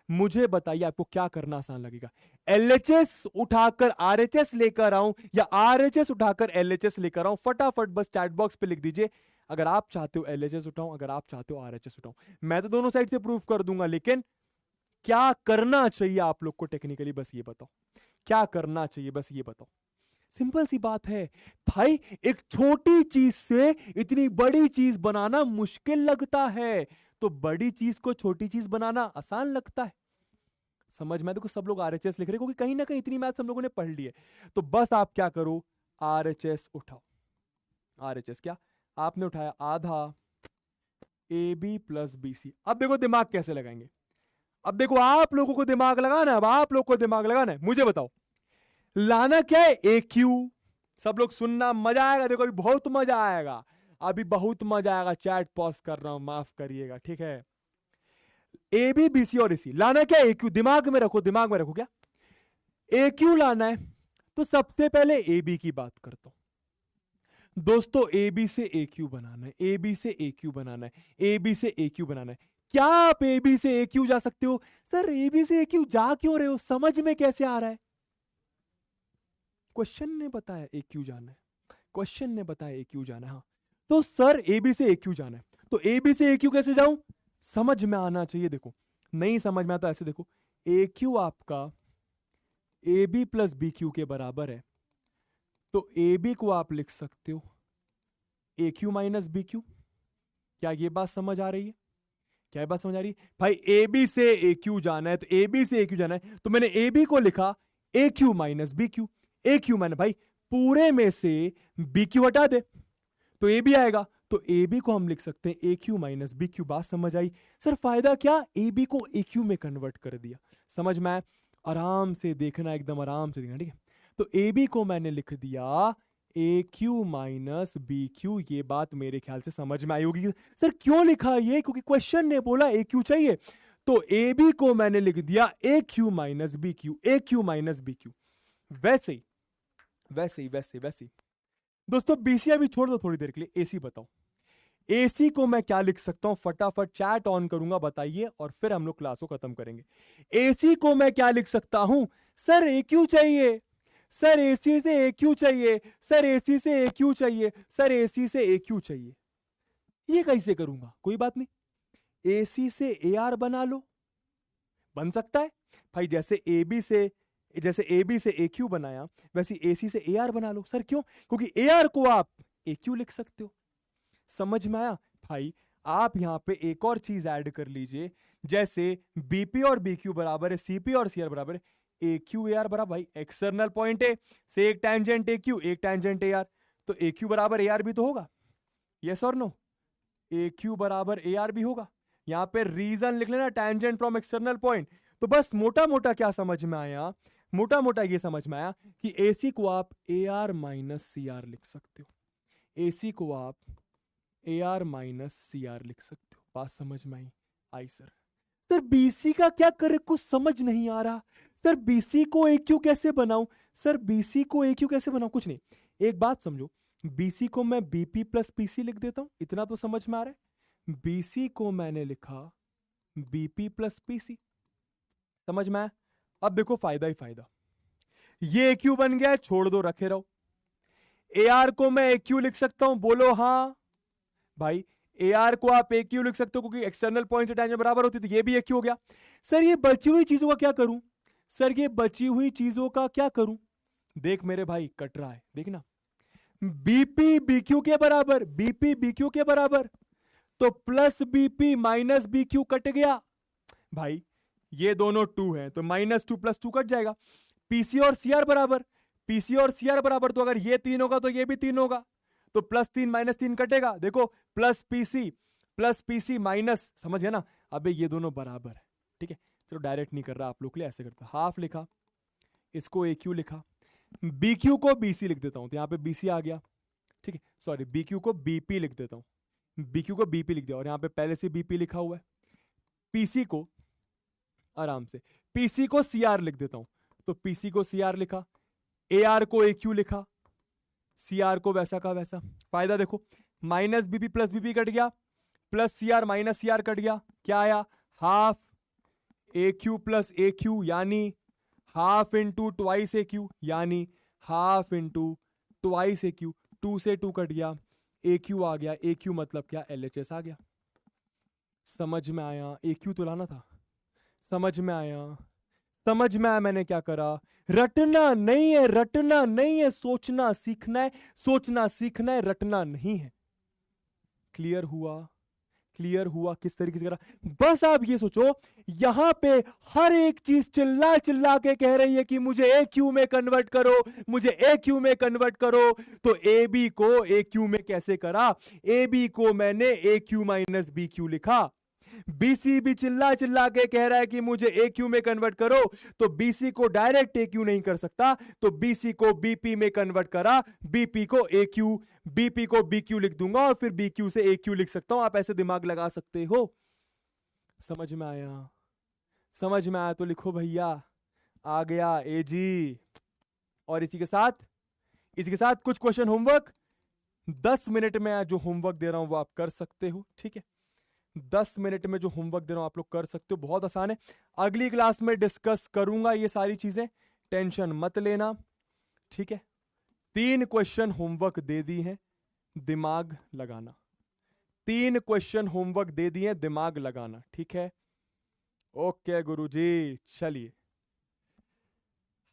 मुझे बताइए आपको क्या करना आसान लगेगा। एलएचएस उठाकर आरएचएस लेकर आऊं या आरएचएस उठाकर एलएचएस लेकर आऊं? फटाफट बस चैट बॉक्स पे लिख दीजिए अगर आप चाहते हो एलएचएस उठाऊं, अगर आप चाहते हो आरएचएस उठाऊं। मैं तो दोनों साइड से प्रूव कर दूंगा, लेकिन क्या करना चाहिए आप लोग को टेक्निकली बस ये बताओ, क्या करना चाहिए बस ये बताओ। सिंपल सी बात है भाई, एक छोटी चीज से इतनी बड़ी चीज बनाना मुश्किल लगता है, तो बड़ी चीज को छोटी चीज बनाना आसान लगता है। समझ में? देखो सब लोग आरएचएस लिख रहे हैं क्योंकि कहीं ना कहीं इतनी मैथ हम लोगों ने पढ़ ली है। तो बस आप क्या करो, आरएचएस उठाओ। आरएचएस क्या, आपने उठाया आधा A B plus B C. अब देखो दिमाग कैसे लगाएंगे, अब देखो आप लोगों को दिमाग लगाना है, अब आप लोग को दिमाग लगाना है। मुझे बताओ लाना क्या है, ए क्यू। सब लोग सुनना, मजा आएगा, देखो अभी बहुत मजा आएगा, अभी बहुत मजा आएगा। चैट पॉज कर रहा हूं, माफ करिएगा, ठीक है। ए बी बी सी और ए सी लाना क्या है, ए क्यू। दिमाग में रखो, दिमाग में रखो, क्या ए क्यू लाना है। तो सबसे पहले ए बी की बात करता हूं दोस्तों। ए बी से ए क्यू बनाना है, ए बी से ए क्यू बनाना है, ए बी से ए क्यू बनाना है। क्या आप ए बी से ए क्यू जा सकते हो? सर ए बी से ए क्यू जा क्यों रहे हो, समझ में कैसे आ रहा है? क्वेश्चन ने बताया ए क्यू जाना है, क्वेश्चन ने बताया ए क्यू जाना है। हाँ तो सर ए बी से ए क्यू जाना है, तो ए बी से ए क्यू कैसे जाऊं? समझ में आना चाहिए। देखो नहीं समझ में आता ऐसे देखो, ए क्यू आपका A B plus B Q के बराबर है, तो ए बी को आप लिख सकते हो ए क्यू माइनस बी क्यू। क्या ये बात समझ आ रही है? क्या ये बात समझ आ रही है? भाई ए बी से ए क्यू जाना है, तो ए बी से ए क्यू जाना है, तो मैंने ए बी को लिखा ए क्यू माइनस बी क्यू। ए क्यू मैंने भाई पूरे में से बी क्यू हटा दे तो ए बी आएगा, तो ए बी को हम लिख सकते हैं ए क्यू माइनस बी क्यू। बात समझ आई? सर फायदा क्या, ए बी को ए क्यू में कन्वर्ट कर दिया। समझ में आया? आराम से देखना, एकदम आराम से देखना, ठीक है। तो ए बी को मैंने लिख दिया ए क्यू माइनस बी क्यू। ये बात मेरे ख्याल से समझ में आई होगी। सर क्यों लिखा ये? क्योंकि क्वेश्चन ने बोला ए क्यू चाहिए, तो ए बी को मैंने लिख दिया ए क्यू माइनस बी क्यू, ए क्यू माइनस बी क्यू। वैसे ही वैसे ही वैसे वैसे दोस्तों बीसी अभी छोड़ दो थोड़ी देर के लिए, एसी बताओ। एसी को मैं क्या लिख सकता हूं? फटाफट चैट ऑन करूंगा, बताइए, और फिर हम लोग क्लास को खत्म करेंगे। एसी को मैं क्या लिख सकता हूं? सर ए क्यू चाहिए, सर एसी से ए क्यू चाहिए, सर एसी से ए क्यू चाहिए, सर एसी से ए क्यू चाहिए। ये कैसे करूंगा? कोई बात नहीं, एसी से ए आर बना लो, बन सकता है भाई। जैसे ए बी से ए क्यू बनाया, वैसे एसी से ए आर बना लो। सर क्यों? क्योंकि ए आर को आप ए क्यू लिख सकते हो। समझ में आया भाई? आप यहां पे एक और चीज ऐड कर लीजिए, जैसे बीपी और बीक्यू बराबर है सीपी और सीआर बराबर है ए क्यू ए आर बराबर। भाई एक्सटर्नल पॉइंट ए से एक टैंजेंट ए क्यू, एक टैंजेंट ए आर, तो ए क्यू बराबर ए आर भी तो होगा। यस और नो? ए क्यू बराबर ए आर भी होगा। यहां पे रीजन लिख लेना, टैंजेंट फ्रॉम एक्सटर्नल पॉइंट। तो बस मोटा मोटा क्या समझ में आया? मोटा मोटा ये समझ में आया कि एसी को आप A R minus C R लिख सकते हो, एसी को आप A R minus C R लिख सकते हो। बात समझ में आई सर? सर बीसी का क्या करे, कुछ समझ नहीं आ रहा। सर बीसी को ए क्यू कैसे बनाऊं? सर बीसी को ए क्यू कैसे बनाऊं? कुछ नहीं, एक बात समझो, बीसी को मैं बीपी प्लस पीसी लिख देता हूं, इतना तो समझ में आ रहा है। बीसी को मैंने लिखा बीपी प्लस पीसी, समझ में आया? अब देखो फायदा ही फायदा, ये ए क्यू बन गया, छोड़ दो, रखे रहो। ए आर को मैं ए क्यू लिख सकता हूं, बोलो हाँ भाई। ए आर को आप ए क्यू लिख सकते हो क्योंकि एक्सटर्नल पॉइंट से टैंजेंट बराबर होती, तो ये भी ए क्यू हो गया। सर ये बची हुई चीजों का क्या करूं? सर ये बची हुई चीजों का क्या करूं? देख मेरे भाई कट रहा है, देखना। बीपी बीक्यू के बराबर, बीपी बीक्यू के बराबर, तो plus BP minus BQ cut गया भाई। ये दोनों 2 हैं तो -2 + 2 कट जाएगा। पीसी और सीआर बराबर, पीसी और सीआर बराबर, तो अगर ये 3 होगा तो ये भी 3 होगा, तो +3 - 3 कटेगा। देखो प्लस पीसी माइनस, समझ गया ना? अबे ये दोनों बराबर है, ठीक है। चलो डायरेक्ट नहीं कर रहा आप लोग के लिए, ऐसे करता, हाफ लिखा, इसको ए क्यू लिखा, बी क्यू को बीसी लिख देता हूं, तो यहां पे बीसी आ गया, ठीक है। सॉरी, बी क्यू को बीपी लिख देता हूं, बी क्यू को बीपी लिख दिया, और यहां पे पहले से बीपी लिखा हुआ है। पीसी को आराम से, पीसी को सीआर लिख देता हूं, तो पीसी को सीआर लिखा, एआर को ए क्यू लिखा, सीआर को वैसा का वैसा। फायदा देखो, minus BP plus BP cut गया, plus C R minus C R cut गया, क्या आया, half A Q plus A Q, यानी half into twice A Q, यानी half into twice A Q. 2 से 2 कट गया, ए क्यू आ गया, ए क्यू मतलब क्या, LHS आ गया। समझ में आया, ए क्यू तो लाना था, समझ में आया, समझ में आया मैंने क्या करा। रटना नहीं है, रटना नहीं है, सोचना सीखना है, सोचना सीखना है, रटना नहीं है। क्लियर हुआ, क्लियर हुआ किस तरीके से करा। बस आप ये सोचो, यहां पे हर एक चीज चिल्ला चिल्ला के कह रही है कि मुझे ए क्यू में कन्वर्ट करो, मुझे ए क्यू में कन्वर्ट करो। तो ए बी को ए क्यू में कैसे करा, ए बी को मैंने ए क्यू माइनस बी क्यू लिखा। बीसी भी चिल्ला चिल्ला के कह रहा है कि मुझे ए क्यू में कन्वर्ट करो, तो बीसी को डायरेक्ट ए क्यू नहीं कर सकता, तो बीसी को बीपी में कन्वर्ट करा, बीपी को ए क्यू, बीपी को बी क्यू लिख दूंगा और फिर बी क्यू से ए क्यू लिख सकता हूं। आप ऐसे दिमाग लगा सकते हो। समझ में आया, समझ में आया तो लिखो भैया, आ गया ए जी। और इसी के साथ कुछ क्वेश्चन होमवर्क 10 मिनट में जो होमवर्क दे रहा हूं वो आप कर सकते हो, ठीक है। 10 मिनट में जो होमवर्क दे रहा हूं आप लोग कर सकते हो, बहुत आसान है। अगली क्लास में डिस्कस करूंगा ये सारी चीजें, टेंशन मत लेना, ठीक है। 3 क्वेश्चन होमवर्क दे दी हैं, दिमाग लगाना। 3 क्वेश्चन होमवर्क दे दिए, दिमाग लगाना, ठीक है। ओके गुरुजी, चलिए,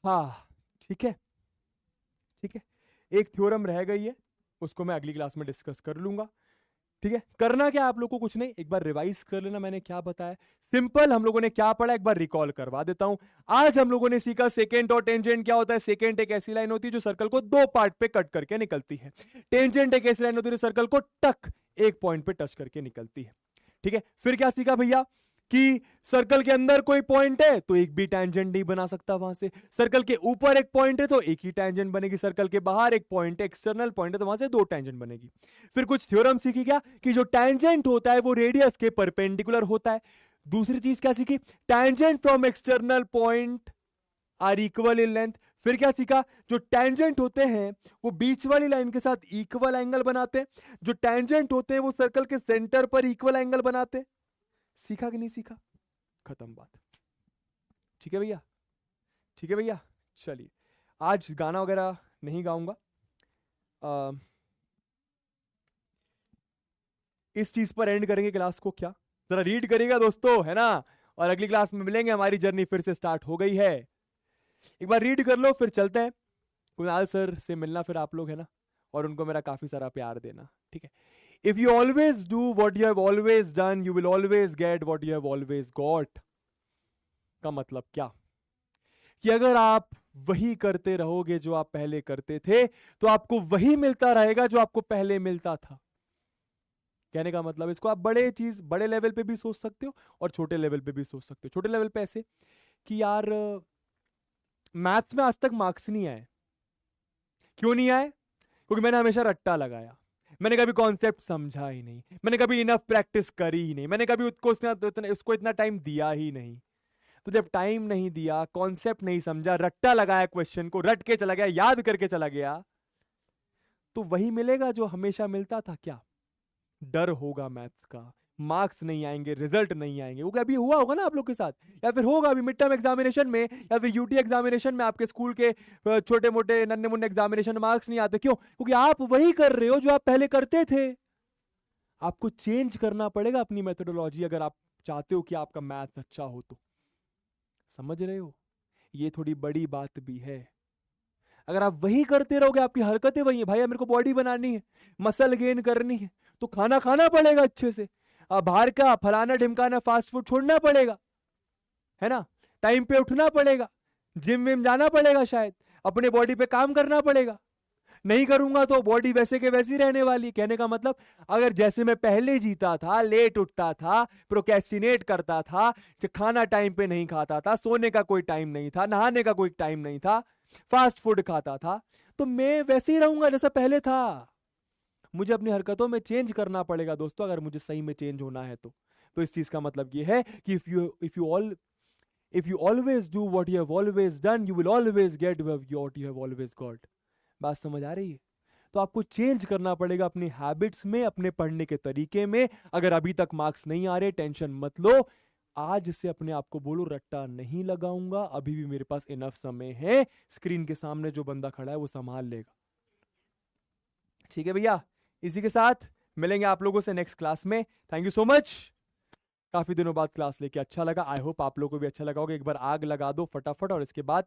हाँ ठीक है, ठीक है। एक थ्योरम रह गई है, उसको मैं अगली क्लास में डिस्कस कर लूंगा, ठीक है। करना क्या आप लोगों को, कुछ नहीं, एक बार रिवाइज कर लेना मैंने क्या बताया। सिंपल, हम लोगों ने क्या पढ़ा एक बार रिकॉल करवा देता हूं। आज हम लोगों ने सीखा सेकेंट और टेंजेंट क्या होता है। सेकेंट एक ऐसी लाइन होती है जो सर्कल को 2 पार्ट पे कट करके निकलती है। टेंजेंट एक ऐसी लाइन होती है जो सर्कल को टक एक पॉइंट पे टच करके निकलती है, ठीक है। फिर क्या सीखा भैया कि सर्कल के अंदर कोई पॉइंट है तो एक भी टैंजेंट नहीं बना सकता वहां से। सर्कल के ऊपर एक पॉइंट है तो एक ही टैंजेंट बनेगी। सर्कल के बाहर एक पॉइंट है, एक्सटर्नल पॉइंट है, तो वहां से 2 टैंजेंट बनेगी। फिर कुछ थ्योरम सीखी क्या कि जो टैंजेंट होता है वो रेडियस के परपेंडिकुलर होता है। दूसरी चीज क्या सीखी, tangent from external point are equal in length. फिर क्या सीखा, जो टैंजेंट होते हैं वो बीच वाली लाइन के साथ इक्वल एंगल बनाते हैं। जो टैंजेंट होते हैं वो सर्कल के सेंटर पर इक्वल एंगल बनाते हैं। सीखा कि नहीं सीखा, खत्म बात, ठीक है भैया, ठीक है भैया। चलिए, आज गाना वगैरह नहीं गाऊंगा, इस चीज पर एंड करेंगे क्लास को। क्या जरा रीड करिएगा दोस्तों, है ना। और अगली क्लास में मिलेंगे, हमारी जर्नी फिर से स्टार्ट हो गई है। एक बार रीड कर लो, फिर चलते हैं। कुणाल सर से मिलना फिर आप लोग, है ना, और उनको मेरा काफी सारा प्यार देना, ठीक है। If you always do what you have always done, you will always get what you have always got. का मतलब क्या कि अगर आप वही करते रहोगे जो आप पहले करते थे, तो आपको वही मिलता रहेगा जो आपको पहले मिलता था। कहने का मतलब, इसको आप बड़े लेवल पे भी सोच सकते हो और छोटे लेवल पे भी सोच सकते हो। छोटे लेवल पे ऐसे कि यार मैथ्स में आज तक मार्क्स नहीं आए। क्यों नहीं आए? क्योंकि मैंने हमेशा रट्टा लगाया, मैंने कभी कॉन्सेप्ट समझा ही नहीं, मैंने कभी इनफ प्रैक्टिस करी ही नहीं, मैंने कभी उसको इतना टाइम दिया ही नहीं। तो जब टाइम नहीं दिया, कॉन्सेप्ट नहीं समझा, रट्टा लगाया, क्वेश्चन को रट के चला गया, याद करके चला गया, तो वही मिलेगा जो हमेशा मिलता था। क्या डर होगा मैथ्स का, मार्क्स नहीं आएंगे, रिजल्ट नहीं आएंगे। वो कभी हुआ होगा ना आप लोग के साथ, या फिर होगा अभी मिड टर्म एग्जामिनेशन में या फिर यूटी एग्जामिनेशन में, आपके स्कूल के छोटे मोटे नन्हे मुन्ने एग्जामिनेशन में मार्क्स नहीं आते। क्यों? क्योंकि आप वही कर रहे हो जो आप पहले करते थे। आपको चेंज करना पड़ेगा अपनी मेथोडोलॉजी अगर आप चाहते हो कि आपका मैथ अच्छा हो तो। समझ रहे हो? ये थोड़ी बड़ी बात भी है। अगर आप वही करते रहोगे, आपकी हरकतें वही है, भाई मेरे को बॉडी बनानी है, मसल गेन करनी है, तो खाना खाना पड़ेगा अच्छे से, बाहर का फलाना ढिमकाना फास्ट फूड छोड़ना पड़ेगा, है ना, टाइम पे उठना पड़ेगा, जिम विम जाना पड़ेगा, शायद अपने बॉडी पे काम करना पड़ेगा। नहीं करूंगा तो बॉडी वैसे के वैसी रहने वाली। कहने का मतलब, अगर जैसे मैं पहले जीता था, लेट उठता था, प्रोक्रेस्टिनेट करता था, खाना टाइम पे नहीं खाता था, सोने का कोई टाइम नहीं था, नहाने का कोई टाइम नहीं था, फास्ट फूड खाता था, तो मैं वैसे ही रहूंगा जैसा पहले था। मुझे अपनी हरकतों में चेंज करना पड़ेगा दोस्तों, अगर मुझे सही में चेंज होना है तो इस चीज का मतलब ये है कि if you always do what you have always done, you will always get what you have always got। बात समझ आ रही है? तो आपको चेंज करना पड़ेगा अपनी हैबिट्स में, अपने पढ़ने के तरीके में। अगर अभी तक मार्क्स नहीं आ रहे, टेंशन मत लो, आज से अपने आप को बोलो रट्टा नहीं लगाऊंगा, अभी भी मेरे पास इनफ समय है, स्क्रीन के सामने जो बंदा खड़ा है वो संभाल लेगा। ठीक है भैया, इसी के साथ मिलेंगे आप लोगों से नेक्स्ट क्लास में। Thank you so much. काफी दिनों बाद क्लास लेके अच्छा लगा, आई होप आप लोगों को भी अच्छा लगा होगा। एक बार आग लगा दो फटाफट और इसके बाद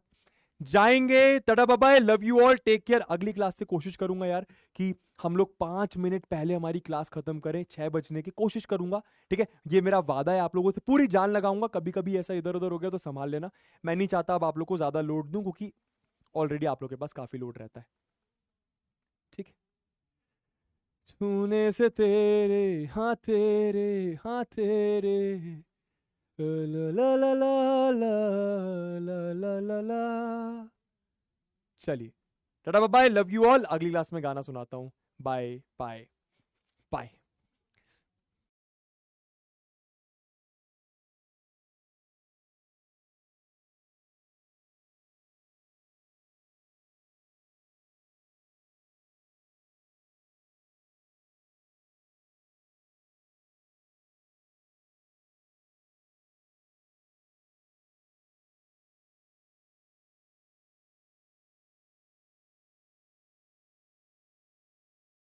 जाएंगे। Tata bye bye, love you all, take care. अगली क्लास से कोशिश करूंगा यार कि हम लोग 5 मिनट पहले हमारी क्लास खत्म करें, 6 बजने की कोशिश करूंगा। ठीक है, ये मेरा वादा है, आप लोगों से पूरी जान लगाऊंगा। कभी कभी ऐसा इधर उधर हो गया तो संभाल लेना। मैं नहीं चाहता अब आप लोग को ज्यादा लोड दूं, क्योंकि ऑलरेडी आप लोग के पास काफी लोड रहता है। ठीक है, छूने से तेरे हाँ तेरे हाँ तेरे, ला ला ला ला ला ला ला ला। चलिए tata bye bye, love you all. अगली क्लास में गाना सुनाता हूं। Bye bye bye.